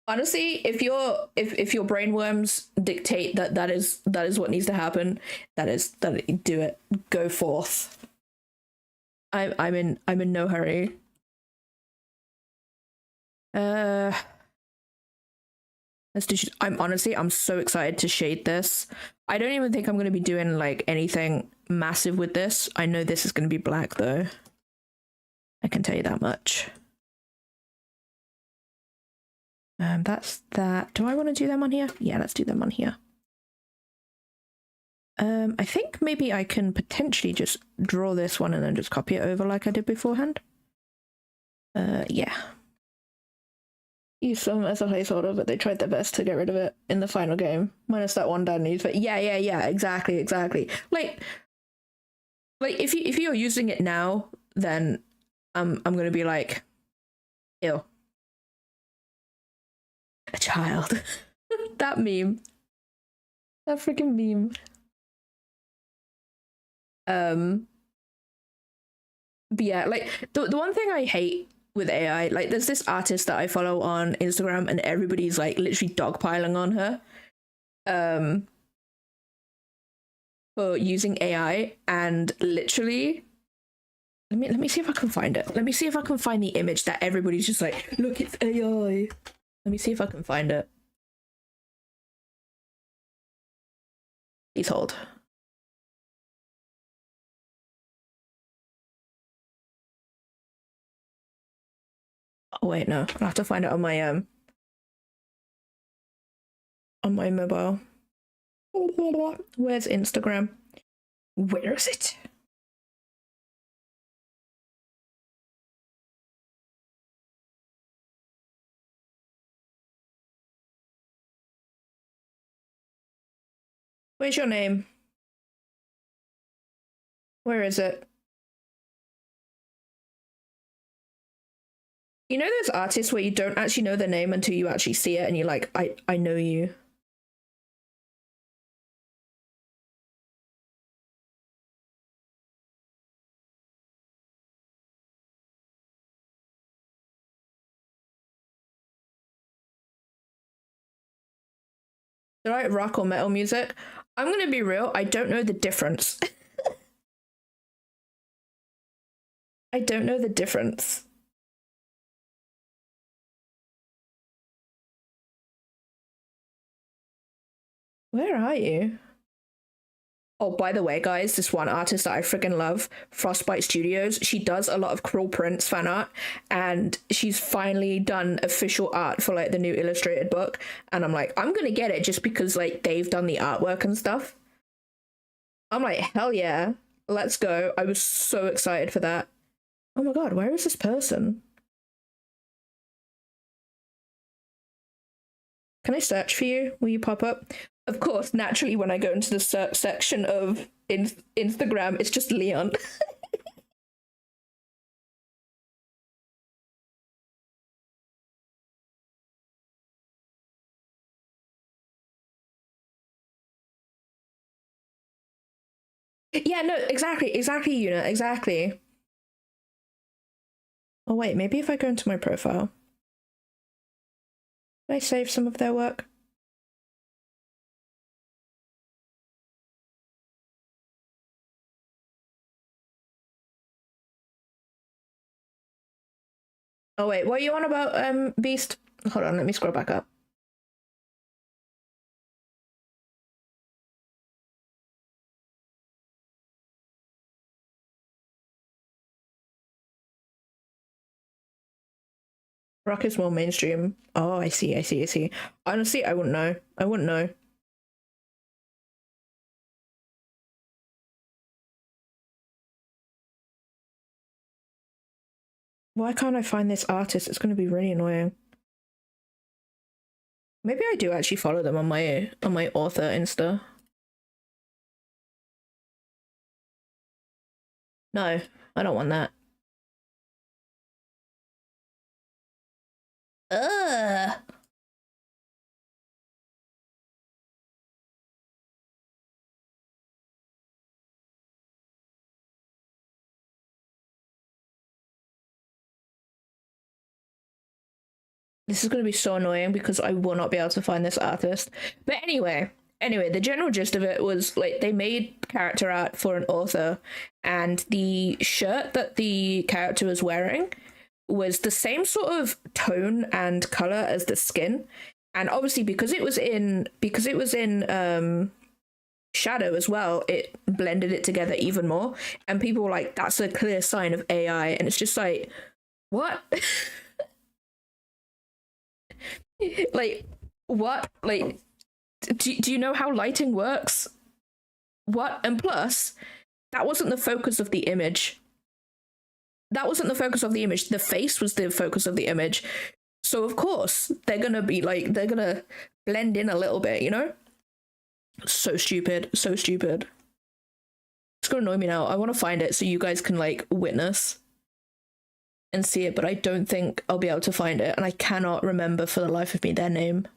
Honestly, if your brainworms dictate that is what needs to happen, do it. Go forth. I'm in no hurry. Let's do. I'm so excited to shade this. I don't even think I'm gonna be doing like anything massive with this. I know this is gonna be black though. I can tell you that much. That's that. Do I want to do them on here? Yeah, let's do them on here. I think maybe I can potentially just draw this one and then just copy it over like I did beforehand. Yeah. Use some as a placeholder, but they tried their best to get rid of it in the final game. Minus that one down needs, but yeah, exactly. Like if you're using it now, then I'm gonna be like, ew. A child. That meme. That freaking meme. But yeah, like the one thing I hate with AI, like there's this artist that I follow on Instagram and everybody's like literally dogpiling on her for using AI, and literally let me see if I can find it. Let me see if I can find the image that everybody's just like, look, it's AI. Let me see if I can find it. Please hold. Oh wait, no. I'll have to find it on my mobile. Where's Instagram? Where is it? Where's your name? Where is it? You know those artists where you don't actually know their name until you actually see it and you're like, I know you. Do I like rock or metal music? I'm gonna be real, I don't know the difference. I don't know the difference. Where are you? Oh, by the way, guys, this one artist that I freaking love, Frostbite Studios, she does a lot of Cruel Prince fan art, and she's finally done official art for like the new illustrated book. And I'm like, I'm gonna get it just because like they've done the artwork and stuff. I'm like, hell yeah, let's go. I was so excited for that. Oh my god, where is this person? Can I search for you? Will you pop up? Of course, naturally, when I go into the search section of Instagram, it's just Leon. Yeah, no, exactly, Una, exactly. Oh wait, maybe if I go into my profile. Did I save some of their work? Oh wait, what are you on about, Beast? Hold on, let me scroll back up. Rock is more mainstream. Oh, I see. Honestly, I wouldn't know. Why can't I find this artist? It's going to be really annoying. Maybe I do actually follow them on my author Insta. No, I don't want that. Ugh. This is going to be so annoying because I will not be able to find this artist. But anyway, the general gist of it was like they made character art for an author, and the shirt that the character was wearing was the same sort of tone and color as the skin. And obviously because it was in shadow as well, it blended it together even more. And people were like, that's a clear sign of AI. And it's just like, what? Like, what? Like, do you know how lighting works? What? And plus, that wasn't the focus of the image. The face was the focus of the image. So of course, they're gonna blend in a little bit, you know? So stupid. It's gonna annoy me now. I want to find it so you guys can like witness and see it, but I don't think I'll be able to find it, and I cannot remember for the life of me their name.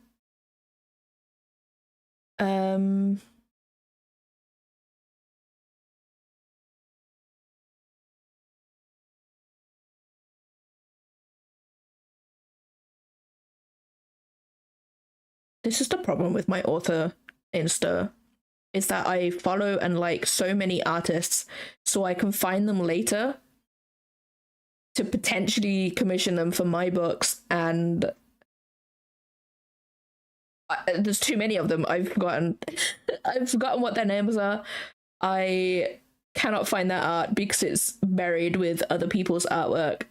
This is the problem with my author Insta, is that I follow and like so many artists so I can find them later to potentially commission them for my books, and there's too many of them. I've forgotten what their names are. I cannot find their art because it's buried with other people's artwork.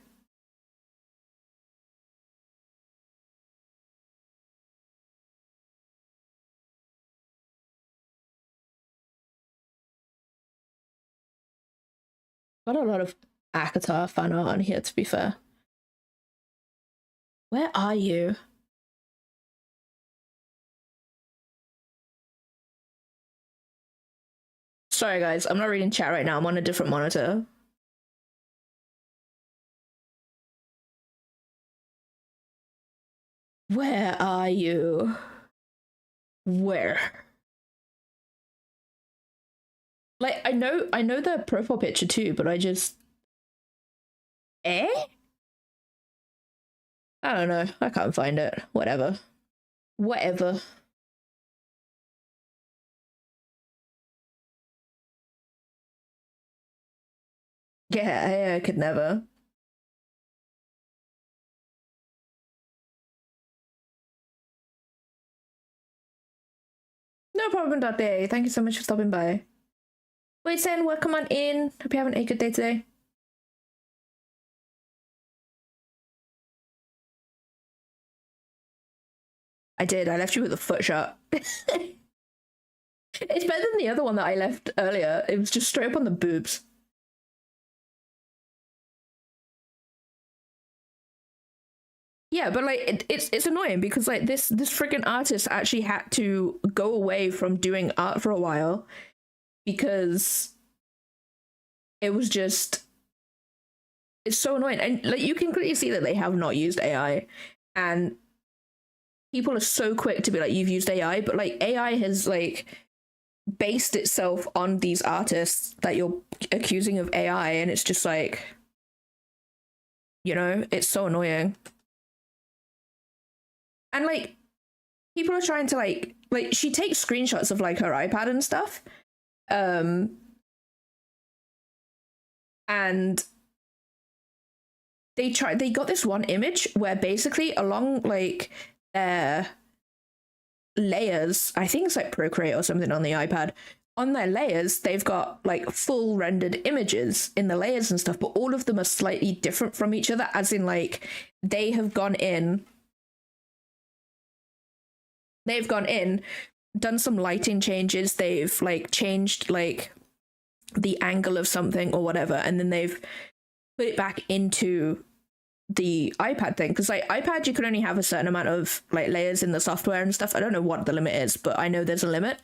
Got a lot of ACOTAR fan art on here, to be fair. Where are you? Sorry guys, I'm not reading chat right now. I'm on a different monitor. Where are you? Where? Like, I know the profile picture too, but I just... I don't know. I can't find it. Whatever. Yeah, I could never. No problem, Dante. Thank you so much for stopping by. Wait, Sen, welcome on in. Hope you're having a good day today. I did. I left you with a foot shot. It's better than the other one that I left earlier. It was just straight up on the boobs. Yeah, but like it's annoying because like this freaking artist actually had to go away from doing art for a while because it was just, it's so annoying. And like you can clearly see that they have not used AI, and people are so quick to be like, you've used AI, but like AI has like based itself on these artists that you're accusing of AI, and it's just like, you know, it's so annoying. And like people are trying to like she takes screenshots of like her iPad and stuff, and they got this one image where basically along like layers, I think it's like Procreate or something on the iPad, on their layers they've got like full rendered images in the layers and stuff, but all of them are slightly different from each other, as in like they've gone in, done some lighting changes, they've like changed like the angle of something or whatever, and then they've put it back into the iPad thing, because like iPad you can only have a certain amount of like layers in the software and stuff. I don't know what the limit is, but I know there's a limit.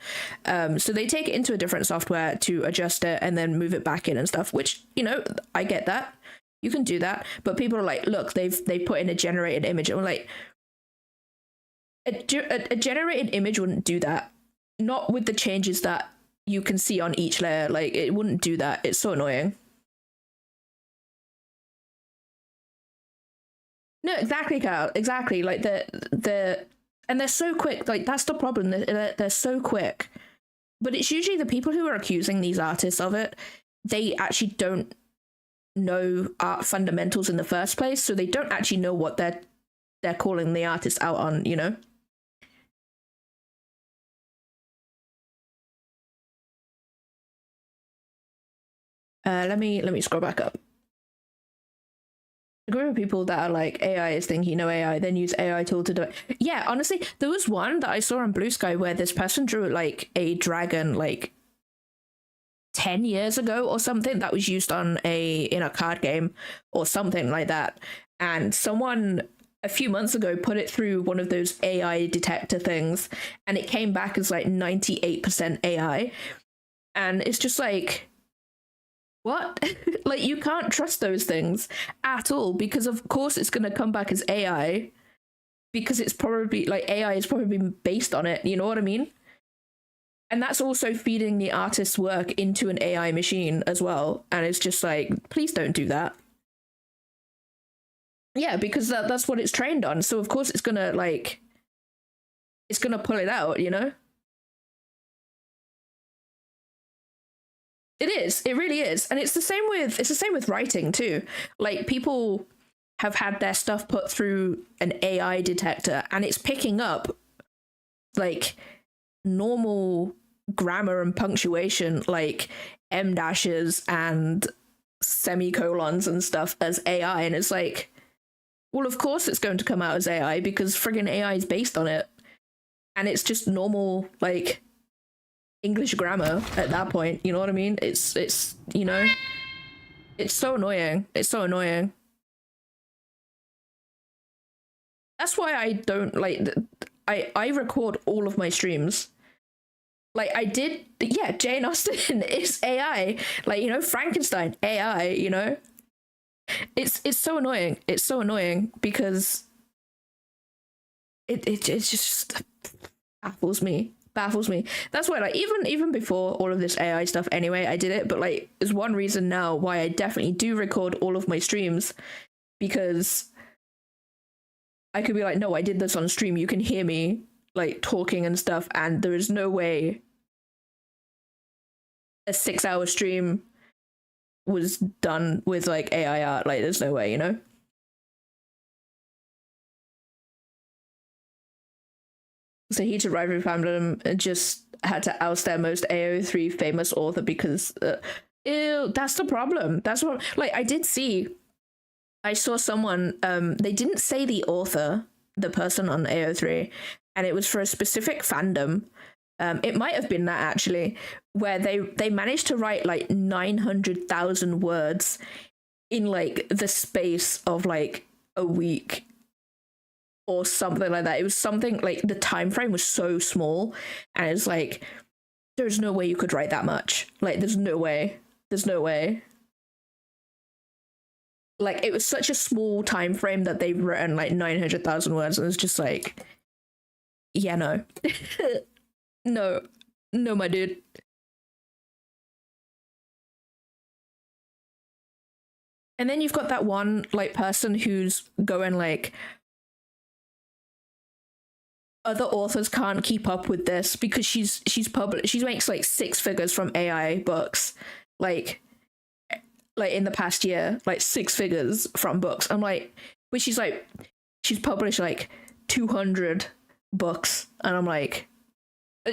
So they take it into a different software to adjust it and then move it back in and stuff, which, you know, I get that. You can do that. But people are like, look, they put in a generated image. And we're like, a generated image wouldn't do that. Not with the changes that you can see on each layer. Like, it wouldn't do that. It's so annoying. No, exactly, Cal. Exactly. Like and they're so quick. Like that's the problem. They're so quick. But it's usually the people who are accusing these artists of it. They actually don't know art fundamentals in the first place, so they don't actually know what they're calling the artist out on. You know. Let me scroll back up. A group of people that are like, AI is thinking no AI, then use AI tool to do it. Yeah, honestly, there was one that I saw on Blue Sky where this person drew like a dragon like 10 years ago or something that was used in a card game or something like that. And someone a few months ago put it through one of those AI detector things and it came back as like 98% AI. And it's just like, what? Like, you can't trust those things at all because, of course, it's going to come back as AI because it's probably, like, AI is probably based on it, you know what I mean? And that's also feeding the artist's work into an AI machine as well. And it's just like, please don't do that. Yeah, because that's what it's trained on. So, of course, it's going to, like, it's going to pull it out, you know? It is. It really is. And it's the same with writing too. Like people have had their stuff put through an AI detector and it's picking up like normal grammar and punctuation like em dashes and semicolons and stuff as AI, and it's like, well, of course it's going to come out as AI because friggin' AI is based on it. And it's just normal like English grammar at that point, you know what I mean? It's you know, it's so annoying. It's so annoying. That's why I don't like. I record all of my streams. Like I did, yeah. Jane Austen is AI. Like, you know, Frankenstein AI. You know, it's so annoying. It's so annoying because it just baffles me. That's why, like, even before all of this AI stuff anyway, I did it, but like there's one reason now why I definitely do record all of my streams, because I could be like, no, I did this on stream, you can hear me like talking and stuff, and there is no way a 6-hour stream was done with like AI art. Like there's no way, you know. So Heated Rivalry fandom just had to oust their most AO3 famous author because, ew, that's the problem. That's what, like, I saw someone, they didn't say the author, the person on AO3, and it was for a specific fandom. It might have been that actually, where they managed to write like 900,000 words in like the space of like a week or something like that. It was something like the time frame was so small, and it's like there's no way you could write that much. Like there's no way. Like it was such a small time frame that they've written like 900,000 words, and it's just like, yeah, no. no, my dude. And then you've got that one like person who's going like, other authors can't keep up with this because she makes like 6 figures from AI books, like in the past year, like 6 figures from books. I'm like, but she's published like 200 books, and I'm like,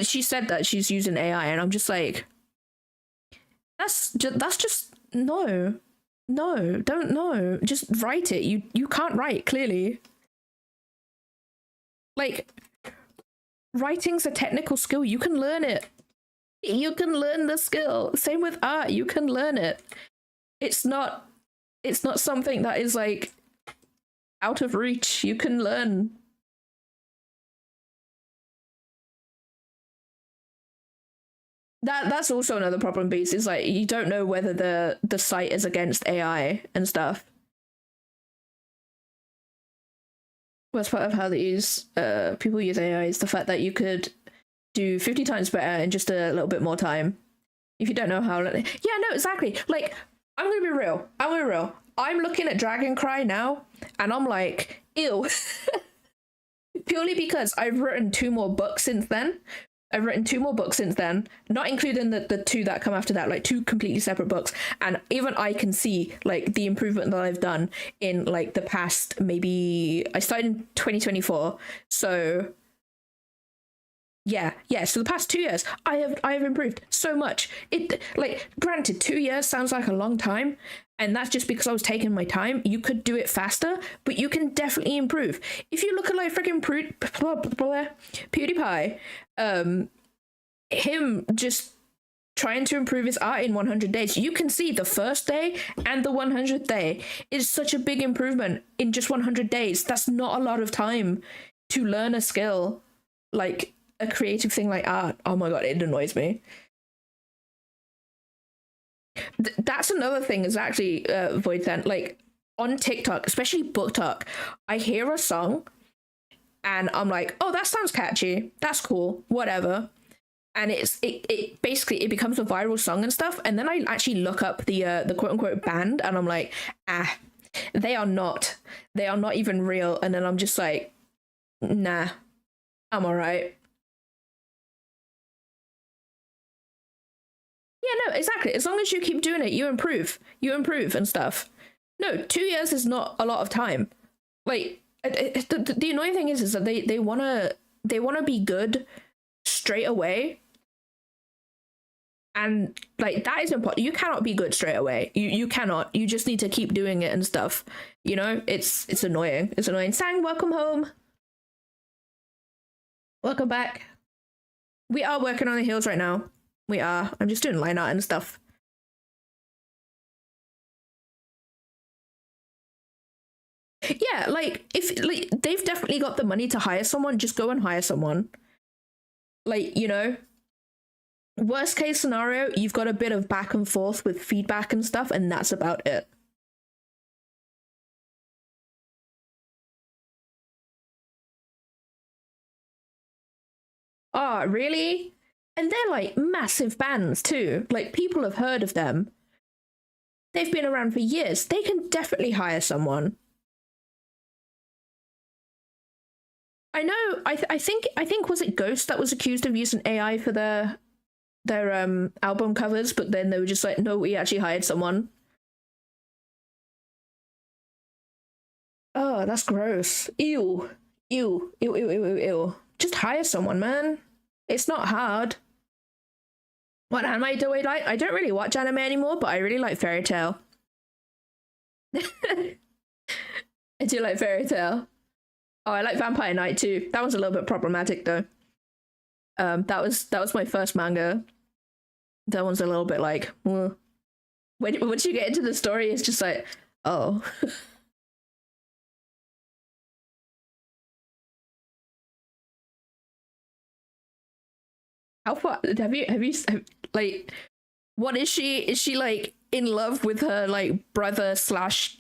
she said that she's using AI, and I'm just like, that's just no, don't know, just write it. You can't write, clearly. Like, writing's a technical skill. You can learn it. You can learn the skill. Same with art. You can learn it. It's not something that is like out of reach. You can learn. That's also another problem, Beast, is like you don't know whether the site is against AI and stuff. Worst part of how they use people use AI is the fact that you could do 50 times better in just a little bit more time. If you don't know how, yeah, no, exactly. Like, I'm gonna be real. I'm looking at Dragon Cry now, and I'm like, ew. Purely because I've written 2 more books since then. Not including the 2 that come after that, like 2 completely separate books. And even I can see like the improvement that I've done in like the past, maybe I started in 2024. So yeah. So the past 2 years, I have improved so much. It, like, granted, 2 years sounds like a long time, and that's just because I was taking my time. You could do it faster, but you can definitely improve. If you look at like freaking PewDiePie, him just trying to improve his art in 100 days, you can see the first day and the 100th day is such a big improvement in just 100 days. That's not a lot of time to learn a skill, like a creative thing like art. Oh my god, it annoys me. That's another thing is actually Void then, like on TikTok, especially BookTok, I hear a song and I'm like, oh, that sounds catchy, that's cool, whatever. And it basically it becomes a viral song and stuff, and then I actually look up the quote unquote band and I'm like, they are not even real. And then I'm just like, nah, I'm alright. Yeah, no, exactly. As long as you keep doing it, you improve and stuff. No, 2 years is not a lot of time. Like, the annoying thing is that they wanna be good straight away, and like that is important. You cannot be good straight away. You cannot. You just need to keep doing it and stuff. You know, it's annoying. It's annoying. Sang, welcome home. Welcome back. We are working on the heels right now. We are. I'm just doing line art and stuff. Yeah, like if like they've definitely got the money to hire someone, just go and hire someone. Like, you know, worst case scenario, you've got a bit of back and forth with feedback and stuff, and that's about it. Oh, really? And they're like massive bands too. Like, people have heard of them. They've been around for years. They can definitely hire someone. I know. I think was it Ghost that was accused of using AI for their album covers, but then they were just like, no, we actually hired someone. Oh, that's gross. Ew. Just hire someone, man. It's not hard. What anime do I like? I don't really watch anime anymore, but I really like Fairy Tail. I do like Fairy Tail. Oh, I like Vampire Knight too. That was a little bit problematic though. That was my first manga. That one's a little bit like, once you get into the story, it's just like, oh. How far have you like? What is she? Is she like in love with her like brother slash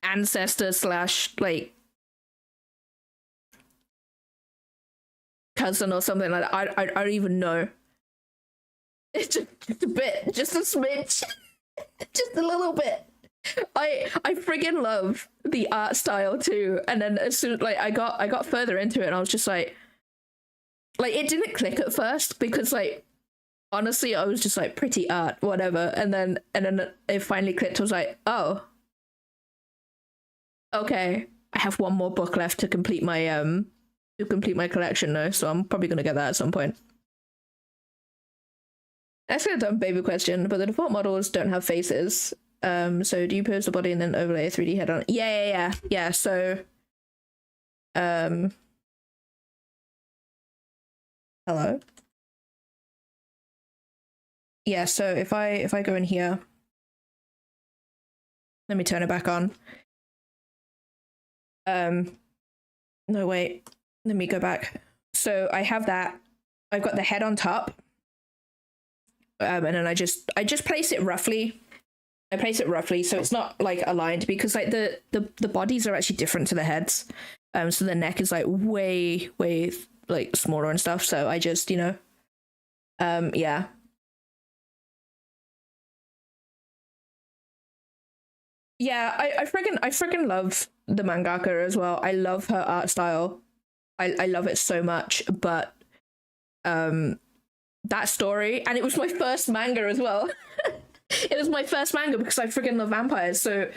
ancestor slash like cousin or something like that? I don't even know. It's just a bit, just a smidge, just a little bit. I friggin' love the art style too. And then as soon like I got further into it, and I was just like it didn't click at first because like honestly I was just like pretty art whatever, and then it finally clicked. I was like, oh, okay, I have one more book left to complete my collection though, so I'm probably gonna get that at some point. That's a dumb baby question, but the default models don't have faces. So do you pose the body and then overlay a 3D head on? Yeah. So hello. Yeah, so if I go in here, let me turn it back on. No, wait. Let me go back. So I have that. I've got the head on top. And then I just place it roughly. I place it roughly so it's not like aligned, because like the bodies are actually different to the heads. So the neck is like way like smaller and stuff. So I just, yeah. Yeah, I freaking love the mangaka as well. I love her art style. I love it so much, but that story, and it was my first manga as well. It was my first manga because I freaking love vampires. So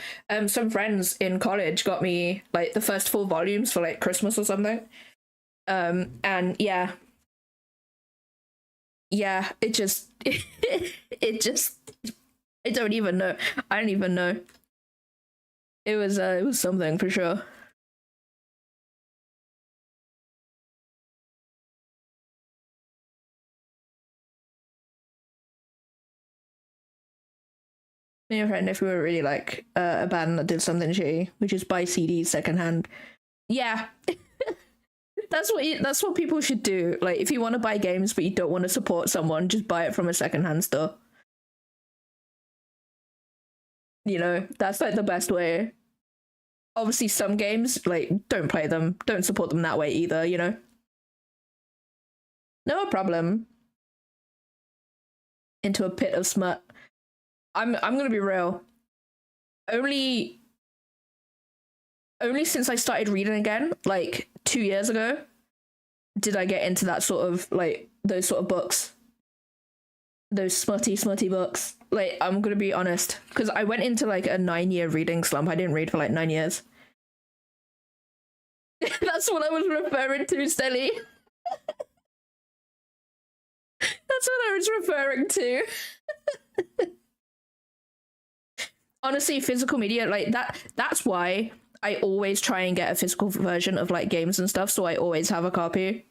some friends in college got me like the first 4 volumes for like Christmas or something. And yeah, it just it just I don't even know. I don't even know. It was something for sure. Me and a friend, if we were really like a band that did something shitty, we just buy CDs secondhand. Yeah. That's what people should do. Like, if you want to buy games but you don't want to support someone, just buy it from a secondhand store. You know, that's like the best way. Obviously, some games, like, don't play them, don't support them that way either, you know? No problem. Into a pit of smut. I'm gonna be real. Only since I started reading again, like 2 years ago, did I get into that sort of like those sort of books. Those smutty books. Like, I'm gonna be honest, because I went into like a 9-year reading slump. I didn't read for like 9 years. That's what I was referring to, Stelly. That's what I was referring to. Honestly, physical media, like that's why I always try and get a physical version of like games and stuff, so I always have a copy.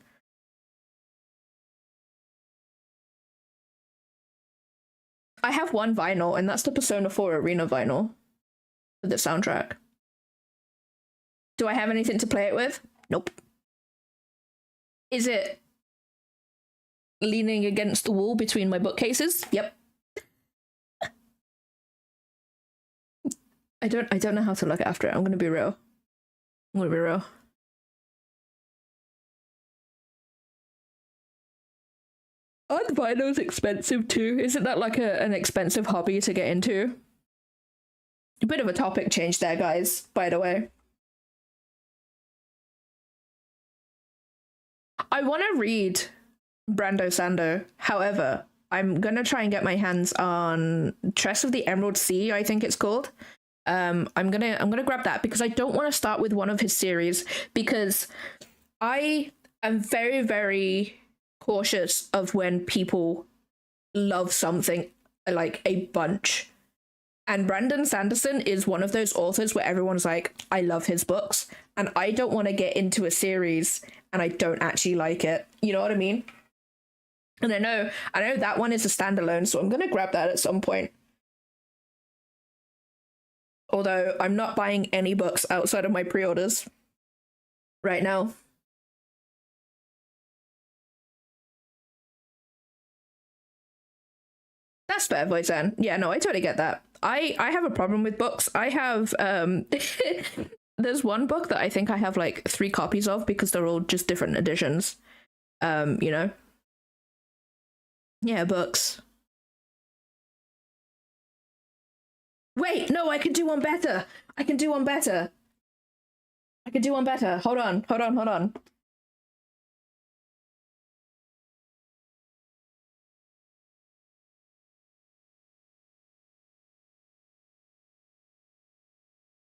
I have one vinyl, and that's the Persona 4 Arena vinyl for the soundtrack. Do I have anything to play it with? Nope. Is it leaning against the wall between my bookcases? Yep. I don't know how to look after it. I'm gonna be real. Aren't vinyls expensive too? Isn't that like an expensive hobby to get into? A bit of a topic change there, guys, by the way. I want to read Brando Sando. However, I'm gonna try and get my hands on Tress of the Emerald Sea, I think it's called. I'm gonna grab that because I don't want to start with one of his series, because I am very, very cautious of when people love something like a bunch. And Brandon Sanderson is one of those authors where everyone's like, I love his books, and I don't want to get into a series and I don't actually like it. You know what I mean? And I know that one is a standalone, so I'm gonna grab that at some point. Although I'm not buying any books outside of my pre-orders right now. That's fair, Voisin. Yeah, no, I totally get that. I have a problem with books. I have there's one book that I think I have like 3 copies of because they're all just different editions. You know? Yeah, books. Wait, no, I can do one better. Hold on.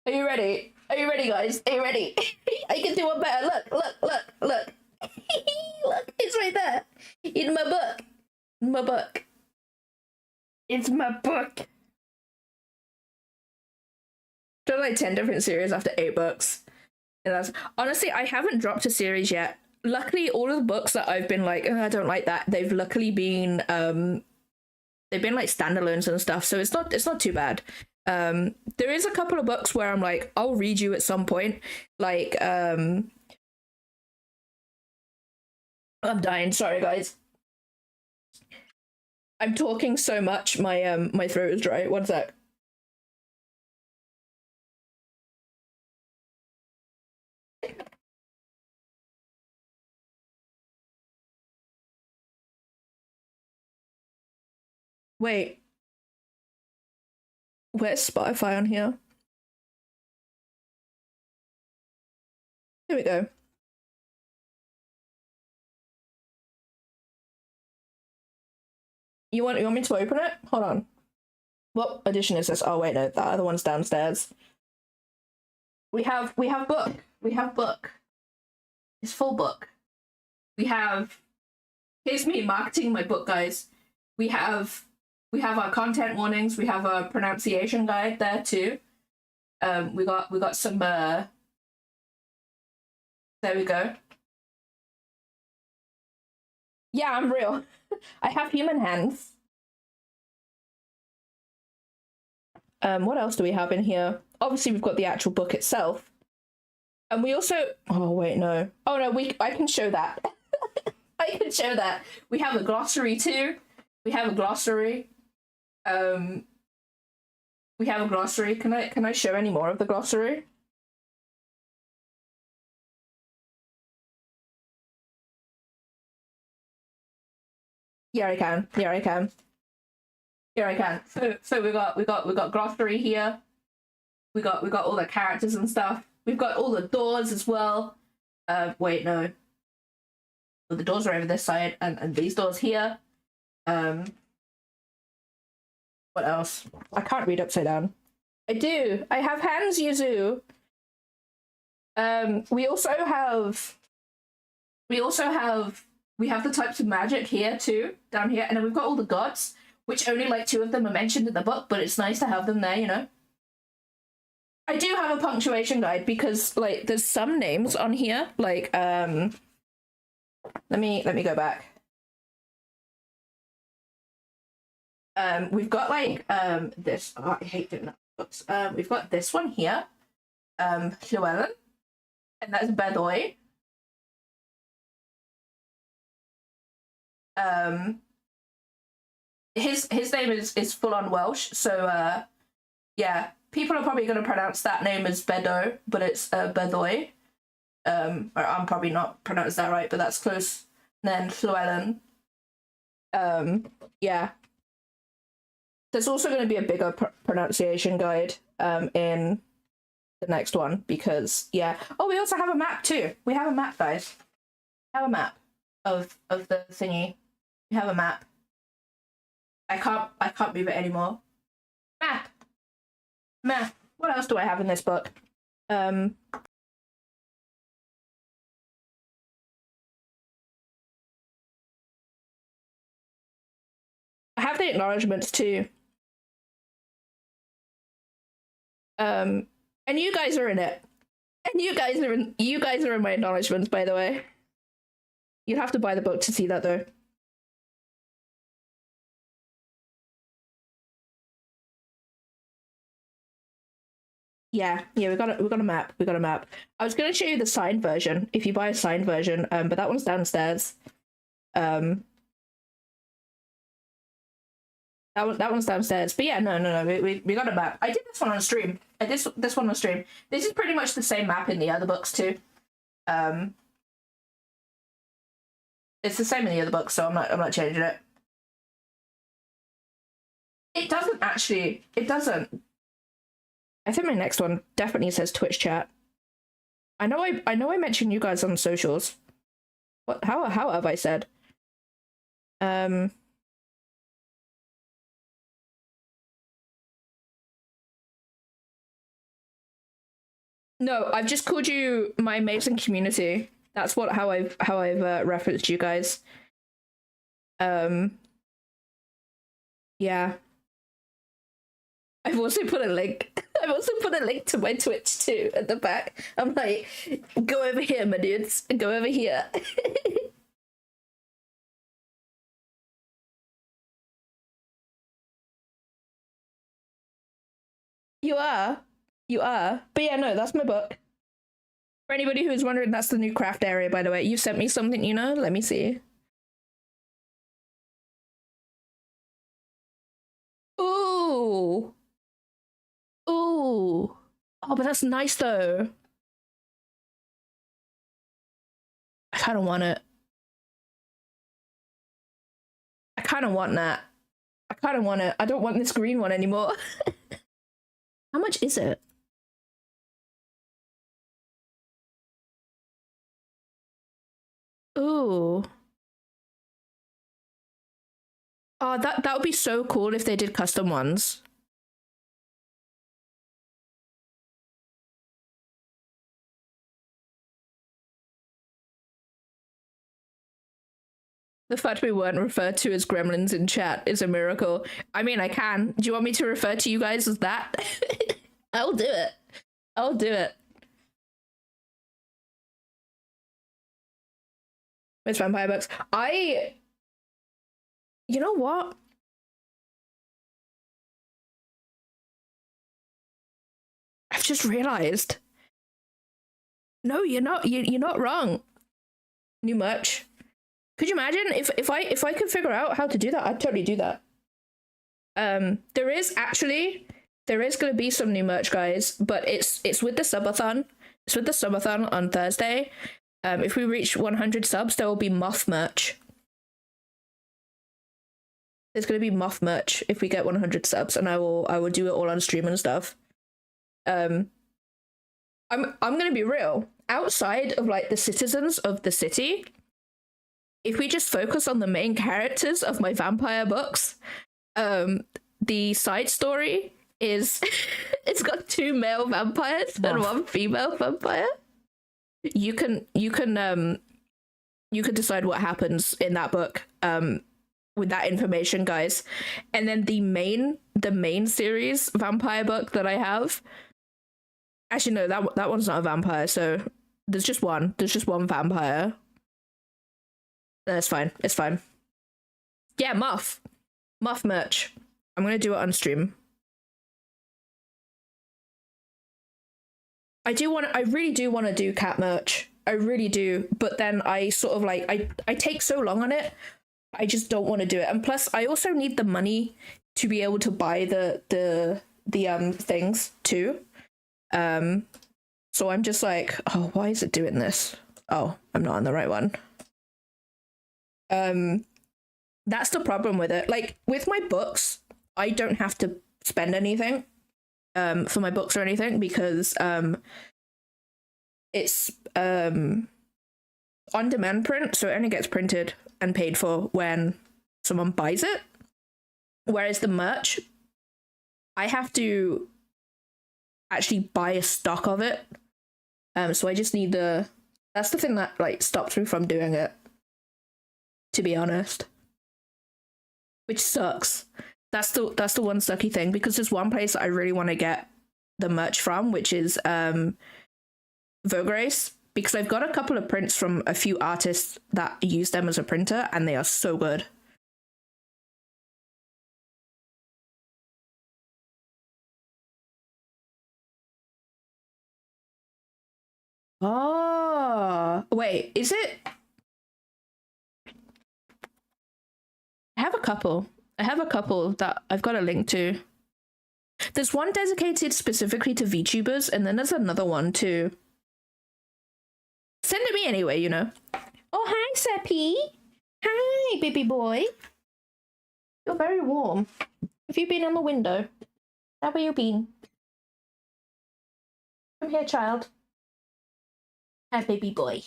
Are you ready? Guys? Are you ready? I can do one better. Look. Look, it's right there. In my book. It's my book. Done like 10 different series after 8 books. And that's honestly, I haven't dropped a series yet. Luckily, all of the books that I've been like, oh, I don't like that, they've luckily been they've been like standalones and stuff, so it's not too bad. There is a couple of books where I'm like, I'll read you at some point. Like, I'm dying, sorry guys. I'm talking so much, my throat is dry. One sec. Wait. Where's Spotify on here? Here we go. You want me to open it? Hold on. What edition is this? Oh wait, no, that other one's downstairs. We have book. We have book. It's full book. We have, here's me marketing my book, guys. We have our content warnings. We have a pronunciation guide there too. We got some. There we go. Yeah, I'm real. I have human hands. What else do we have in here? Obviously, we've got the actual book itself, and we also. Oh wait, no. Oh no, I can show that. I can show that. We have a glossary too. We have a glossary. We have a glossary. Can I show any more of the glossary? Yeah, I can. Yeah, I can. Here I can. So we got glossary here. We got all the characters and stuff. We've got all the doors as well. Wait, no. Well, the doors are over this side, and these doors here. What else? I can't read upside down. I do. I have hands, Yuzu. We have the types of magic here too, down here, and then we've got all the gods, which only like 2 of them are mentioned in the book, but it's nice to have them there, you know. I do have a punctuation guide because like there's some names on here, like let me go back. We've got like this. Oh, I hate doing that books. We've got this one here, Llewellyn, and that's Beddoi. His name is full on Welsh, so yeah, people are probably going to pronounce that name as Bedo, but it's Beddoi. Or I'm probably not pronounced that right, but that's close. And then Llewellyn. Yeah. There's also going to be a bigger pronunciation guide in the next one because yeah. Oh, we also have a map too. We have a map, guys. We have a map of the thingy. We have a map. I can't move it anymore. Map. What else do I have in this book? I have the acknowledgements too. And you guys are in it. And you guys are in my acknowledgements, by the way. You'd have to buy the book to see that though. Yeah, we got a map. We got a map. I was gonna show you the signed version if you buy a signed version, but that one's downstairs. That one's downstairs. But yeah, no. We got a map. I did this one on stream. I did this one on stream. This is pretty much the same map in the other books too. It's the same in the other books, so I'm not changing it. It doesn't actually. It doesn't. I think my next one definitely says Twitch chat. I know I mentioned you guys on socials. What? How have I said? No, I've just called you my amazing community. That's how I've referenced you guys. Yeah. I've also put a link. I've also put a link to my Twitch too at the back. I'm like, go over here, my dudes. Go over here. You are. You are. But yeah, no, that's my book. For anybody who's wondering, that's the new craft area, by the way. You sent me something, you know? Let me see. Ooh. Ooh. Oh, but that's nice, though. I kind of want it. I kind of want that. I kind of want it. I don't want this green one anymore. How much is it? Ooh. Oh, that would be so cool if they did custom ones. The fact we weren't referred to as gremlins in chat is a miracle. I mean, I can. Do you want me to refer to you guys as that? I'll do it. I'll do it. It's vampire books. You know what? I've just realized. No, you're not. You're not wrong. New merch. Could you imagine if I could figure out how to do that? I'd totally do that. There is gonna be some new merch, guys, but it's with the subathon. It's with the subathon on Thursday. If we reach 100 subs, there will be moth merch. There's gonna be moth merch if we get 100 subs, and I will do it all on stream and stuff. I'm gonna be real. Outside of like the citizens of the city, if we just focus on the main characters of my vampire books, the side story is it's got 2 male vampires and 1 female vampire. You can decide what happens in that book with that information, guys. And then the main series vampire book that I have, actually no, that one's not a vampire, so there's just one vampire. That's fine. It's fine. Yeah, Muff merch. I'm gonna do it on stream. I really do want to do cat merch. I really do. But then I sort of like, I take so long on it. I just don't want to do it. And plus I also need the money to be able to buy the things too. So I'm just like, oh, why is it doing this? Oh, I'm not on the right one. That's the problem with it. Like with my books, I don't have to spend anything for my books or anything because it's on demand print, so it only gets printed and paid for when someone buys it. Whereas the merch, I have to actually buy a stock of it. So I just need that's the thing that like stops me from doing it, to be honest. Which sucks. That's the one sucky thing, because there's one place that I really want to get the merch from, which is Vogue Race, because I've got a couple of prints from a few artists that use them as a printer, and they are so good. Oh, wait, is it? I have a couple that I've got a link to. There's one dedicated specifically to VTubers, and then there's another one too. Send it me anyway, you know. Oh, hi, Seppi. Hi, baby boy. You're very warm. Have you been on the window? How have you been? Come here, child. Hi, baby boy.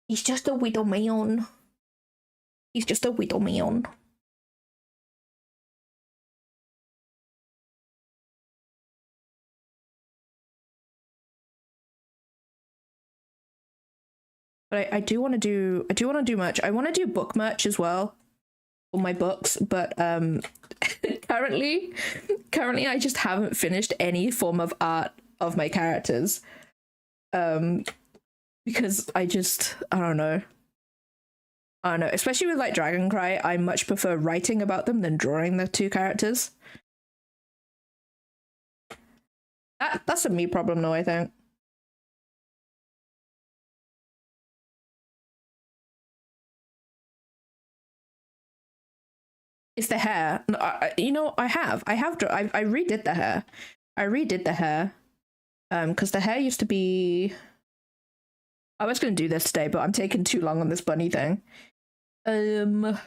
He's just a widow man. He's just a widow man. But I do want to do merch. I want to do book merch as well for my books, but currently I just haven't finished any form of art of my characters. Because I don't know. Especially with like Dragoncry, I much prefer writing about them than drawing the 2 characters. That's a me problem though, I think. It's the hair. No, you know, I redid the hair. I redid the hair. Because the hair used to be. I was gonna do this today, but I'm taking too long on this bunny thing. Do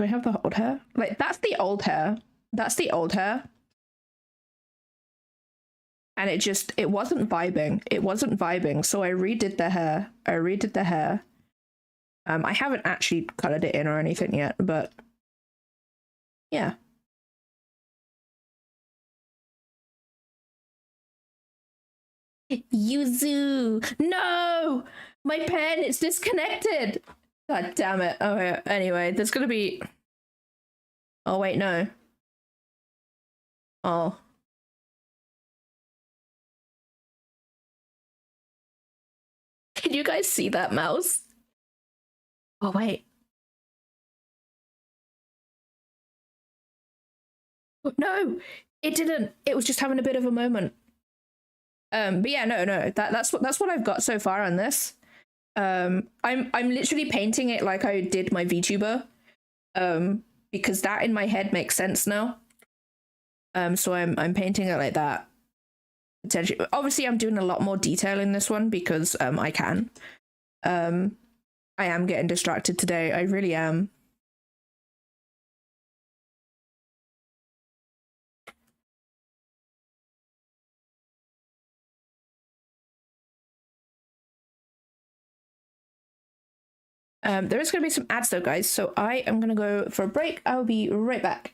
I have the old hair? Like, that's the old hair. That's the old hair. And it wasn't vibing. It wasn't vibing. So I redid the hair. I haven't actually colored it in or anything yet, but yeah. Yuzu! No! My pen is disconnected! God damn it. Okay, anyway, there's gonna be... Oh, wait, no. Oh. Can you guys see that mouse? Oh, wait. No! It didn't. It was just having a bit of a moment. But yeah, no. That's what I've got so far on this. I'm literally painting it like I did my VTuber. Because that in my head makes sense now. So I'm painting it like that. Potentially, obviously, I'm doing a lot more detail in this one because I can. I am getting distracted today. I really am. There is going to be some ads though, guys, so I am going to go for a break. I'll be right back.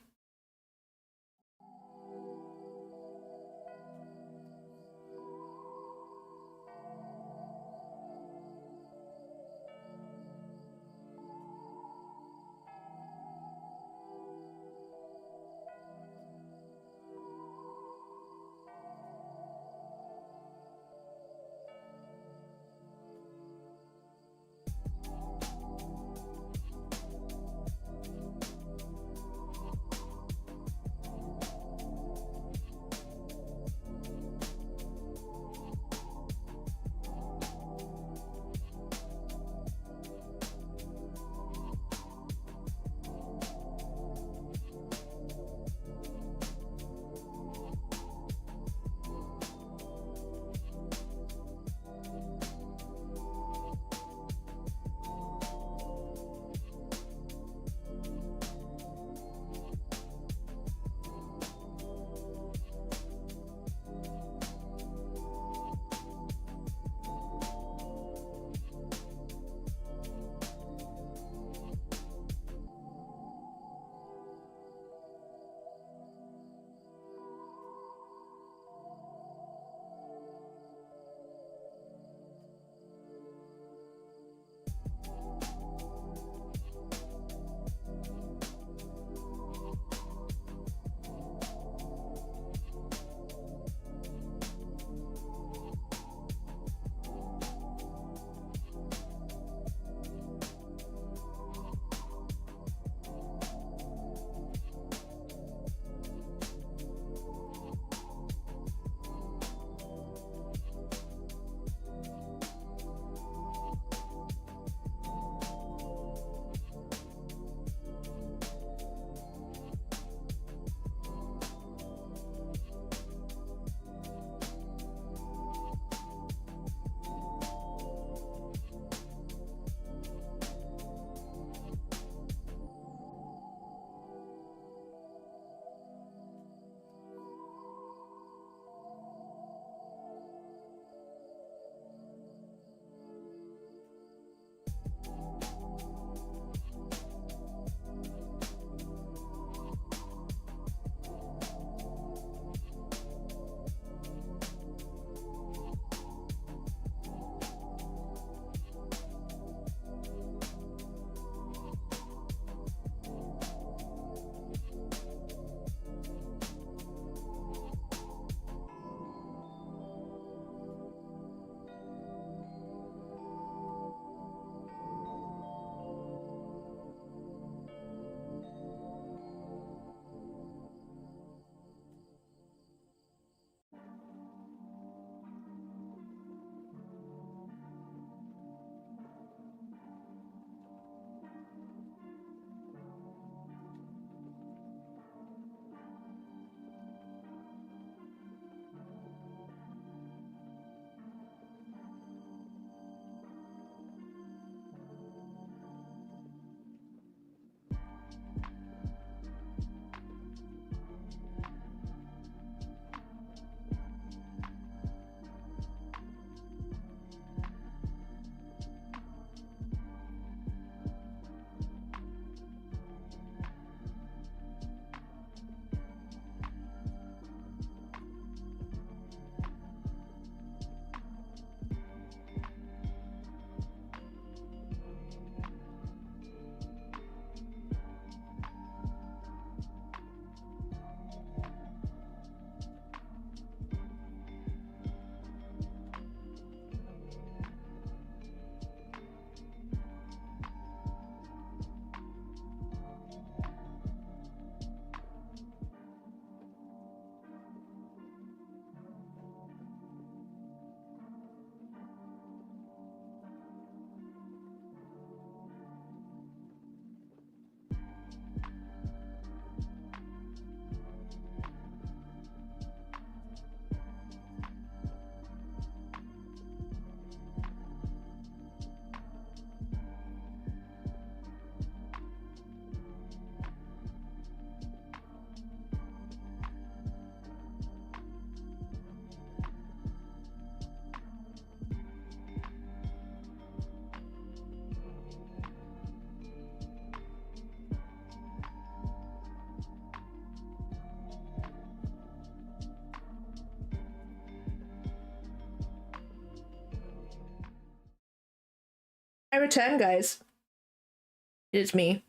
I return, guys. It is me.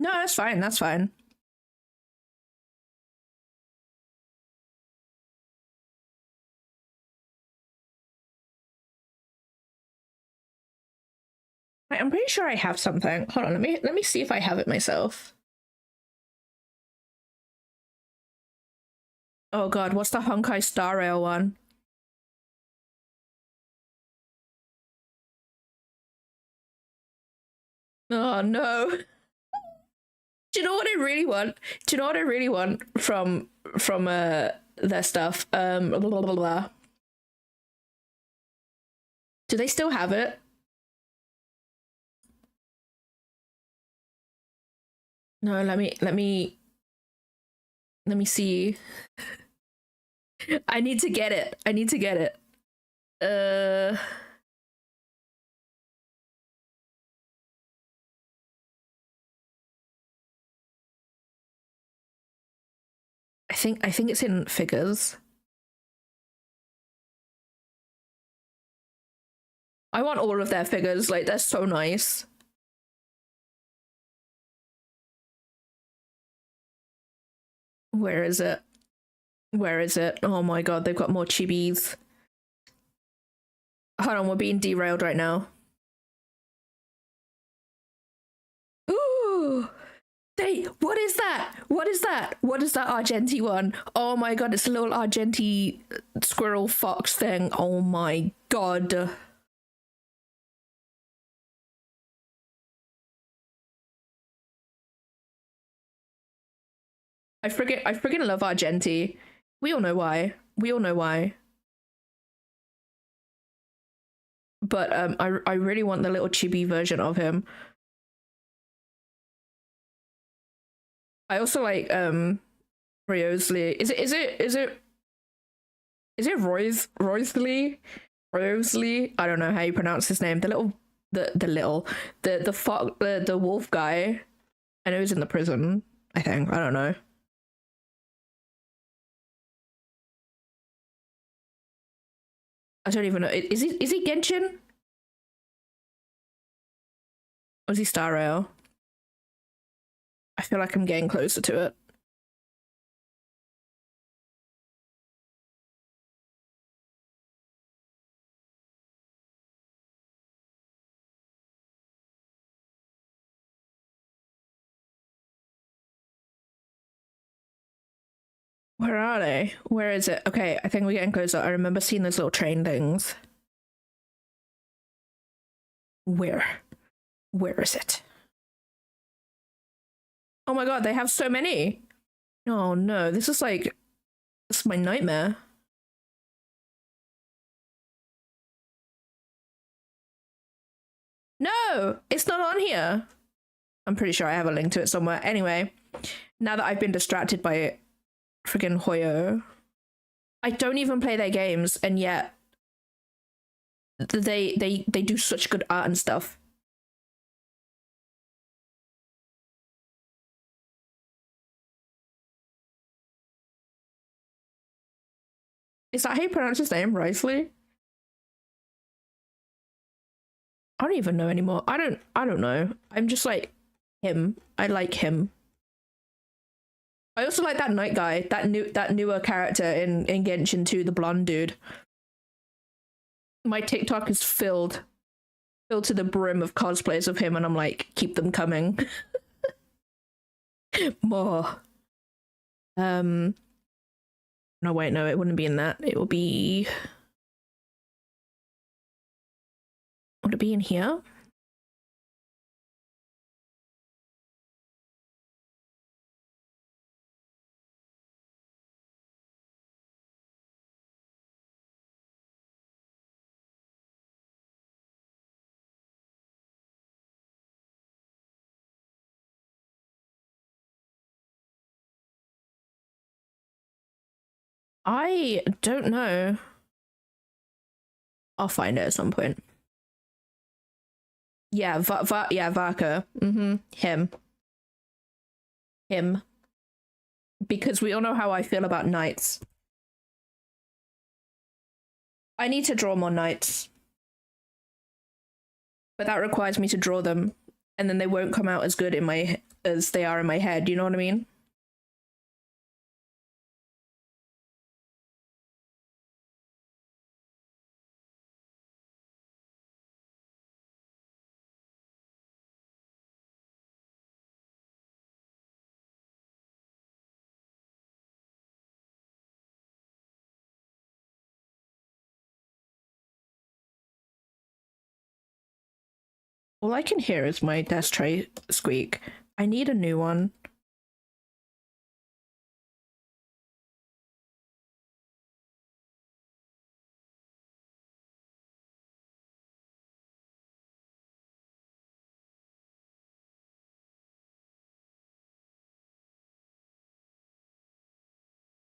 No, that's fine. That's fine. I'm pretty sure I have something. Hold on, let me see if I have it myself. Oh god, what's the Honkai Star Rail one? Oh no. Do you know what I really want? Do you know what I really want from their stuff? Blah, blah, blah, blah. Do they still have it? No, let me see. I need to get it. I need to get it. I think it's in figures. I want all of their figures, like they're so nice. Where is it? Where is it? Oh my god, they've got more chibis. Hold on, we're being derailed right now. Ooh! What is that? What is that? What is that Argenti one? Oh my god, it's a little Argenti squirrel fox thing. Oh my god. I friggin' love Argenti. We all know why. We all know why. But I really want the little chibi version of him. I also like Ryosley. Is it Ryosley? Ryosley? I don't know how you pronounce his name. The wolf guy. I know he's in the prison, I think. I don't know. I don't even know. Is he Genshin? Or is he Star Rail? I feel like I'm getting closer to it. Where are they? Where is it? Okay, I think we're getting closer. I remember seeing those little train things. Where is it? Oh my god, they have so many. Oh no, this is my nightmare. No, it's not on here. I'm pretty sure I have a link to it somewhere. Anyway, now that I've been distracted by friggin' Hoyo, I don't even play their games, and yet they do such good art and stuff. Is that how you pronounce his name, Risley? I don't even know anymore. I don't know. I'm just like him. I like him. I also like that night guy, that newer character in Genshin 2, the blonde dude. My TikTok is filled to the brim of cosplays of him, and I'm like, keep them coming. More. No, wait, no, it wouldn't be in that. It will be. Would it be in here? I don't know. I'll find it at some point. Yeah, yeah, Varka. Him. Because we all know how I feel about knights. I need to draw more knights. But that requires me to draw them, and then they won't come out as good in my as they are in my head, you know what I mean? All I can hear is my desk tray squeak. I need a new one.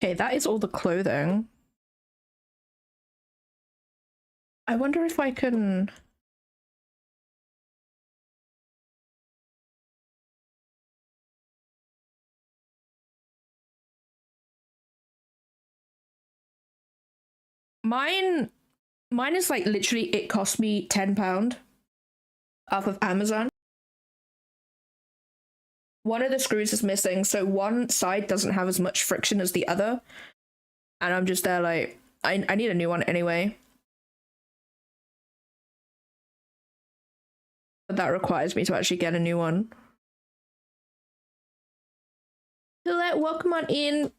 Okay, that is all the clothing. I wonder if I can... Mine is like literally, it cost me £10 off of Amazon. One of the screws is missing, so one side doesn't have as much friction as the other. And I'm just there like, I need a new one anyway. But that requires me to actually get a new one. Colette, welcome on in.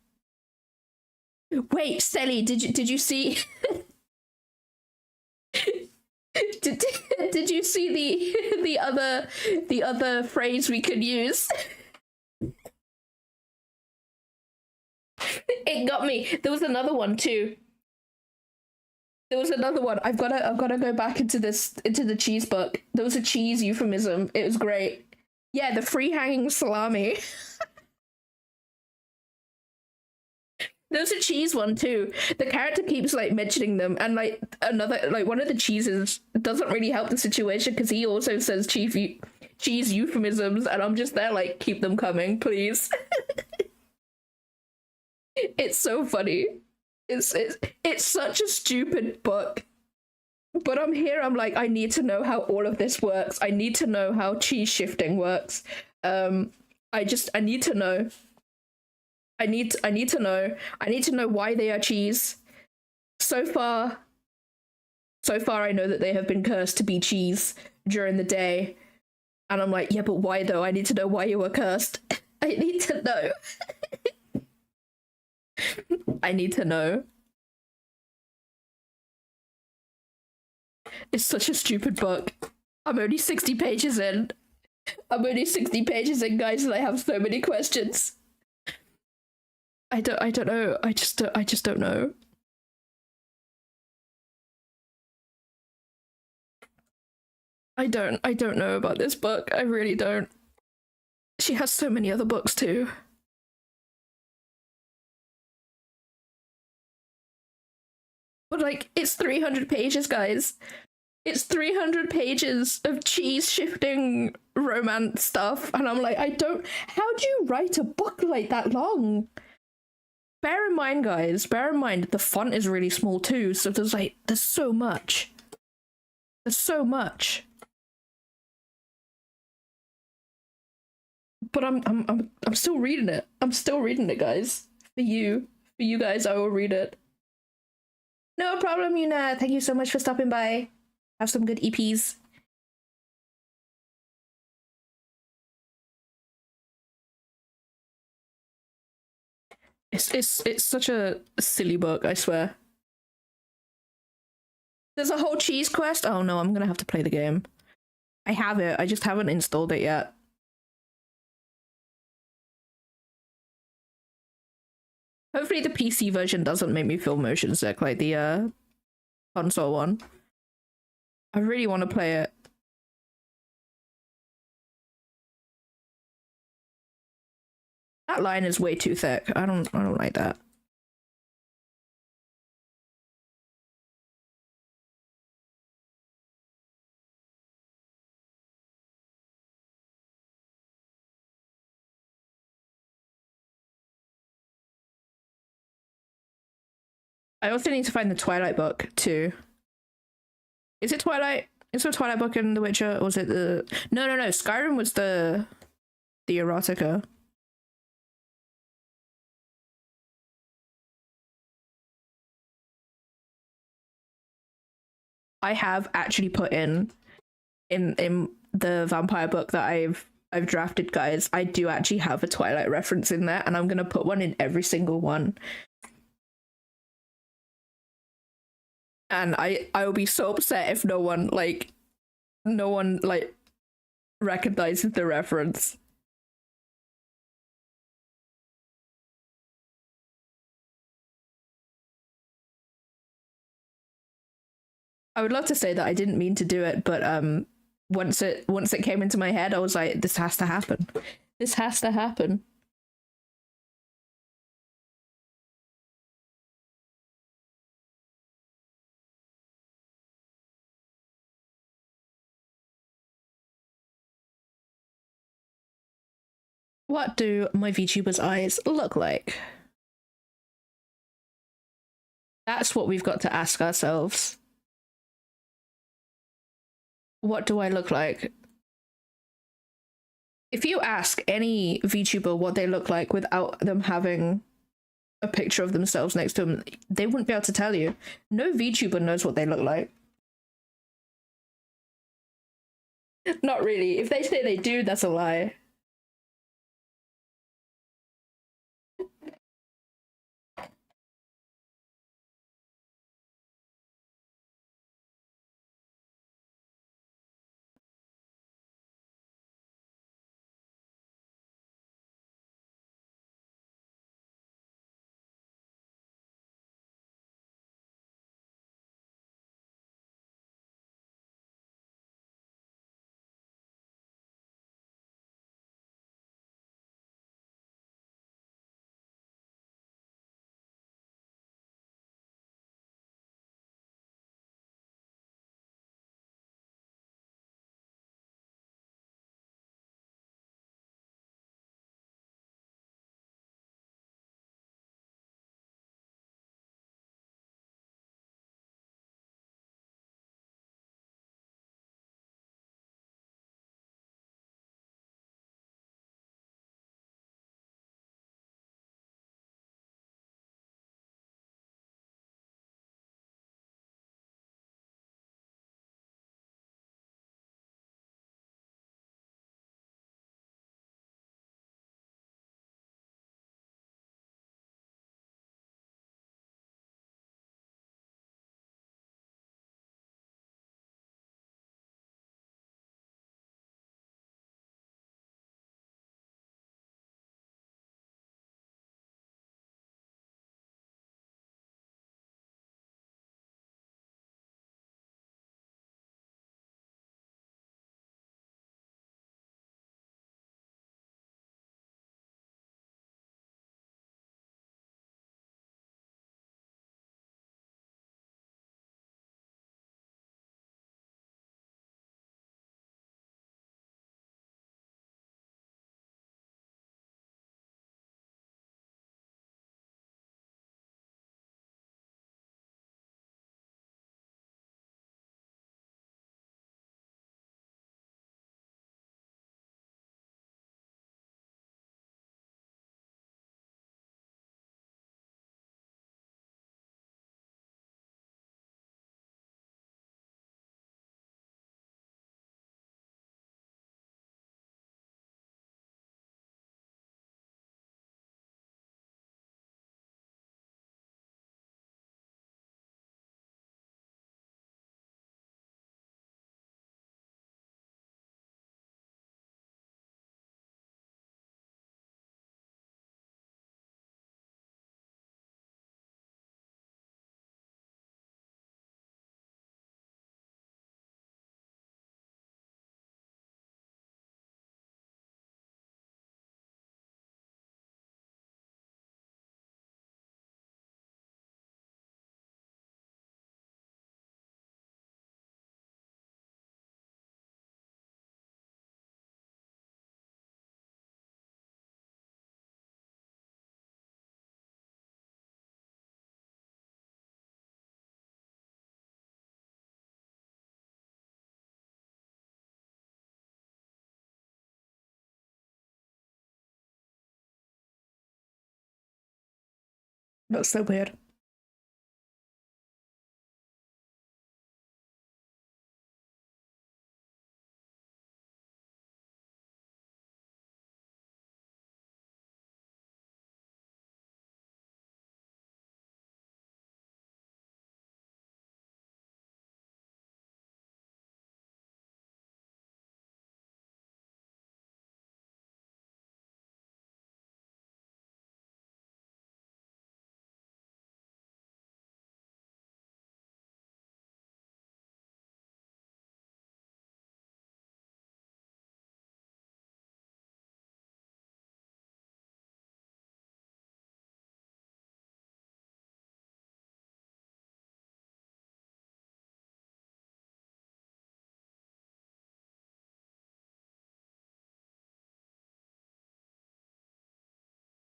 Wait, Sally, did you see did you see the other phrase we could use? It got me. There was another one too. There was another one. I've gotta go back into the cheese book. There was a cheese euphemism. It was great. Yeah, the free hanging salami. There's a cheese one too. The character keeps like mentioning them, and like another, like one of the cheeses doesn't really help the situation because he also says cheese euphemisms, and I'm just there like, keep them coming, please. It's so funny. It's such a stupid book, but I'm here. I'm like, I need to know how all of this works. I need to know how cheese shifting works. I need to know. I need to know. I need to know why they are cheese. So far I know that they have been cursed to be cheese during the day. And I'm like, yeah, but why though? I need to know why you were cursed. I need to know. I need to know. It's such a stupid book. I'm only 60 pages in. Guys, and I have so many questions. I don't know. I just don't know. I don't know about this book. I really don't. She has so many other books too. But like, it's 300 pages, guys. It's 300 pages of cheese shifting romance stuff, and I'm like, how do you write a book like that long? Bear in mind, guys, the font is really small too, so there's so much. There's so much. But I'm still reading it. I'm still reading it, guys. For you guys, I will read it. No problem, Yuna. Thank you so much for stopping by. Have some good EPs. It's such a silly book, I swear. There's a whole cheese quest. Oh no, I'm gonna have to play the game. I have it, I just haven't installed it yet. Hopefully the PC version doesn't make me feel motion sick like the console one. I really want to play it. That line is way too thick. I don't like that. I also need to find the Twilight book too. Is it Twilight? Is there a Twilight book in The Witcher? Or was it the no. Skyrim was the erotica. I have actually put in the vampire book that I've drafted, guys. I do actually have a Twilight reference in there, and I'm gonna put one in every single one. And I will be so upset if no one recognizes the reference. I would love to say that I didn't mean to do it, but once it came into my head, I was like, this has to happen. This has to happen. What do my VTuber's eyes look like? That's what we've got to ask ourselves. What do I look like? If you ask any VTuber what they look like without them having a picture of themselves next to them, they wouldn't be able to tell you. No VTuber knows what they look like. Not really. If they say they do, that's a lie. That's so weird.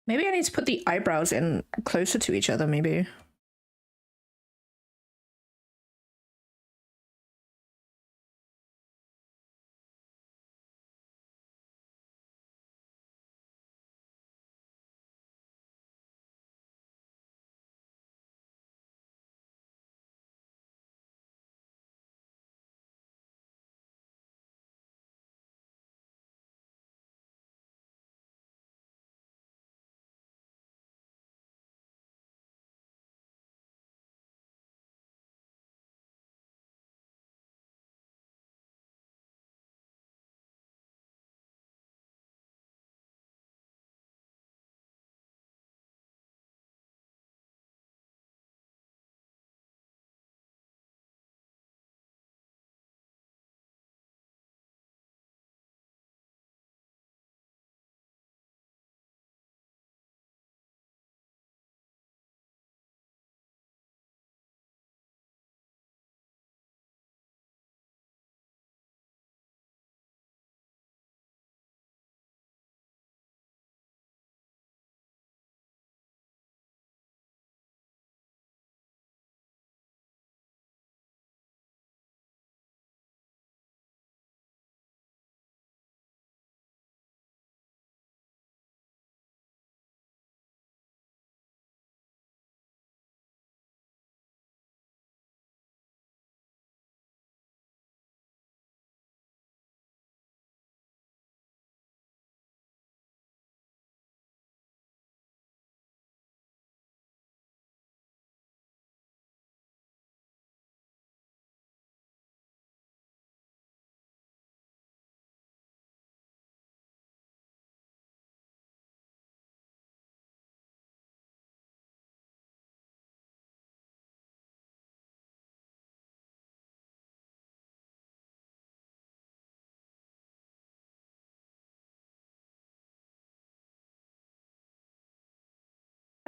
Maybe I need to put the eyebrows in closer to each other, maybe.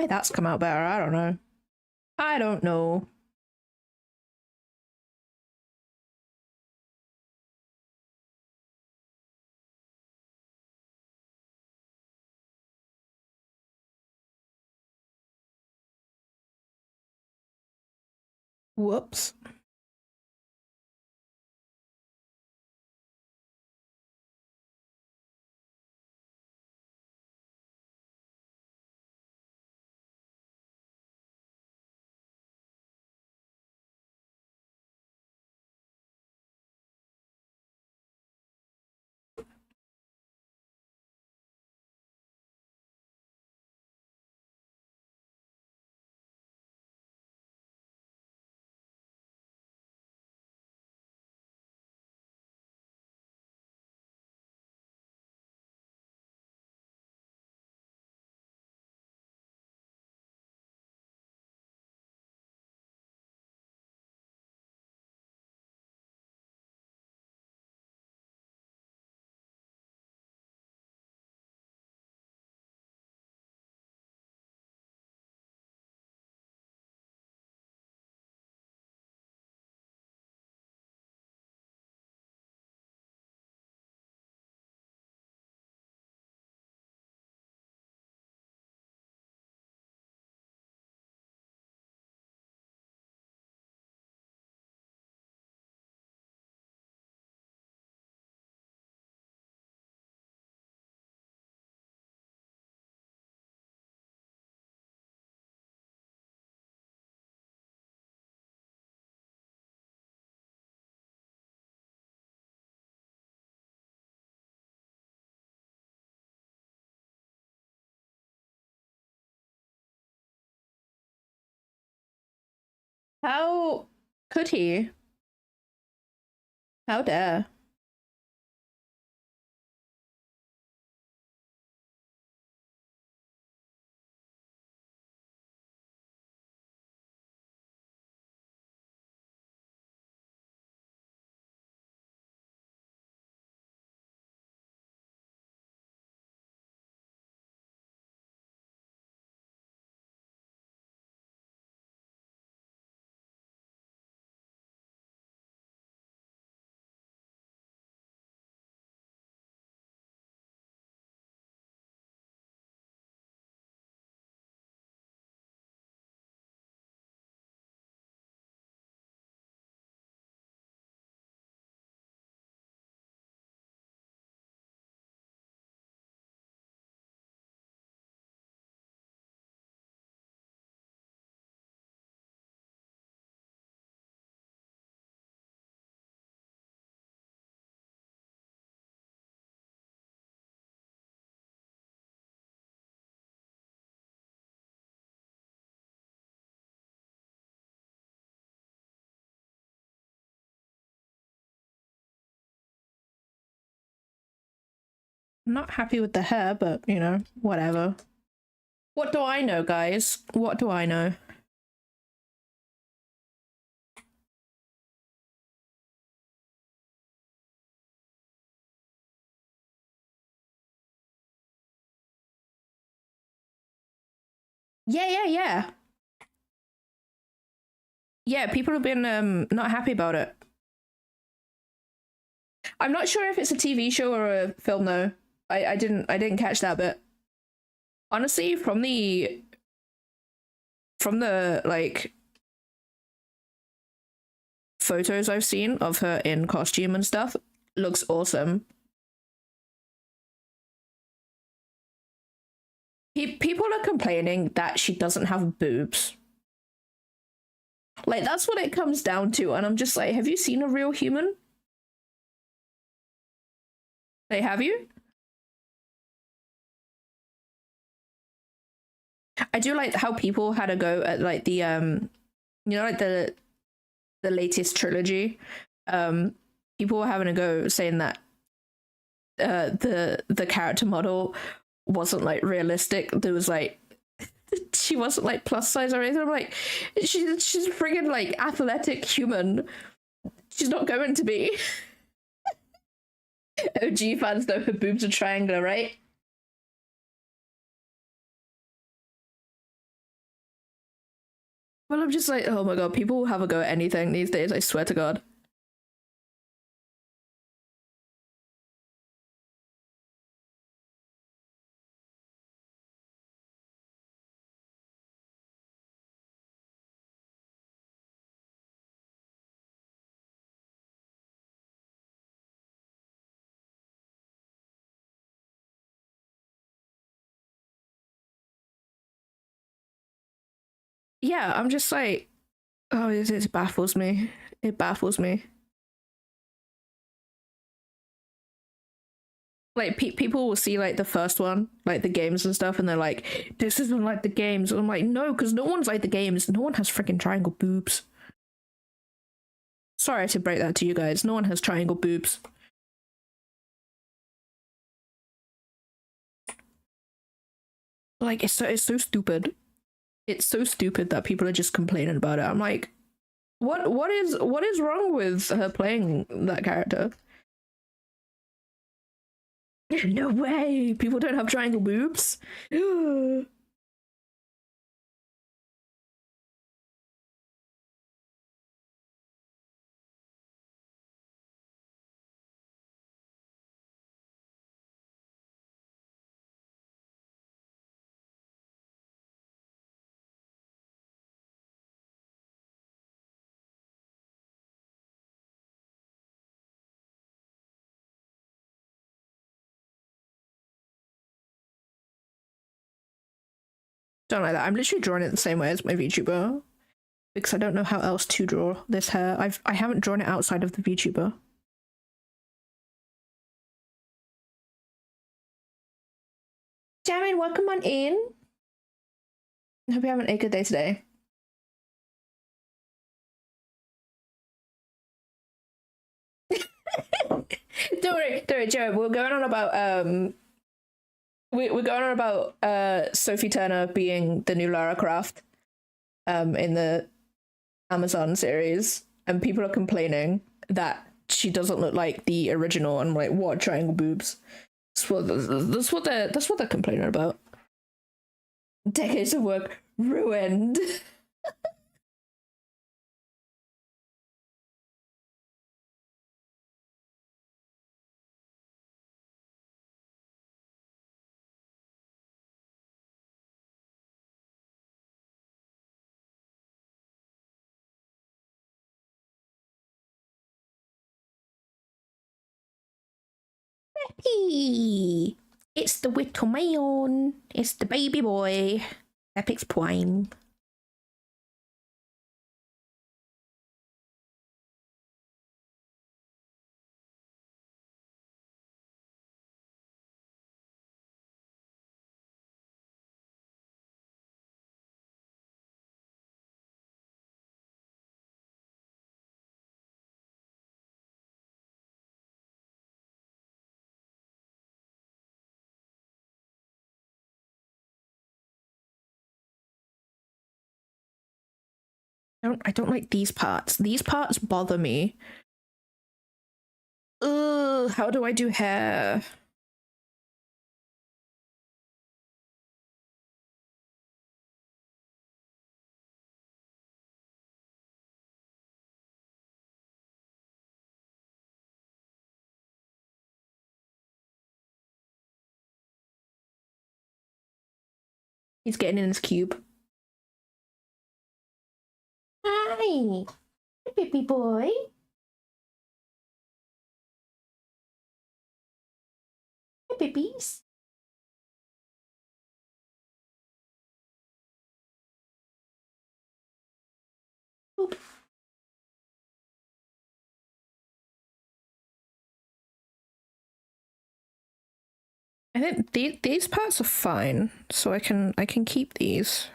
Why that's come out better, I don't know. I don't know. Whoops. How could he? How dare? I'm not happy with the hair, but you know, whatever. What do I know, guys? What do I know? Yeah. Yeah, people have been not happy about it. I'm not sure if it's a TV show or a film though. I didn't catch that bit. Honestly, from the like photos I've seen of her in costume and stuff, looks awesome. People are complaining that she doesn't have boobs. Like, that's what it comes down to, and I'm just like, have you seen a real human? Like, have you? I do like how people had a go at like the you know, like the latest trilogy. People were having a go saying that the character model wasn't like realistic. There was like she wasn't like plus size or anything. I'm like, she's a friggin' like athletic human. She's not going to be. OG fans know her boobs are triangular, right? Well, I'm just like, oh my god, people will have a go at anything these days, I swear to god. Yeah, I'm just like, oh, it baffles me. It baffles me. Like people will see like the first one, like the games and stuff, and they're like, "This isn't like the games." And I'm like, "No, because no one's like the games. No one has freaking triangle boobs." Sorry to break that to you guys. No one has triangle boobs. Like it's so stupid. It's so stupid that people are just complaining about it. I'm like, what is wrong with her playing that character? No way. People don't have triangle boobs. Don't like that. I'm literally drawing it the same way as my VTuber because I don't know how else to draw this hair. I haven't drawn it outside of the VTuber. Jamin, welcome on in. I hope you have a good day today. don't worry, Joe. We're going on about we're going on about Sophie Turner being the new Lara Croft in the Amazon series, and people are complaining that she doesn't look like the original. And I'm like, what, triangle boobs? That's what they're complaining about. Decades of work ruined. Peppy! It's the little man. It's the baby boy. Epic's Prime. I don't like these parts. These parts bother me. Ugh, how do I do hair? He's getting in his cube. Hi, baby boy. Hi, babies. Oop. I think these parts are fine, so I can keep these.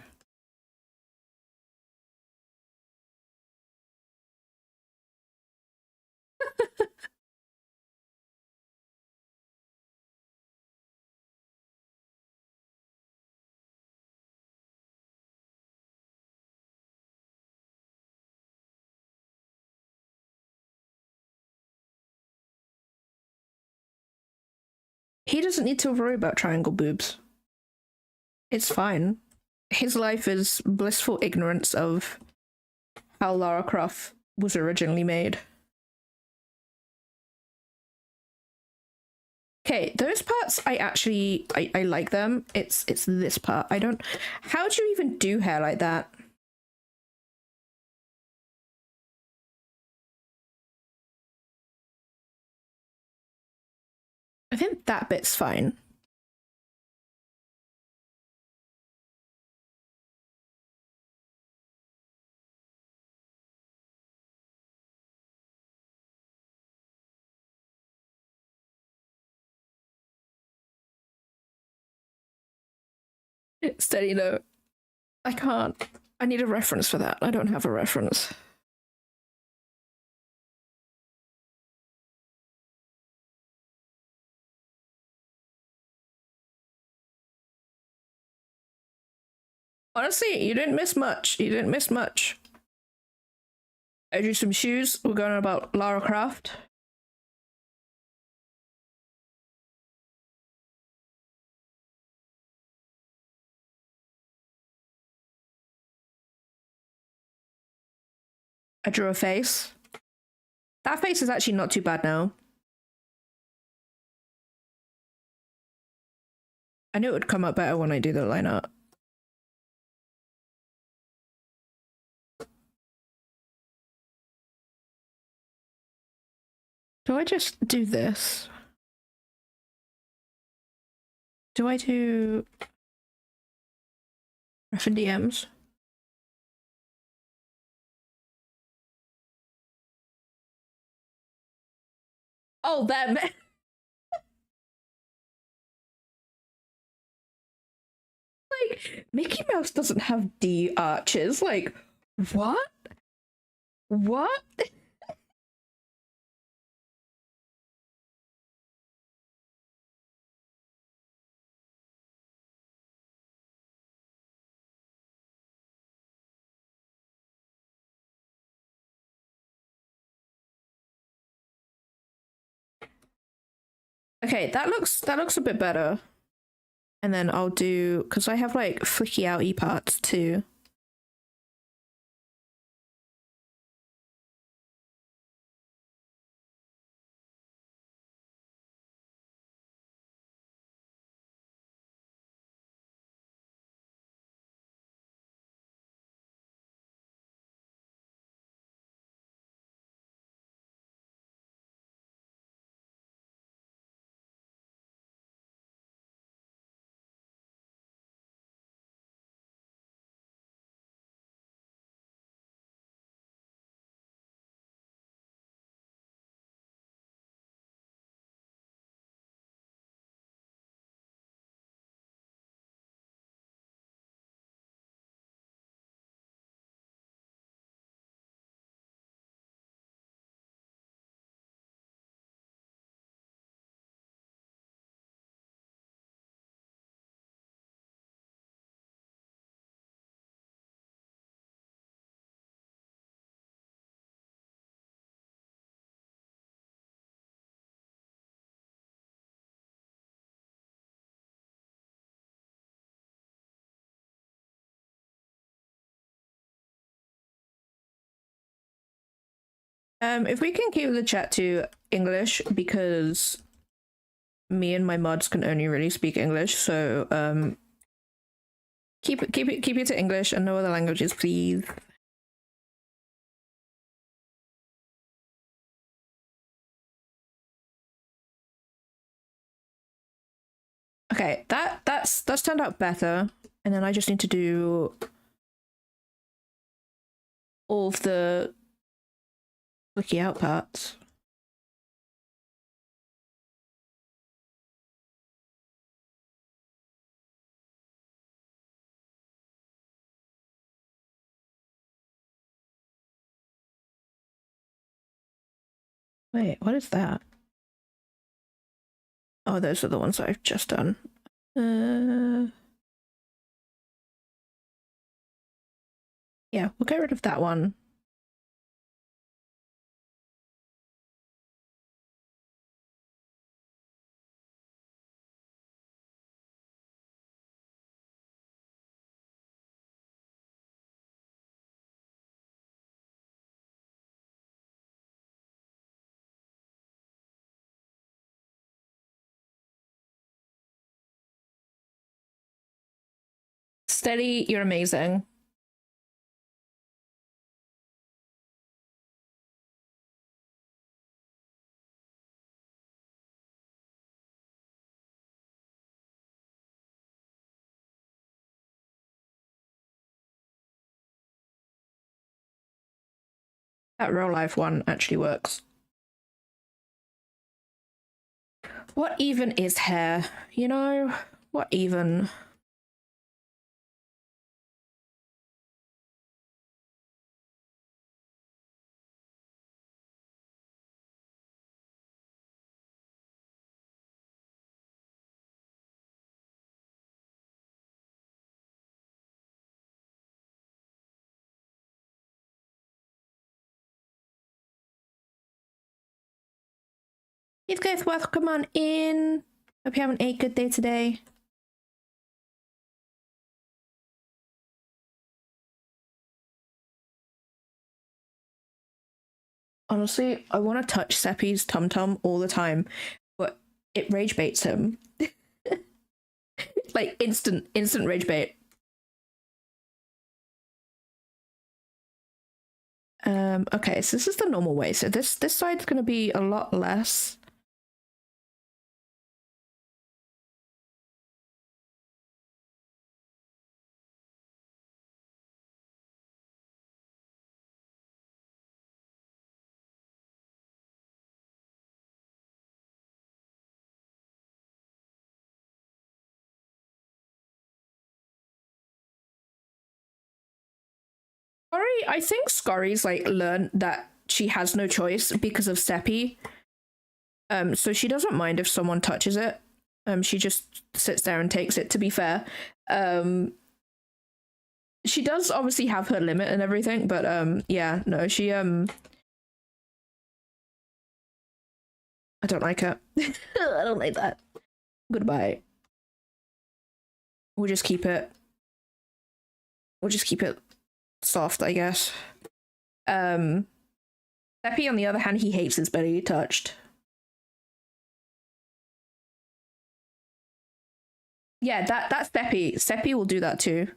He doesn't need to worry about triangle boobs. It's fine. His life is blissful ignorance of how Lara Croft was originally made. Okay, those parts I like them. It's this part. I don't. How do you even do hair like that? I think that bit's fine. Steady note. I can't. I need a reference for that. I don't have a reference. Honestly, you didn't miss much. You didn't miss much. I drew some shoes. We're going on about Lara Croft. I drew a face. That face is actually not too bad now. I knew it would come out better when I do the line art. Do I just do this? Do I do ref and DMs? Oh, them. Like, Mickey Mouse doesn't have D arches. Like, what? What? Okay, that looks a bit better. And then I'll do, because I have like flicky outy parts too. If we can keep the chat to English, because me and my mods can only really speak English, so keep it to English and no other languages, please. Okay, that's turned out better, and then I just need to do all of the flicky out parts. Wait, what is that? Oh, those are the ones I've just done. Yeah, we'll get rid of that one. Steady, you're amazing. That real life one actually works. What even is hair? You know, what even? Heathcliff, welcome on in. Hope you're having a good day today. Honestly, I want to touch Seppi's tum-tum all the time, but it rage baits him. Like instant rage bait. Okay, so this is the normal way. So this side's gonna be a lot less. I think Scurry's like learned that she has no choice because of Seppi. So she doesn't mind if someone touches it. She just sits there and takes it, to be fair. She does obviously have her limit and everything, but yeah, no, she I don't like it. I don't like that. Goodbye. We'll just keep it. We'll just keep it soft, I guess. Seppi, on the other hand, he hates his belly touched. Yeah, that's Seppi. Seppi will do that too.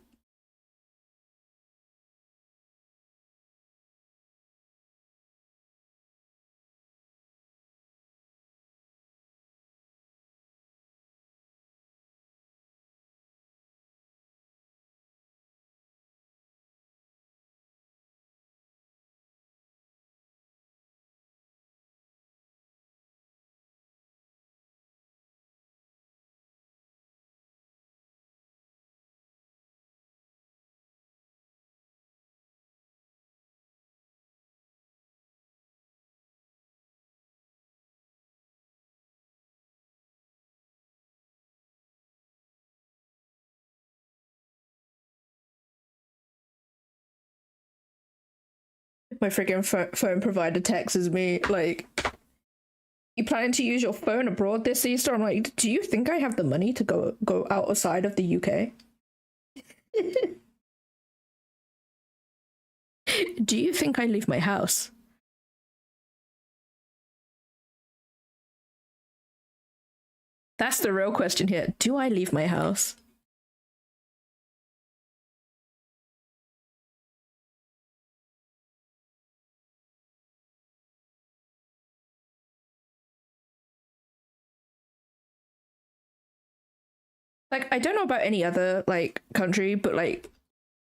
My freaking phone provider texts me like, "You planning to use your phone abroad this Easter?" I'm like, "Do you think I have the money to go outside of the UK? Do you think I leave my house?" That's the real question here. Do I leave my house? Like, I don't know about any other like country, but like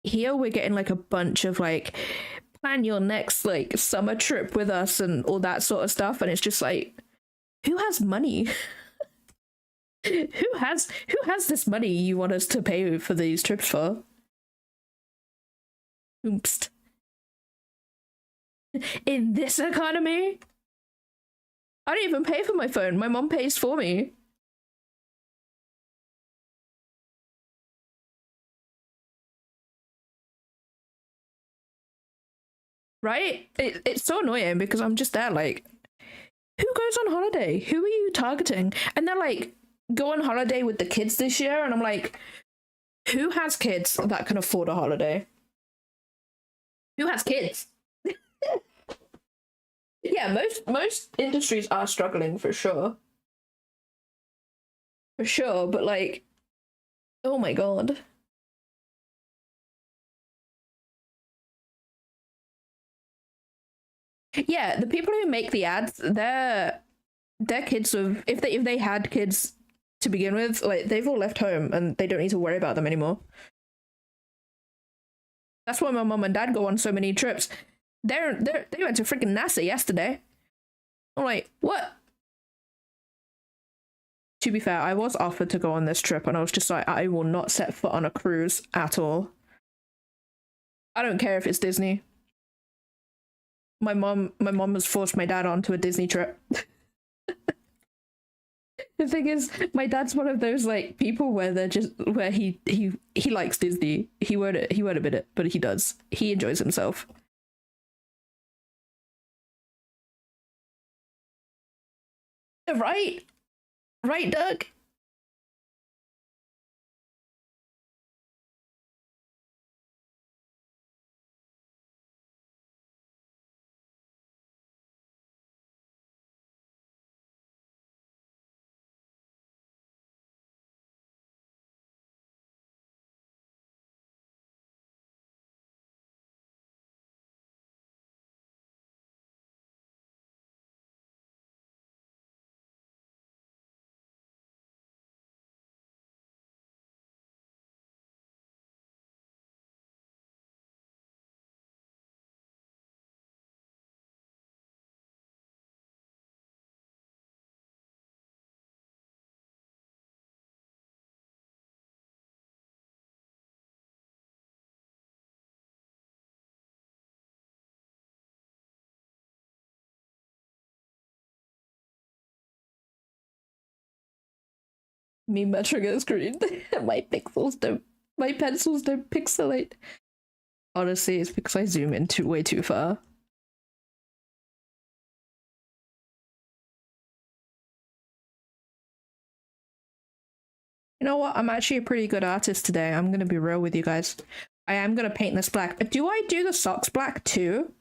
here we're getting like a bunch of like, plan your next like summer trip with us and all that sort of stuff, and it's just like, who has money? who has this money you want us to pay for these trips for? Oops. In this economy, I don't even pay for my phone. My mom pays for me. Right? It's so annoying because I'm just there like, who goes on holiday? Who are you targeting? And they're like, go on holiday with the kids this year, and I'm like, who has kids that can afford a holiday? Who has kids? Yeah, most industries are struggling for sure. For sure, but like, oh my god. Yeah, the people who make the ads, they're kids of, if they had kids to begin with, like they've all left home and they don't need to worry about them anymore. That's why my mom and dad go on so many trips. They went to freaking NASA yesterday. I'm like, what? To be fair, I was offered to go on this trip and I was just like, I will not set foot on a cruise at all. I don't care if it's Disney. My mom has forced my dad onto a Disney trip. The thing is, my dad's one of those like people where they're just where he likes Disney. He won't admit it, but he does. He enjoys himself. Right? Right, Doug? Me measuring a screen. My pencils don't pixelate. Honestly, it's because I zoom in way too far. You know what? I'm actually a pretty good artist today. I'm gonna be real with you guys. I am gonna paint this black. But do I do the socks black too?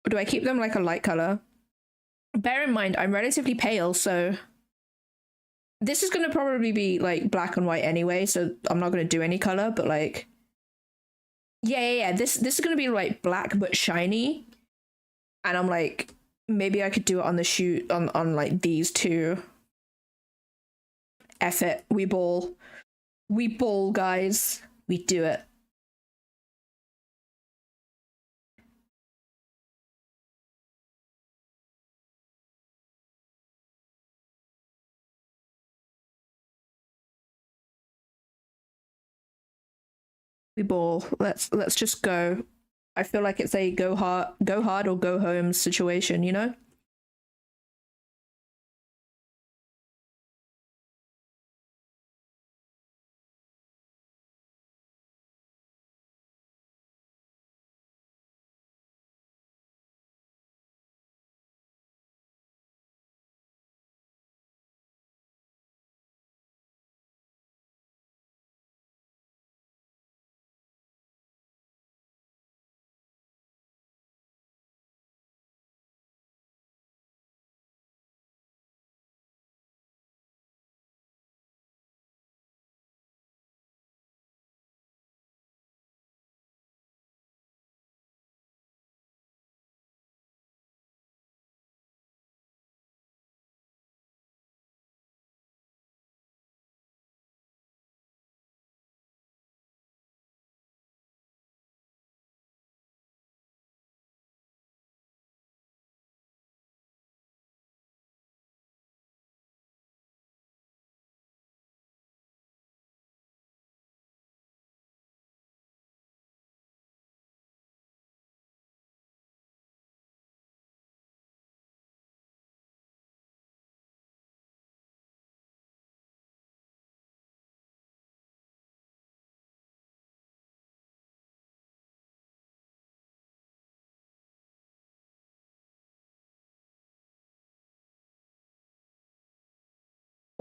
Or do I keep them like a light color? Bear in mind, I'm relatively pale, so this is gonna probably be like black and white anyway, so I'm not gonna do any color, but like yeah. This is gonna be like black but shiny. And I'm like, maybe I could do it on the shoot on like these two. F it. We ball. We ball, guys. We do it. We ball. Let's just go. I feel like it's a go hard or go home situation, you know?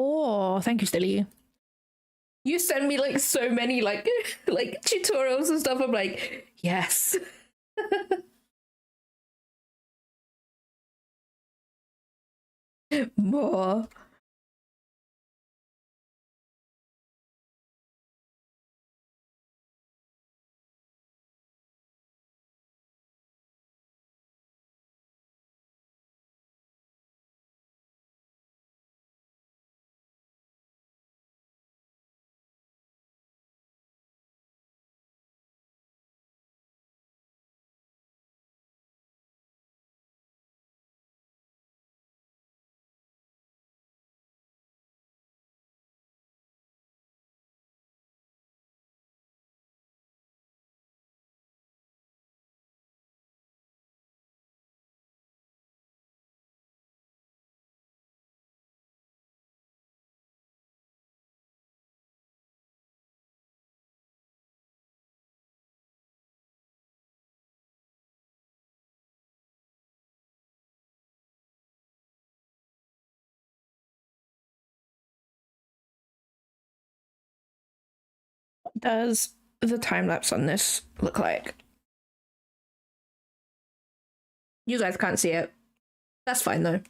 Oh, thank you, Stilly. You send me like so many like like tutorials and stuff. I'm like, yes. More. Does the time lapse on this look like? You guys can't see it. That's fine though.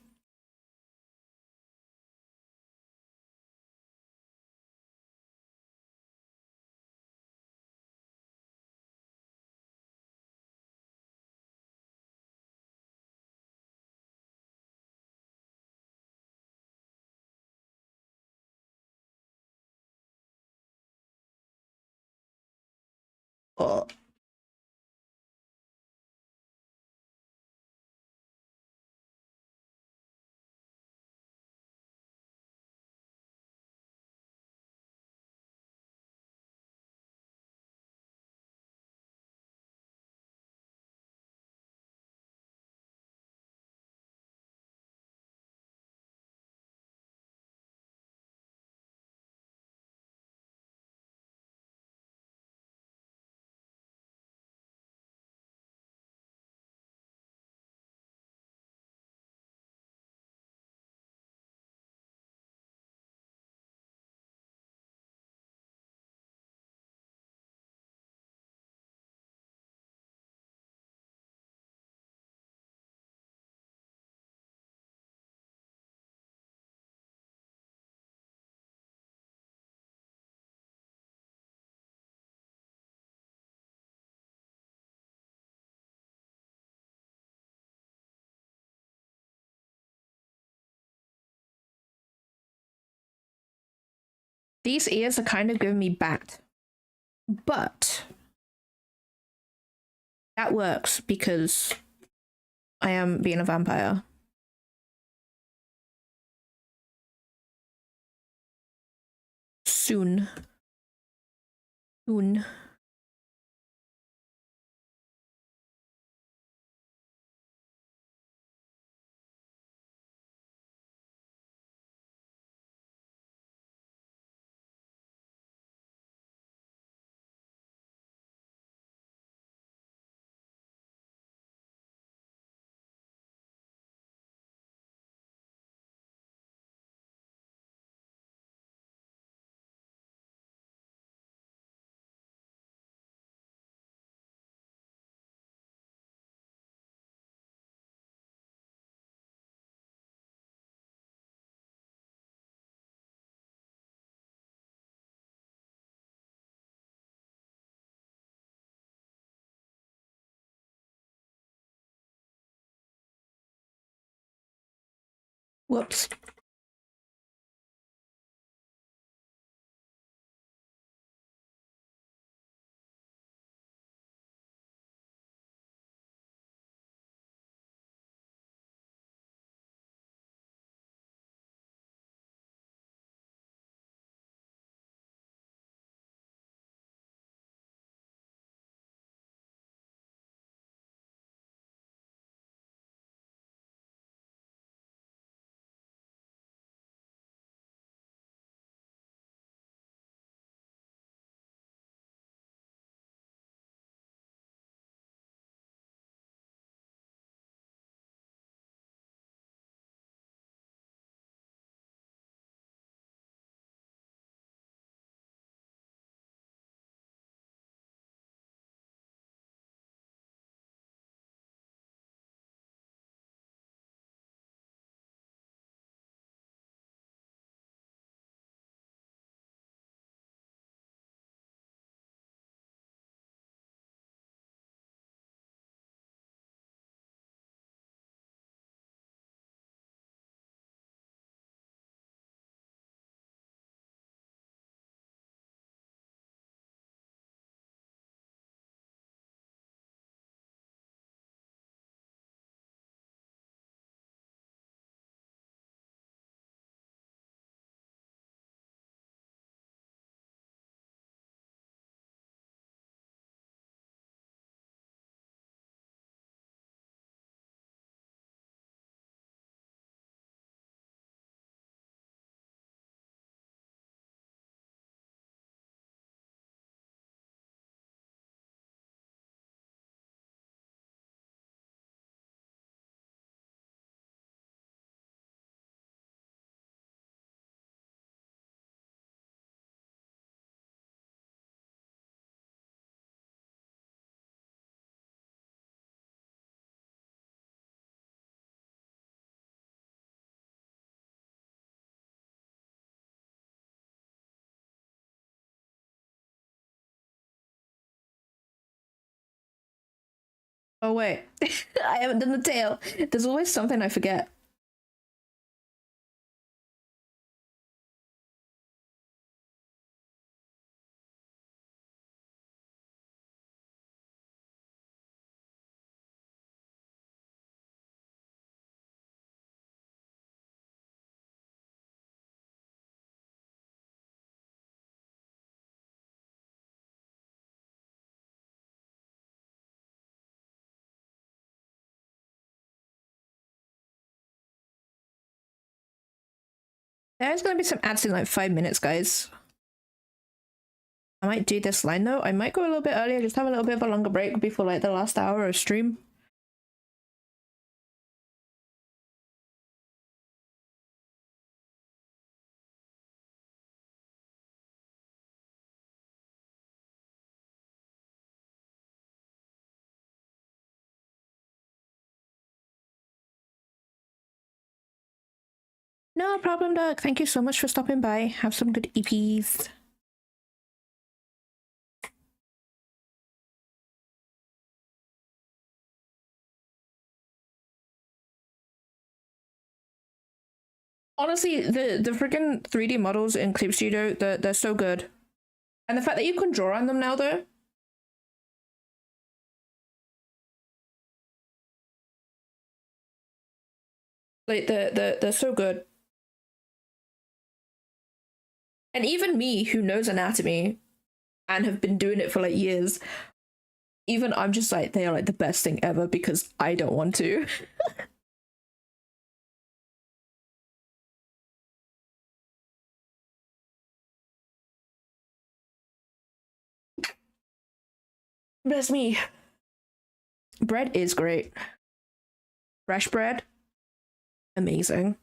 Oh. These ears are kind of giving me bat. But that works because I am being a vampire. Soon. Soon. Whoops. Oh wait, I haven't done the tail. There's always something I forget. There's gonna be some ads in like 5 minutes, guys. I might do this line though. I might go a little bit earlier, just have a little bit of a longer break before like the last hour of stream. No problem, Doug. Thank you so much for stopping by. Have some good EPs. Honestly, the freaking 3D models in Clip Studio, they're so good. And the fact that you can draw on them now, though. Like, they're so good. And even me, who knows anatomy and have been doing it for like years, even I'm just like, they are like the best thing ever because I don't want to. Bless me. Bread is great. Fresh bread, amazing.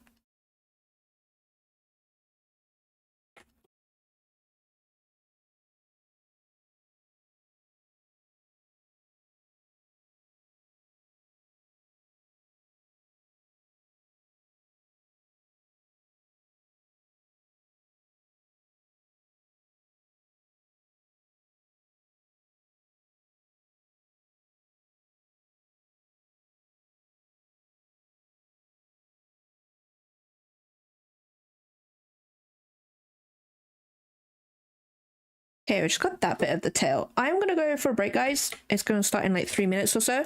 Okay, we just got that bit of the tail. I'm gonna go for a break, guys. It's gonna start in like 3 minutes or so.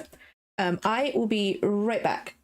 I will be right back.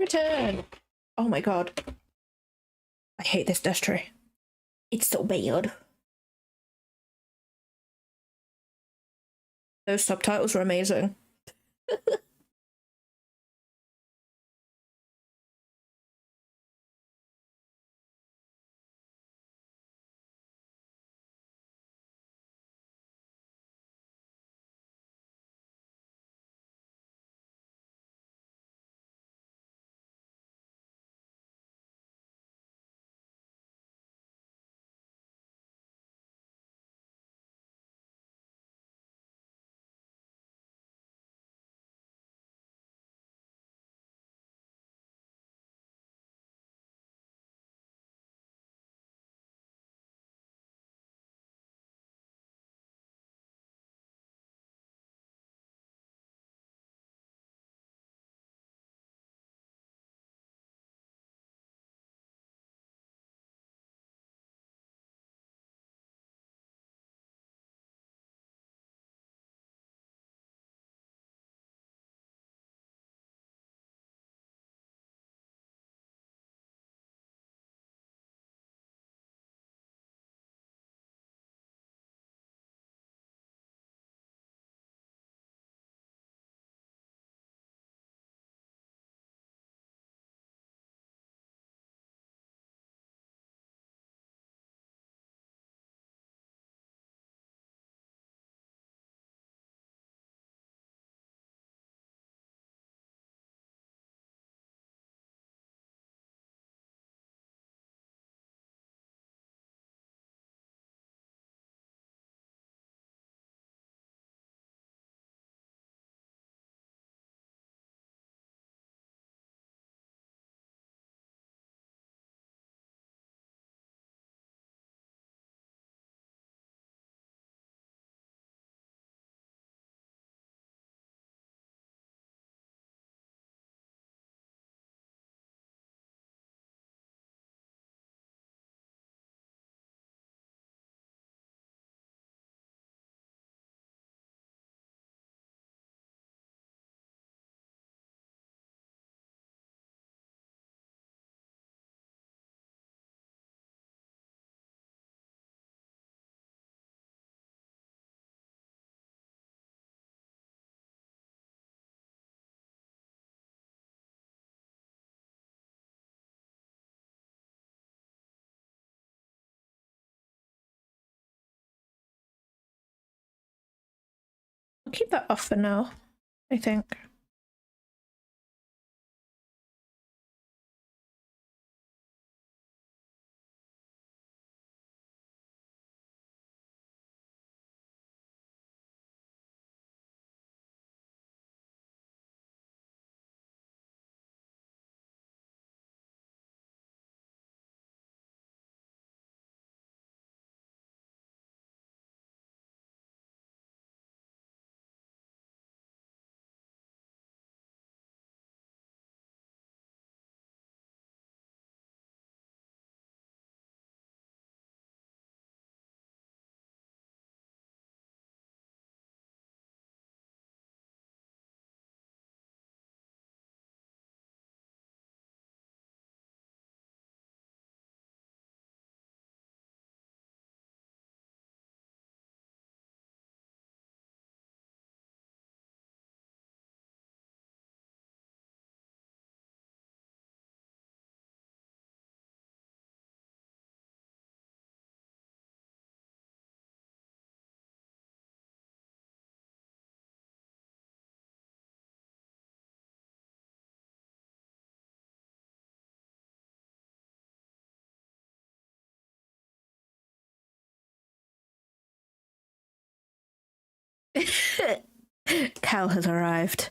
turn. Oh my god. I hate this desk tray. It's so bad. Those subtitles are amazing. I'll keep that off for now, I think. Cal has arrived.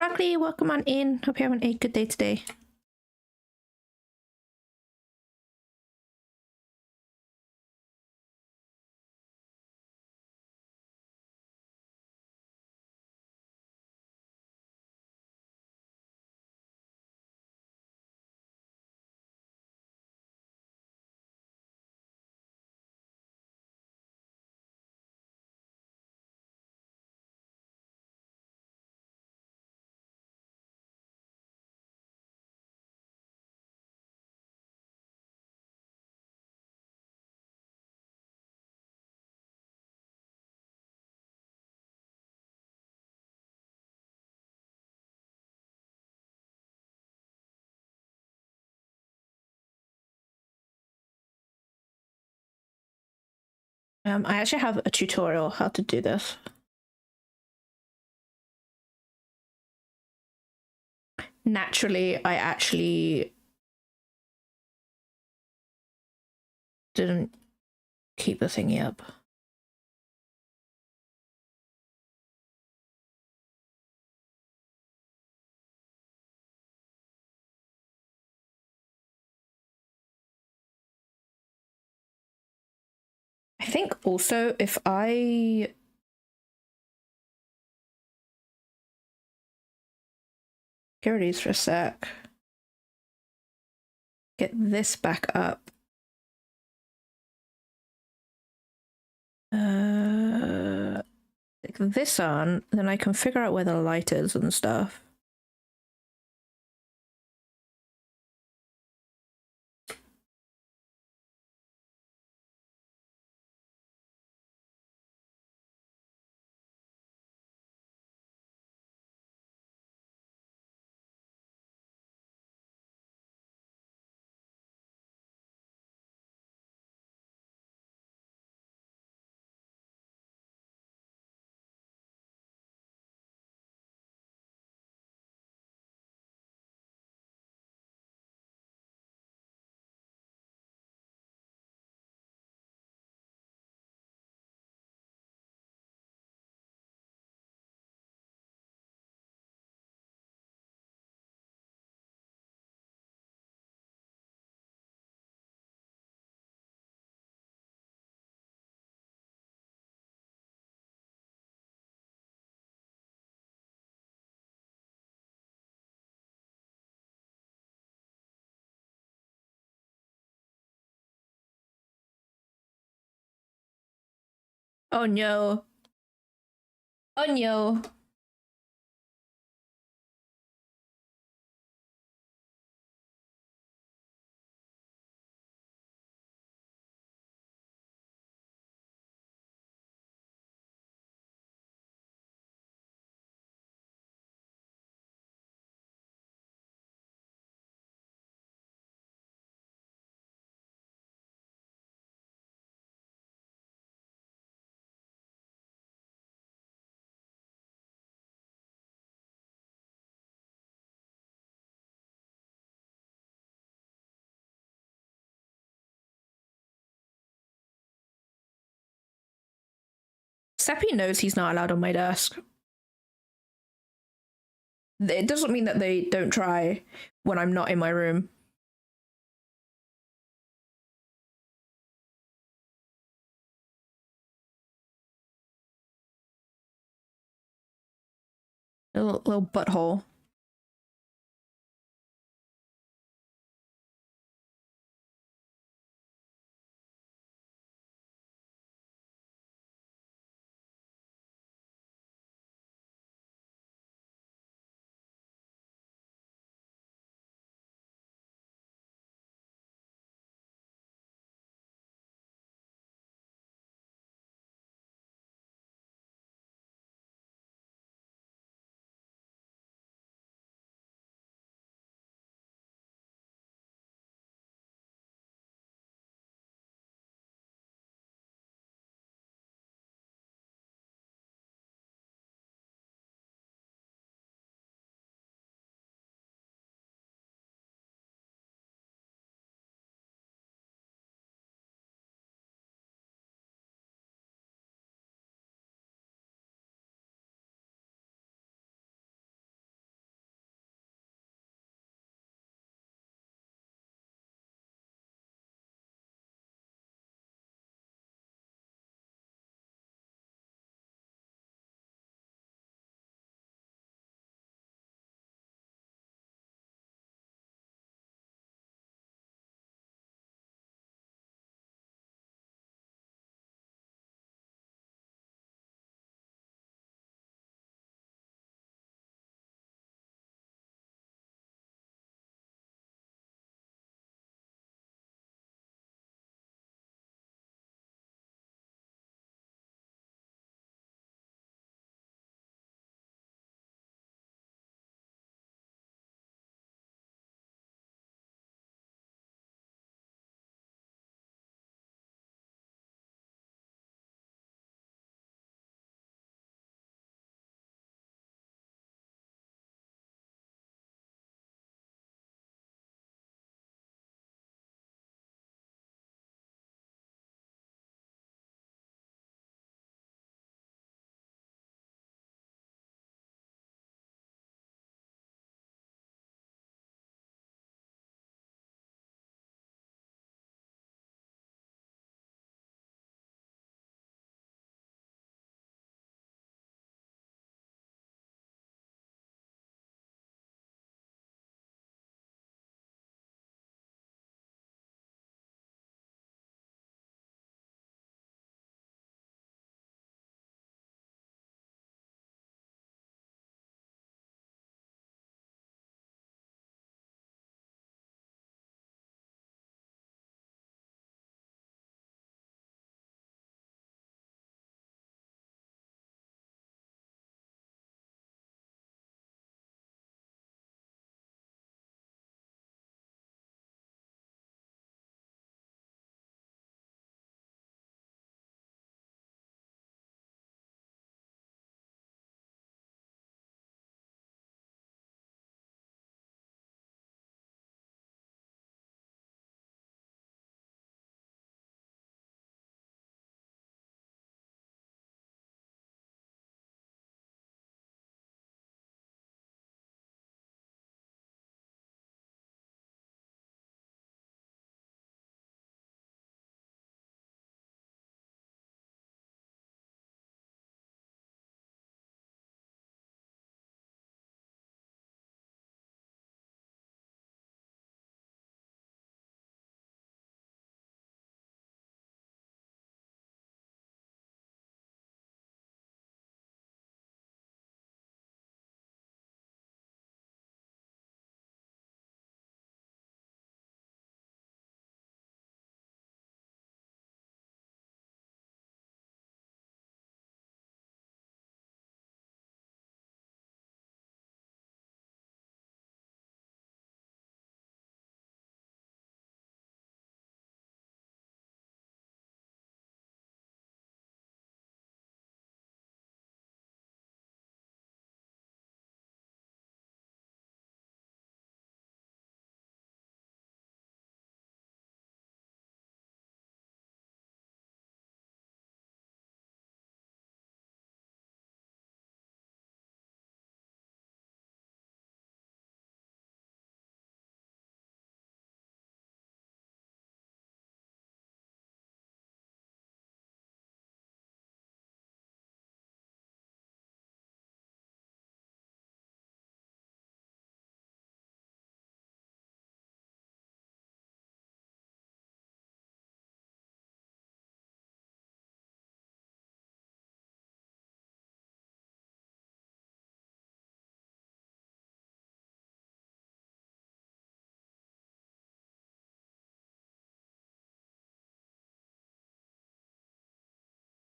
Buckley, welcome on in. Hope you're having a good day today. I actually have a tutorial how to do this. Naturally, I actually didn't keep the thingy up. I think also if I get rid of these for a sec, get this back up. Stick this on, then I can figure out where the light is and stuff. Oh no. Oh no. Seppi knows he's not allowed on my desk. It doesn't mean that they don't try when I'm not in my room. A little butthole.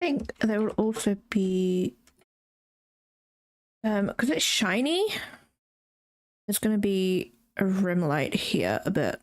think there will also be because it's shiny, there's going to be a rim light here a bit.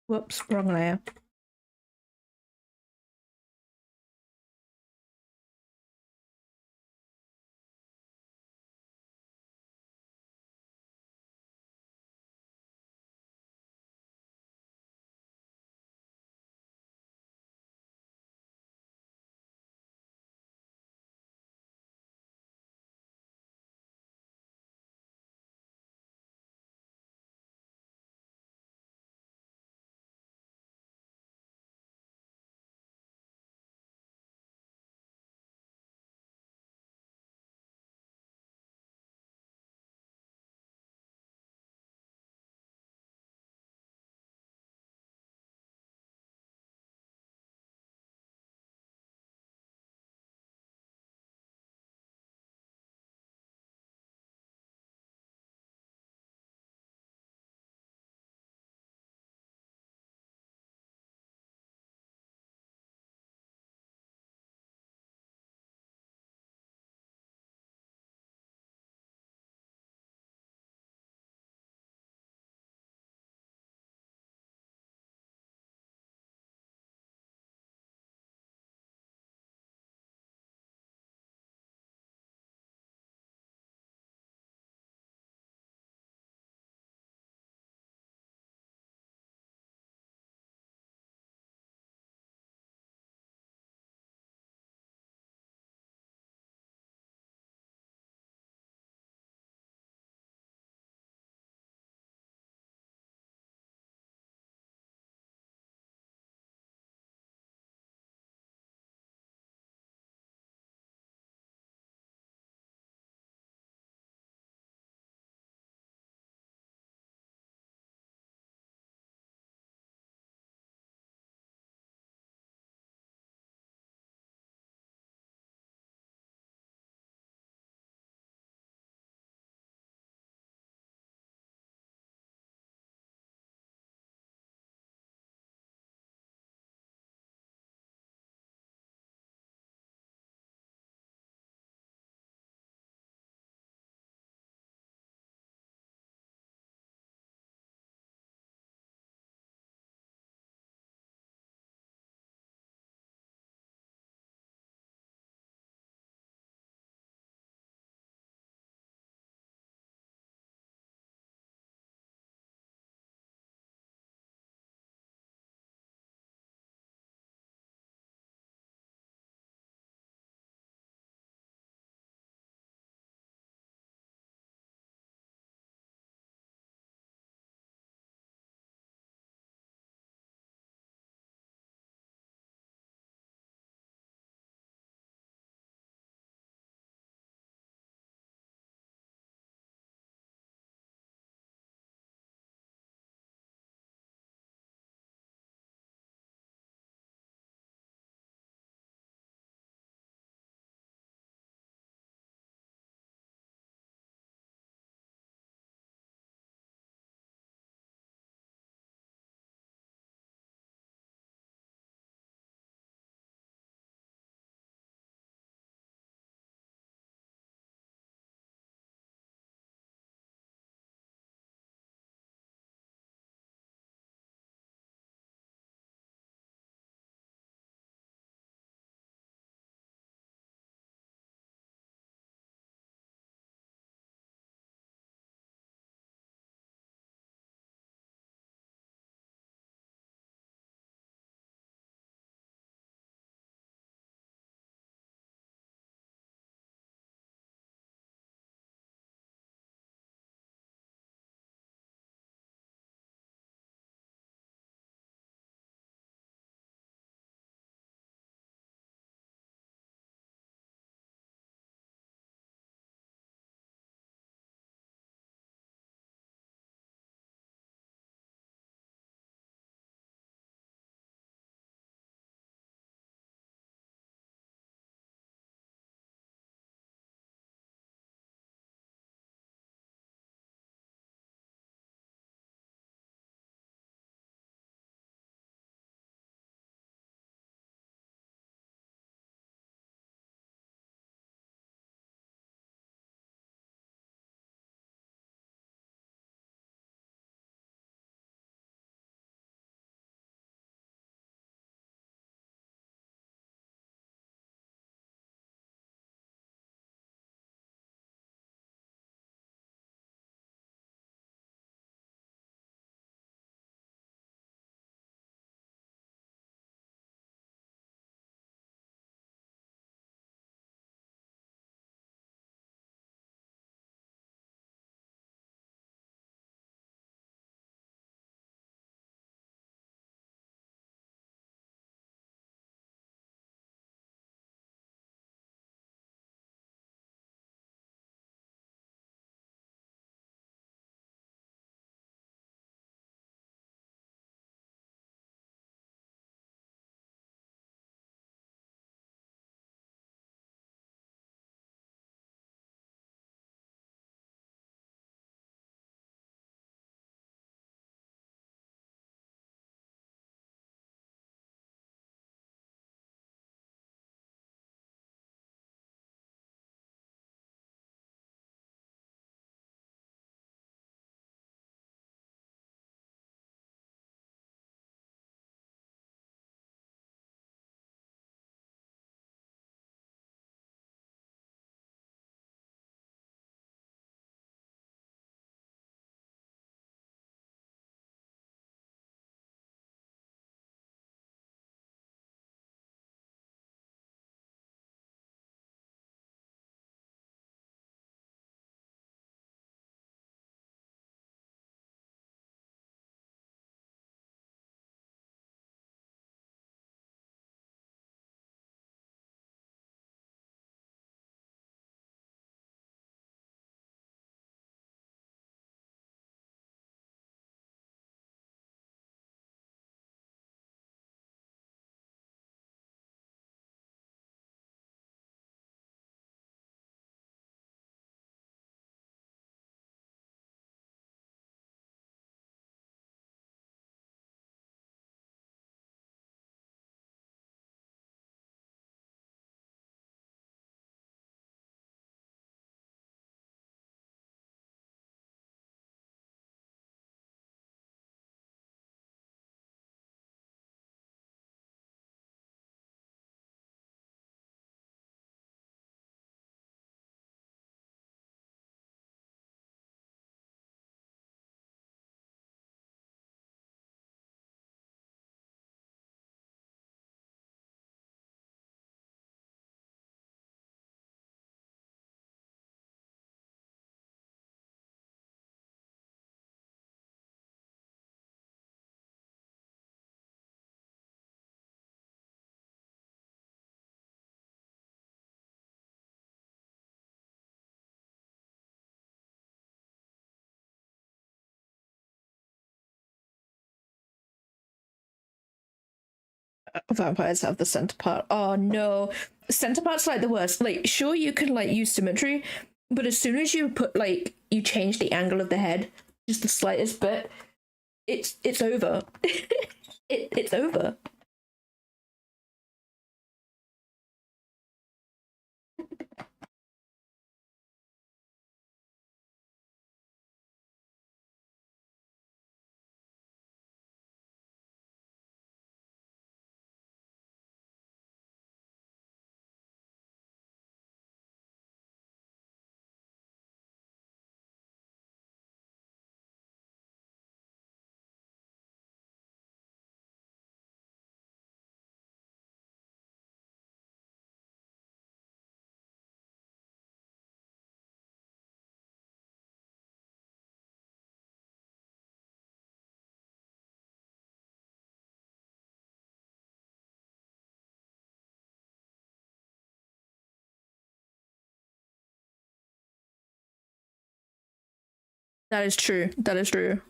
Whoops, wrong layer. Vampires have the center part. Oh no, center part's like the worst. Like, sure you can like use symmetry, but as soon as you put like you change the angle of the head just the slightest bit, it's over. It's over. That is true. That is true.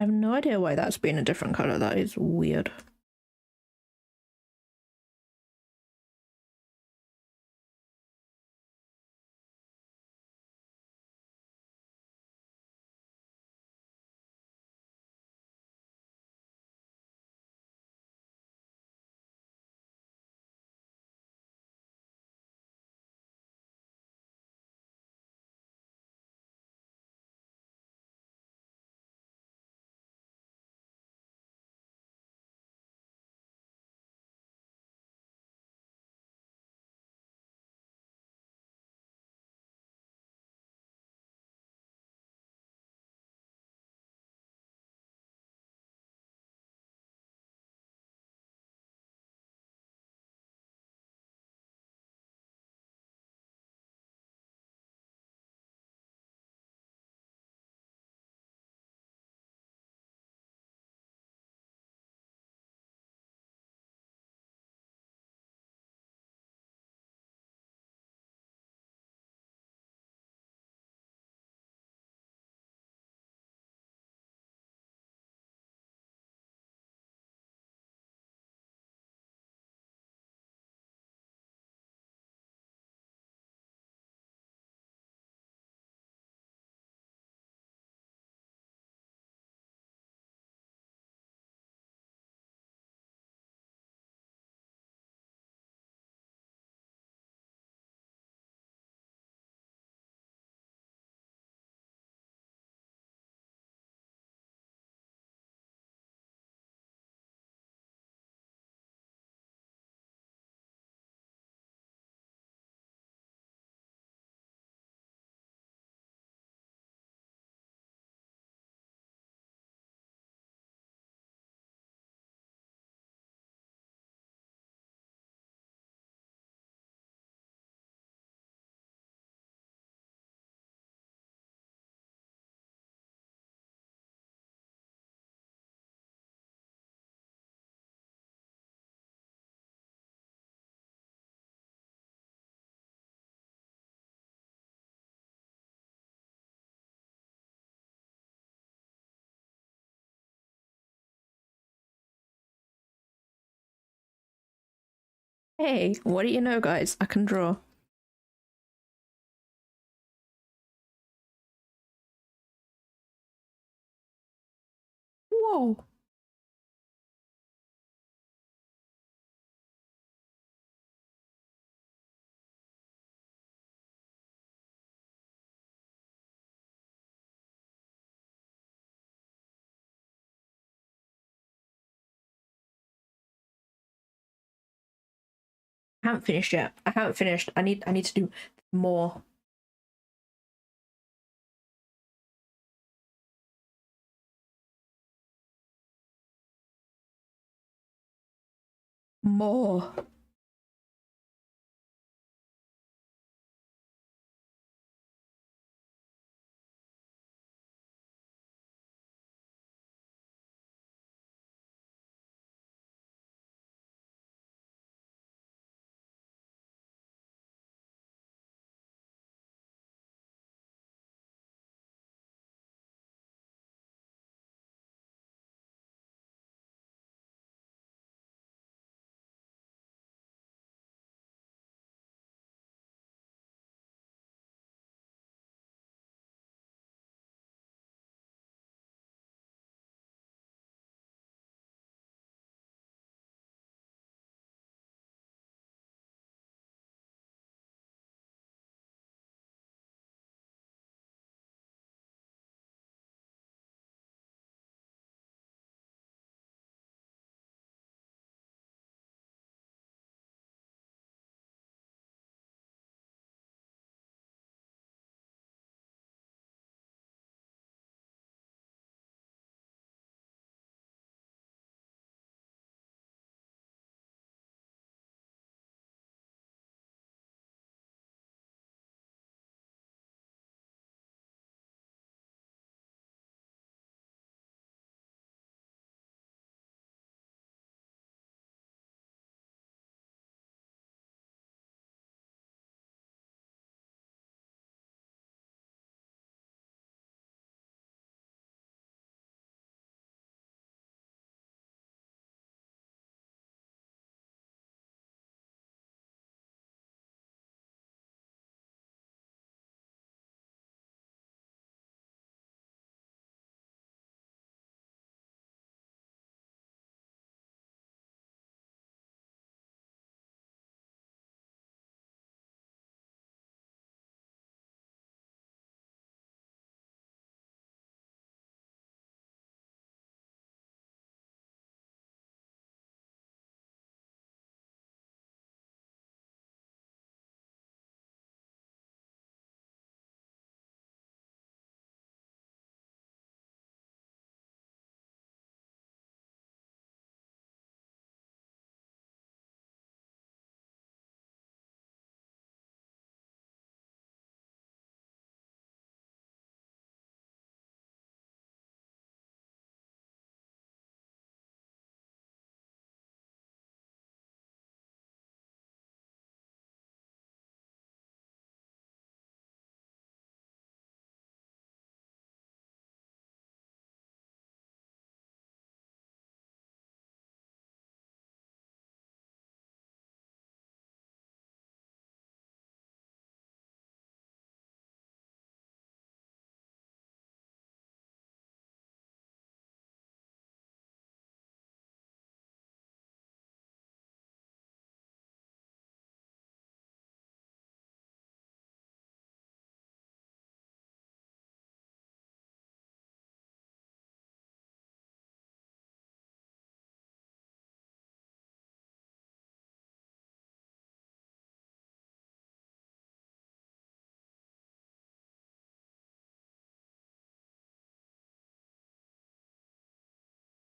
I have no idea why that's been a different color. That is weird. Hey, what do you know, guys? I can draw. Whoa. I haven't finished yet. I haven't finished. I need to do more. More.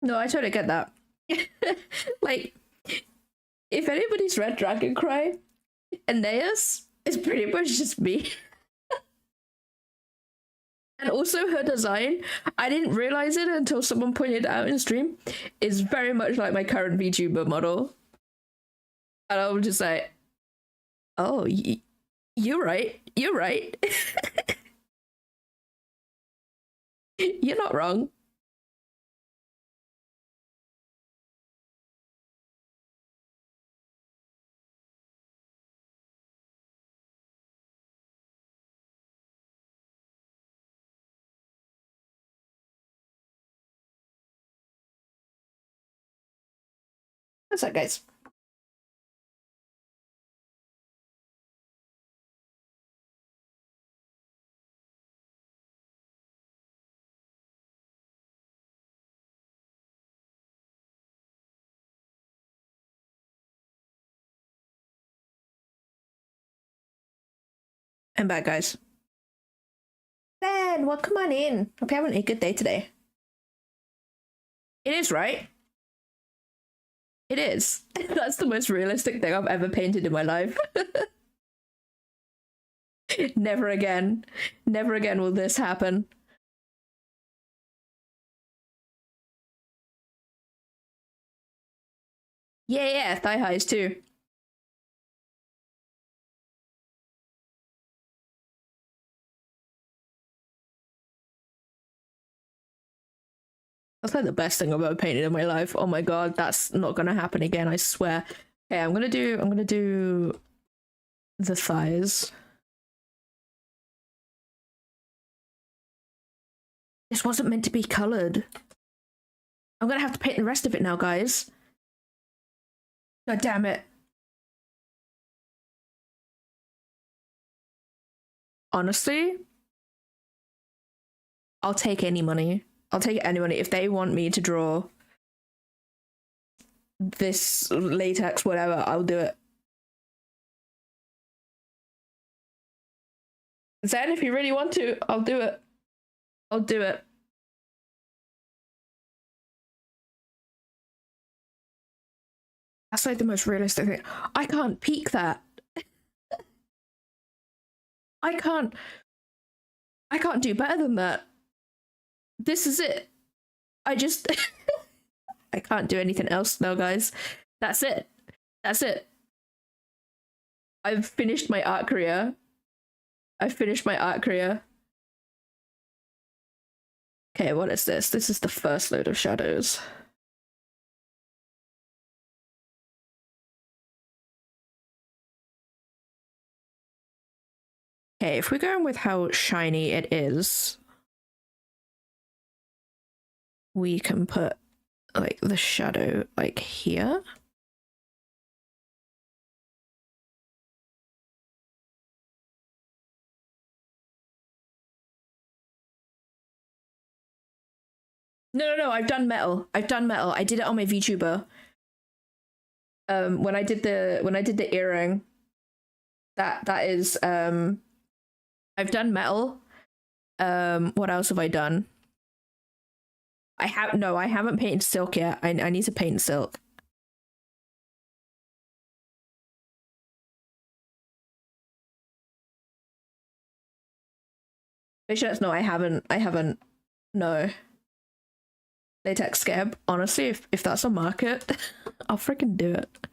No, I totally get that. Like, if anybody's read Dragon Cry, Aeneas is pretty much just me. And also her design, I didn't realize it until someone pointed it out in stream, is very much like my current VTuber model. And I was just like, oh, you're right. You're right. You're not wrong. What's up, guys? I'm back, guys. Ben, welcome on in. Hope you're having a good day today. It is, right? It is. That's the most realistic thing I've ever painted in my life. Never again. Never again will this happen. Yeah, thigh highs too. That's like the best thing I've ever painted in my life. Oh my god, that's not gonna happen again, I swear. Okay, I'm gonna do the thighs. This wasn't meant to be colored. I'm gonna have to paint the rest of it now, guys. God damn it. Honestly, I'll take any money. I'll take any money. If they want me to draw this latex, whatever, I'll do it. Zed, if you really want to, I'll do it. I'll do it. That's like the most realistic thing. I can't peek that. I can't do better than that. This is it. I just I can't do anything else now, guys. That's it. That's it. I've finished my art career. I've finished my art career. Okay, what is this? This is the first load of shadows. Okay, if we're going with how shiny it is, we can put like the shadow like here. No, I've done metal. I've done metal. I did it on my VTuber. When I did the earring, that is I've done metal. What else have I done? I haven't painted silk yet. I need to paint silk. Fishnets, no, I haven't. No. Latex scab. Honestly, if that's a market, I'll freaking do it.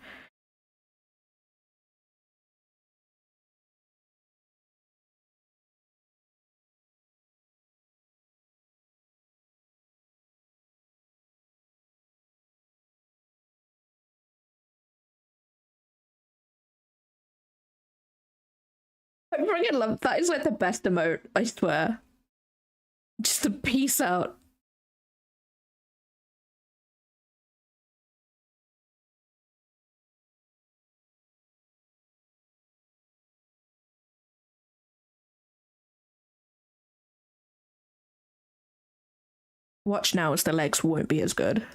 I freaking love that. It's like the best emote, I swear. Just a peace out. Watch now as the legs won't be as good.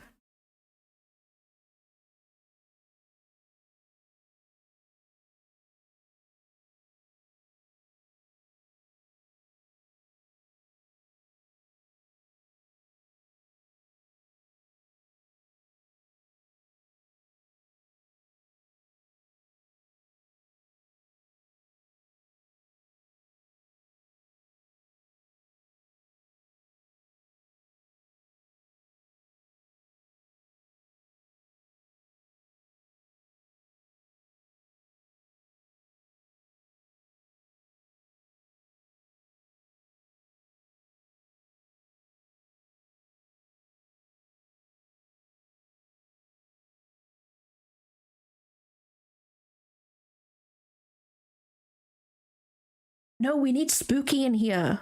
No, we need Spooky in here.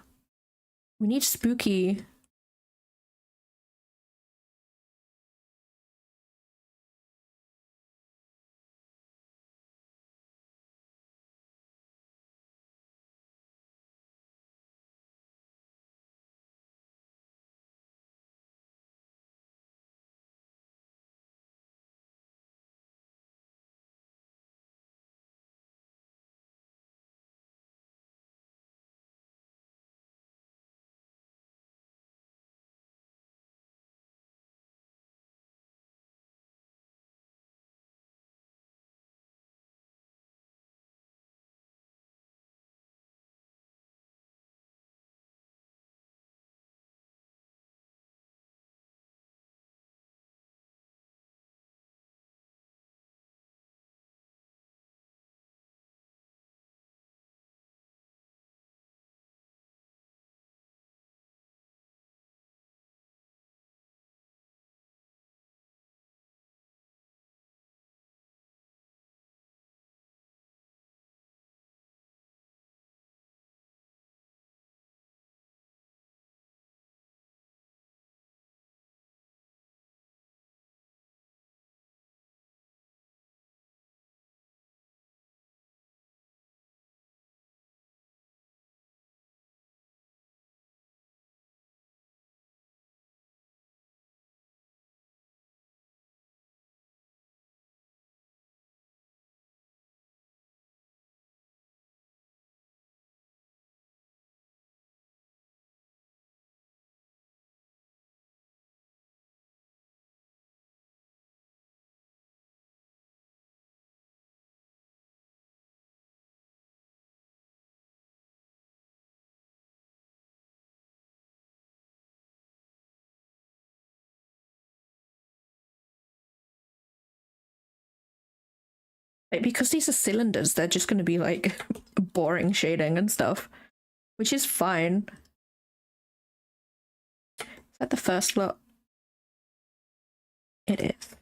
We need Spooky. Like, because these are cylinders, they're just going to be like boring shading and stuff, which is fine. Is that the first lot? It is.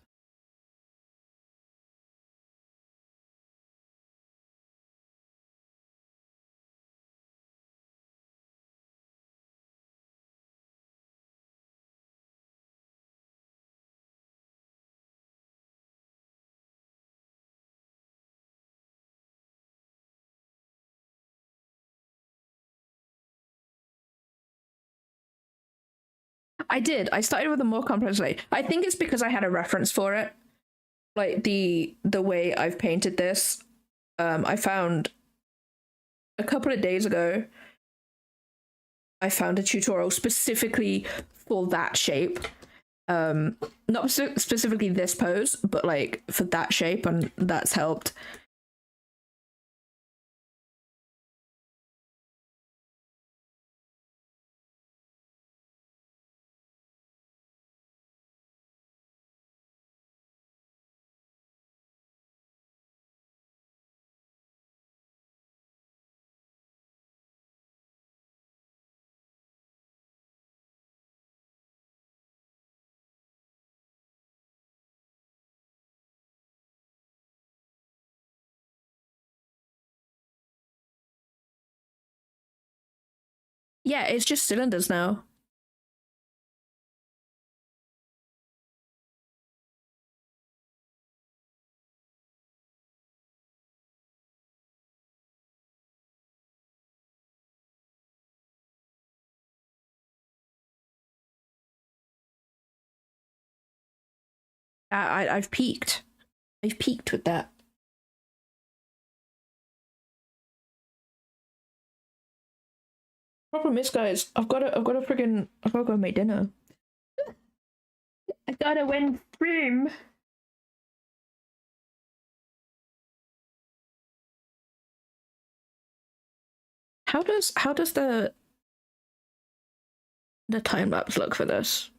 I did. I started with a more complex way. I think it's because I had a reference for it. Like the way I've painted this. I found a couple of days ago, I found a tutorial specifically for that shape. Not specifically this pose, but like for that shape, and that's helped. Yeah, it's just cylinders now. I've peaked. I've peaked with that. Problem is, guys, I've gotta go make dinner. I gotta win stream. How does the time lapse look for this?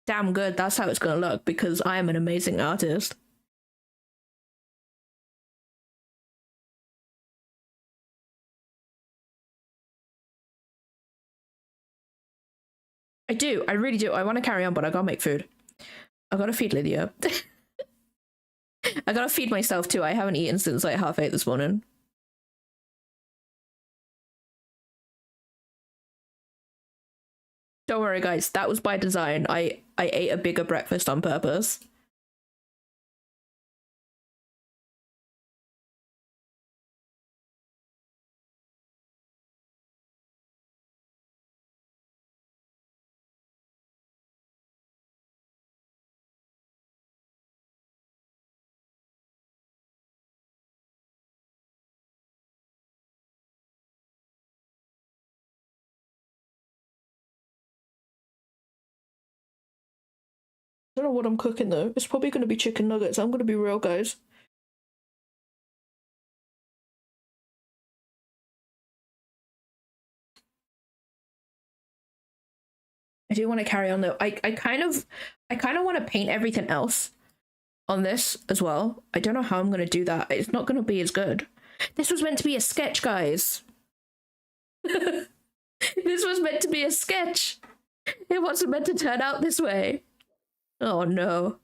Damn good. That's how it's gonna look because I am an amazing artist. I do. I really do. I want to carry on, but I gotta make food. I gotta feed Lydia. I gotta feed myself too. I haven't eaten since like 8:30 this morning. Don't worry, guys. That was by design. I ate a bigger breakfast on purpose. I don't know what I'm cooking though. It's probably going to be chicken nuggets. I'm going to be real, guys. I do want to carry on though. I kind of want to paint everything else on this as well. I don't know how I'm going to do that. It's not going to be as good. This was meant to be a sketch, guys. This was meant to be a sketch. It wasn't meant to turn out this way. Oh no.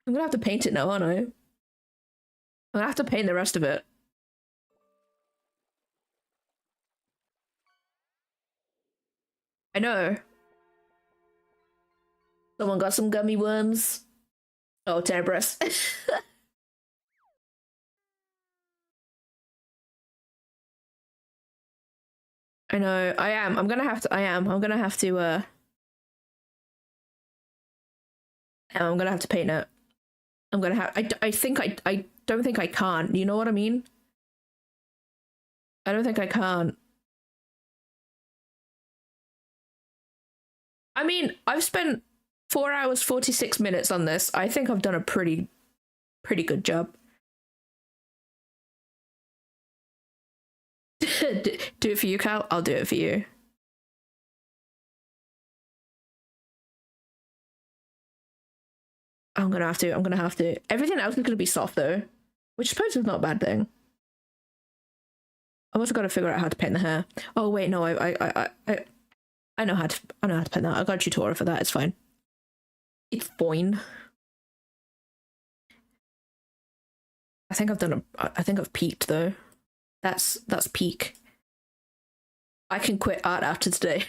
I'm gonna have to paint it now, aren't I? I'm gonna have to paint the rest of it. I know. Someone got some gummy worms. Oh, Tenebris. I know. I am. I'm gonna have to. I'm gonna have to. I'm gonna have to paint it. I'm gonna have. I think I don't think I can't. You know what I mean? I don't think I can't. I mean, I've spent 4 hours 46 minutes on this. I think I've done a pretty good job. Do it for you, Cal. I'll do it for you. I'm gonna have to. Everything else is gonna be soft though, which I suppose is not a bad thing. I've also got to figure out how to paint the hair. Oh wait, no, I know how to paint that. I got a tutorial for that. It's fine. It's fine. I think I've peaked though. That's peak. I can quit art after today.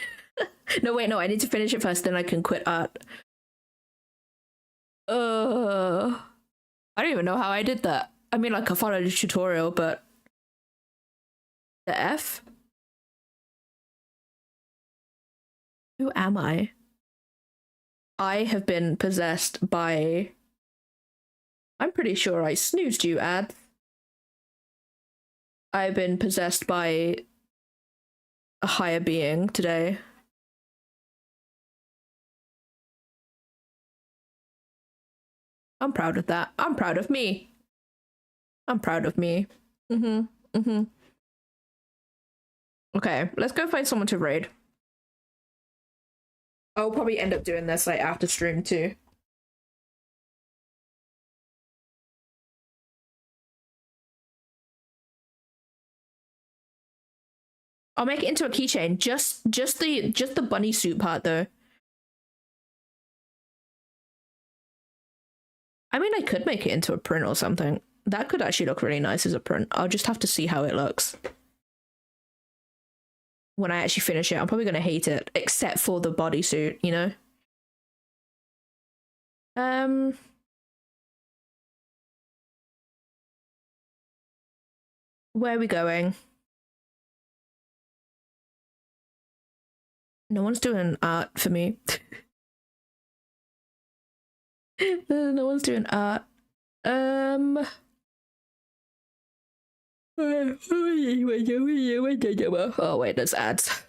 No, wait, no, I need to finish it first, then I can quit art. I don't even know how I did that. I mean, like, I followed a tutorial, but the F? Who am I? I have been possessed by... I'm pretty sure I snoozed you, ad. I've been possessed by a higher being today. I'm proud of that. I'm proud of me. I'm proud of me. Okay, let's go find someone to raid. I'll probably end up doing this like after stream too. I'll make it into a keychain. Just the bunny suit part though. I mean, I could make it into a print or something. That could actually look really nice as a print. I'll just have to see how it looks. When I actually finish it, I'm probably gonna hate it, except for the bodysuit, you know? Where are we going? No one's doing art for me. No one's doing art. Oh wait, there's ads.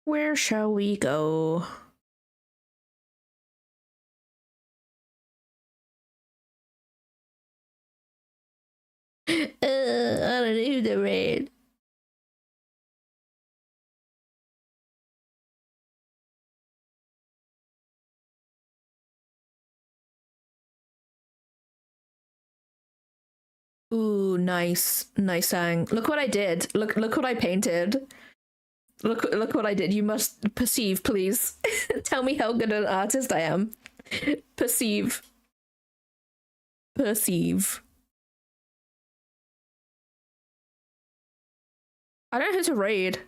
Where shall we go? I don't need the raid. Ooh, nice. Nice sang. Look what I did. Look what I painted. Look what I did. You must perceive, please. Tell me how good an artist I am. Perceive. Perceive. I don't know who to raid.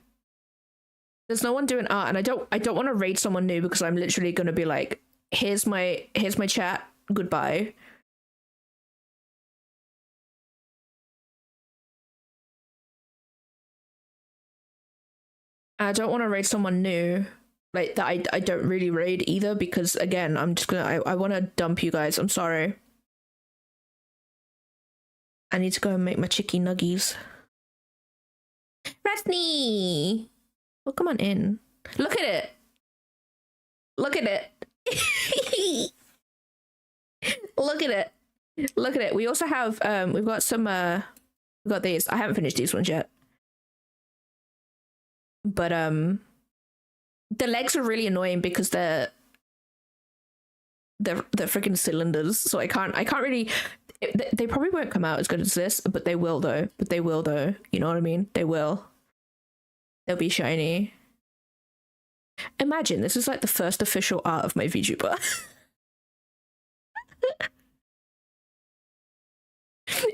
There's no one doing art, and I don't want to raid someone new because I'm literally gonna be like, here's my chat, goodbye. I don't want to raid someone new, like that I don't really raid either, because again, I'm just gonna I want to dump you guys. I'm sorry. I need to go and make my chicken nuggies. Rasney! Well, come on in. Look at it. Look at it. Look at it. Look at it. We also have we've got some we've got these. I haven't finished these ones yet. But the legs are really annoying because they're freaking cylinders, so I can't really they probably won't come out as good as this, but they will though. You know what I mean? They will. They'll be shiny. Imagine this is like the first official art of my VTuber.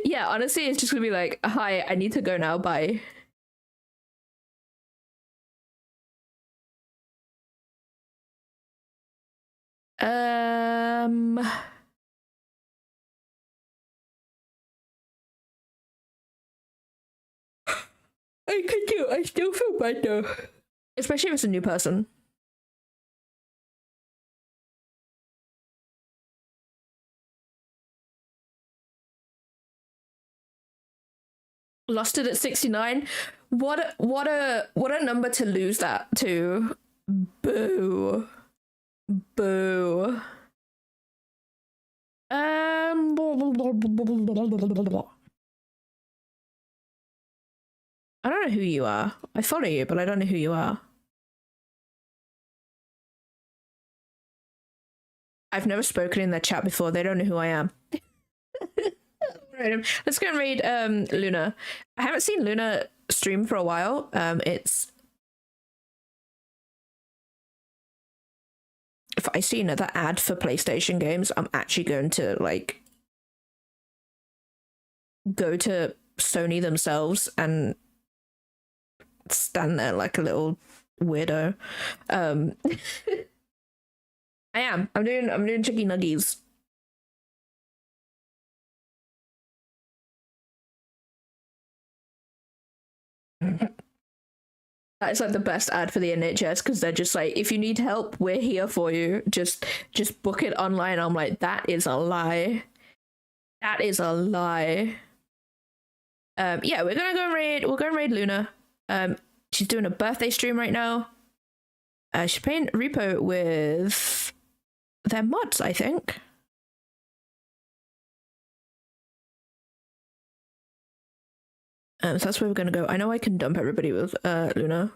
Yeah, honestly, it's just gonna be like, hi, I need to go now, bye. I still feel bad though. Especially if it's a new person. Lost it at 69. What a number to lose that to. Boo. Boo. I don't know who you are. I follow you, but I don't know who you are. I've never spoken in that chat before. They don't know who I am. Let's go and read Luna. I haven't seen Luna stream for a while. It's if I see another ad for PlayStation games, I'm actually going to like go to Sony themselves and stand there like a little weirdo. I am. I'm doing chicken nuggies. That is like the best ad for the NHS, because they're just like, if you need help, we're here for you. Just book it online. I'm like, that is a lie. That is a lie. Yeah, we're gonna go raid. We'll go raid Luna. She's doing a birthday stream right now. She's playing Repo with their mods, I think. So that's where we're gonna go. I know I can dump everybody with Luna.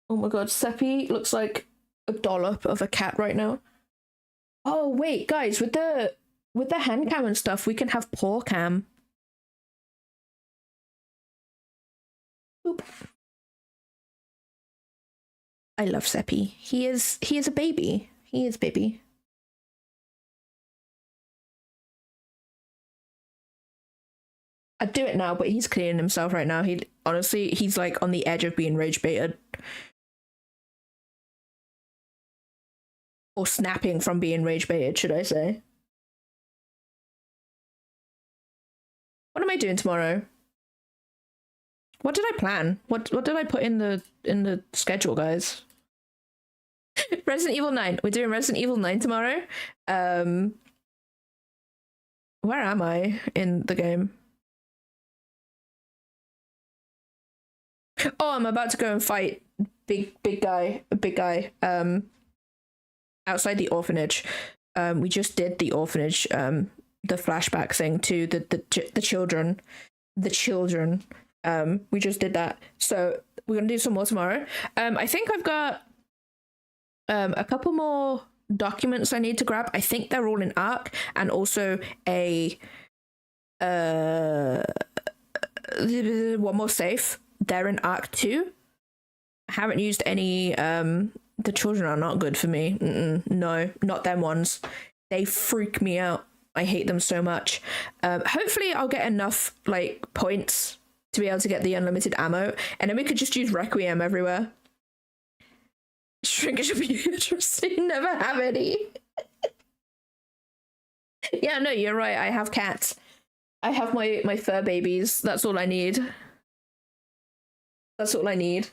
Oh my god, Seppi looks like a dollop of a cat right now. Oh wait, guys, with the hand cam and stuff, we can have paw cam. Oop. I love Seppi. He is a baby. He is baby. I'd do it now, but he's cleaning himself right now. He's like on the edge of being rage baited. Or snapping from being rage baited, should I say. What am I doing tomorrow? What did I plan? What did I put in the schedule, guys? Resident Evil 9. We're doing Resident Evil 9 tomorrow. Where am I in the game? Oh, I'm about to go and fight big guy, outside the orphanage. We just did the orphanage, the flashback thing to the children. We just did that. So we're gonna do some more tomorrow. I think I've got a couple more documents I need to grab. I think they're all in Arc, and also a one more safe. They're in Arc 2. I haven't used any. The children are not good for me. No, not them ones. They freak me out. I hate them so much. Hopefully I'll get enough like points to be able to get the unlimited ammo, and then we could just use Requiem everywhere. Shrinkage of interesting. Never have any. Yeah, no, you're right. I have cats. I have my fur babies. That's all I need. That's all I need.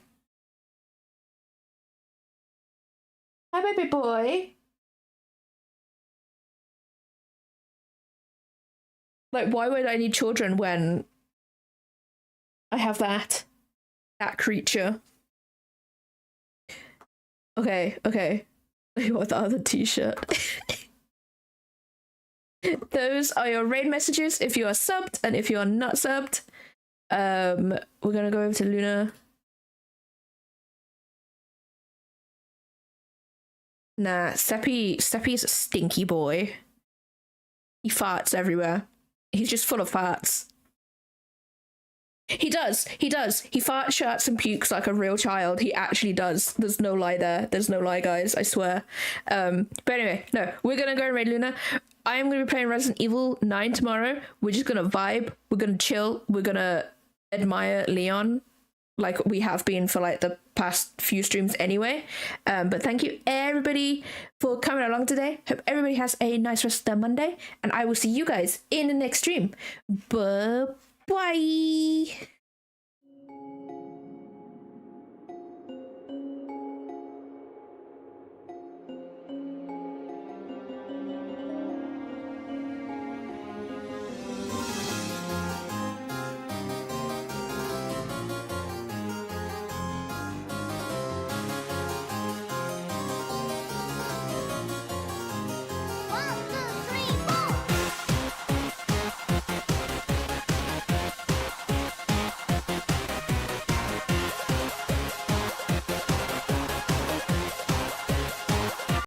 Hi, baby boy. Like, why would I need children when I have that creature? Okay. What the other t-shirt? Those are your raid messages if you are subbed, and if you are not subbed, we're gonna go over to Luna. Nah, Seppi's a stinky boy. He farts everywhere. He's just full of farts. He does. He farts, sharts, and pukes like a real child. He actually does. There's no lie there. There's no lie, guys. I swear. But anyway, no, we're gonna go and raid Luna. I am gonna be playing Resident Evil 9 tomorrow. We're just gonna vibe. We're gonna chill. We're gonna admire Leon, like we have been for like the past few streams anyway. But thank you everybody for coming along today. Hope everybody has a nice rest of their Monday, and I will see you guys in the next stream. Bye.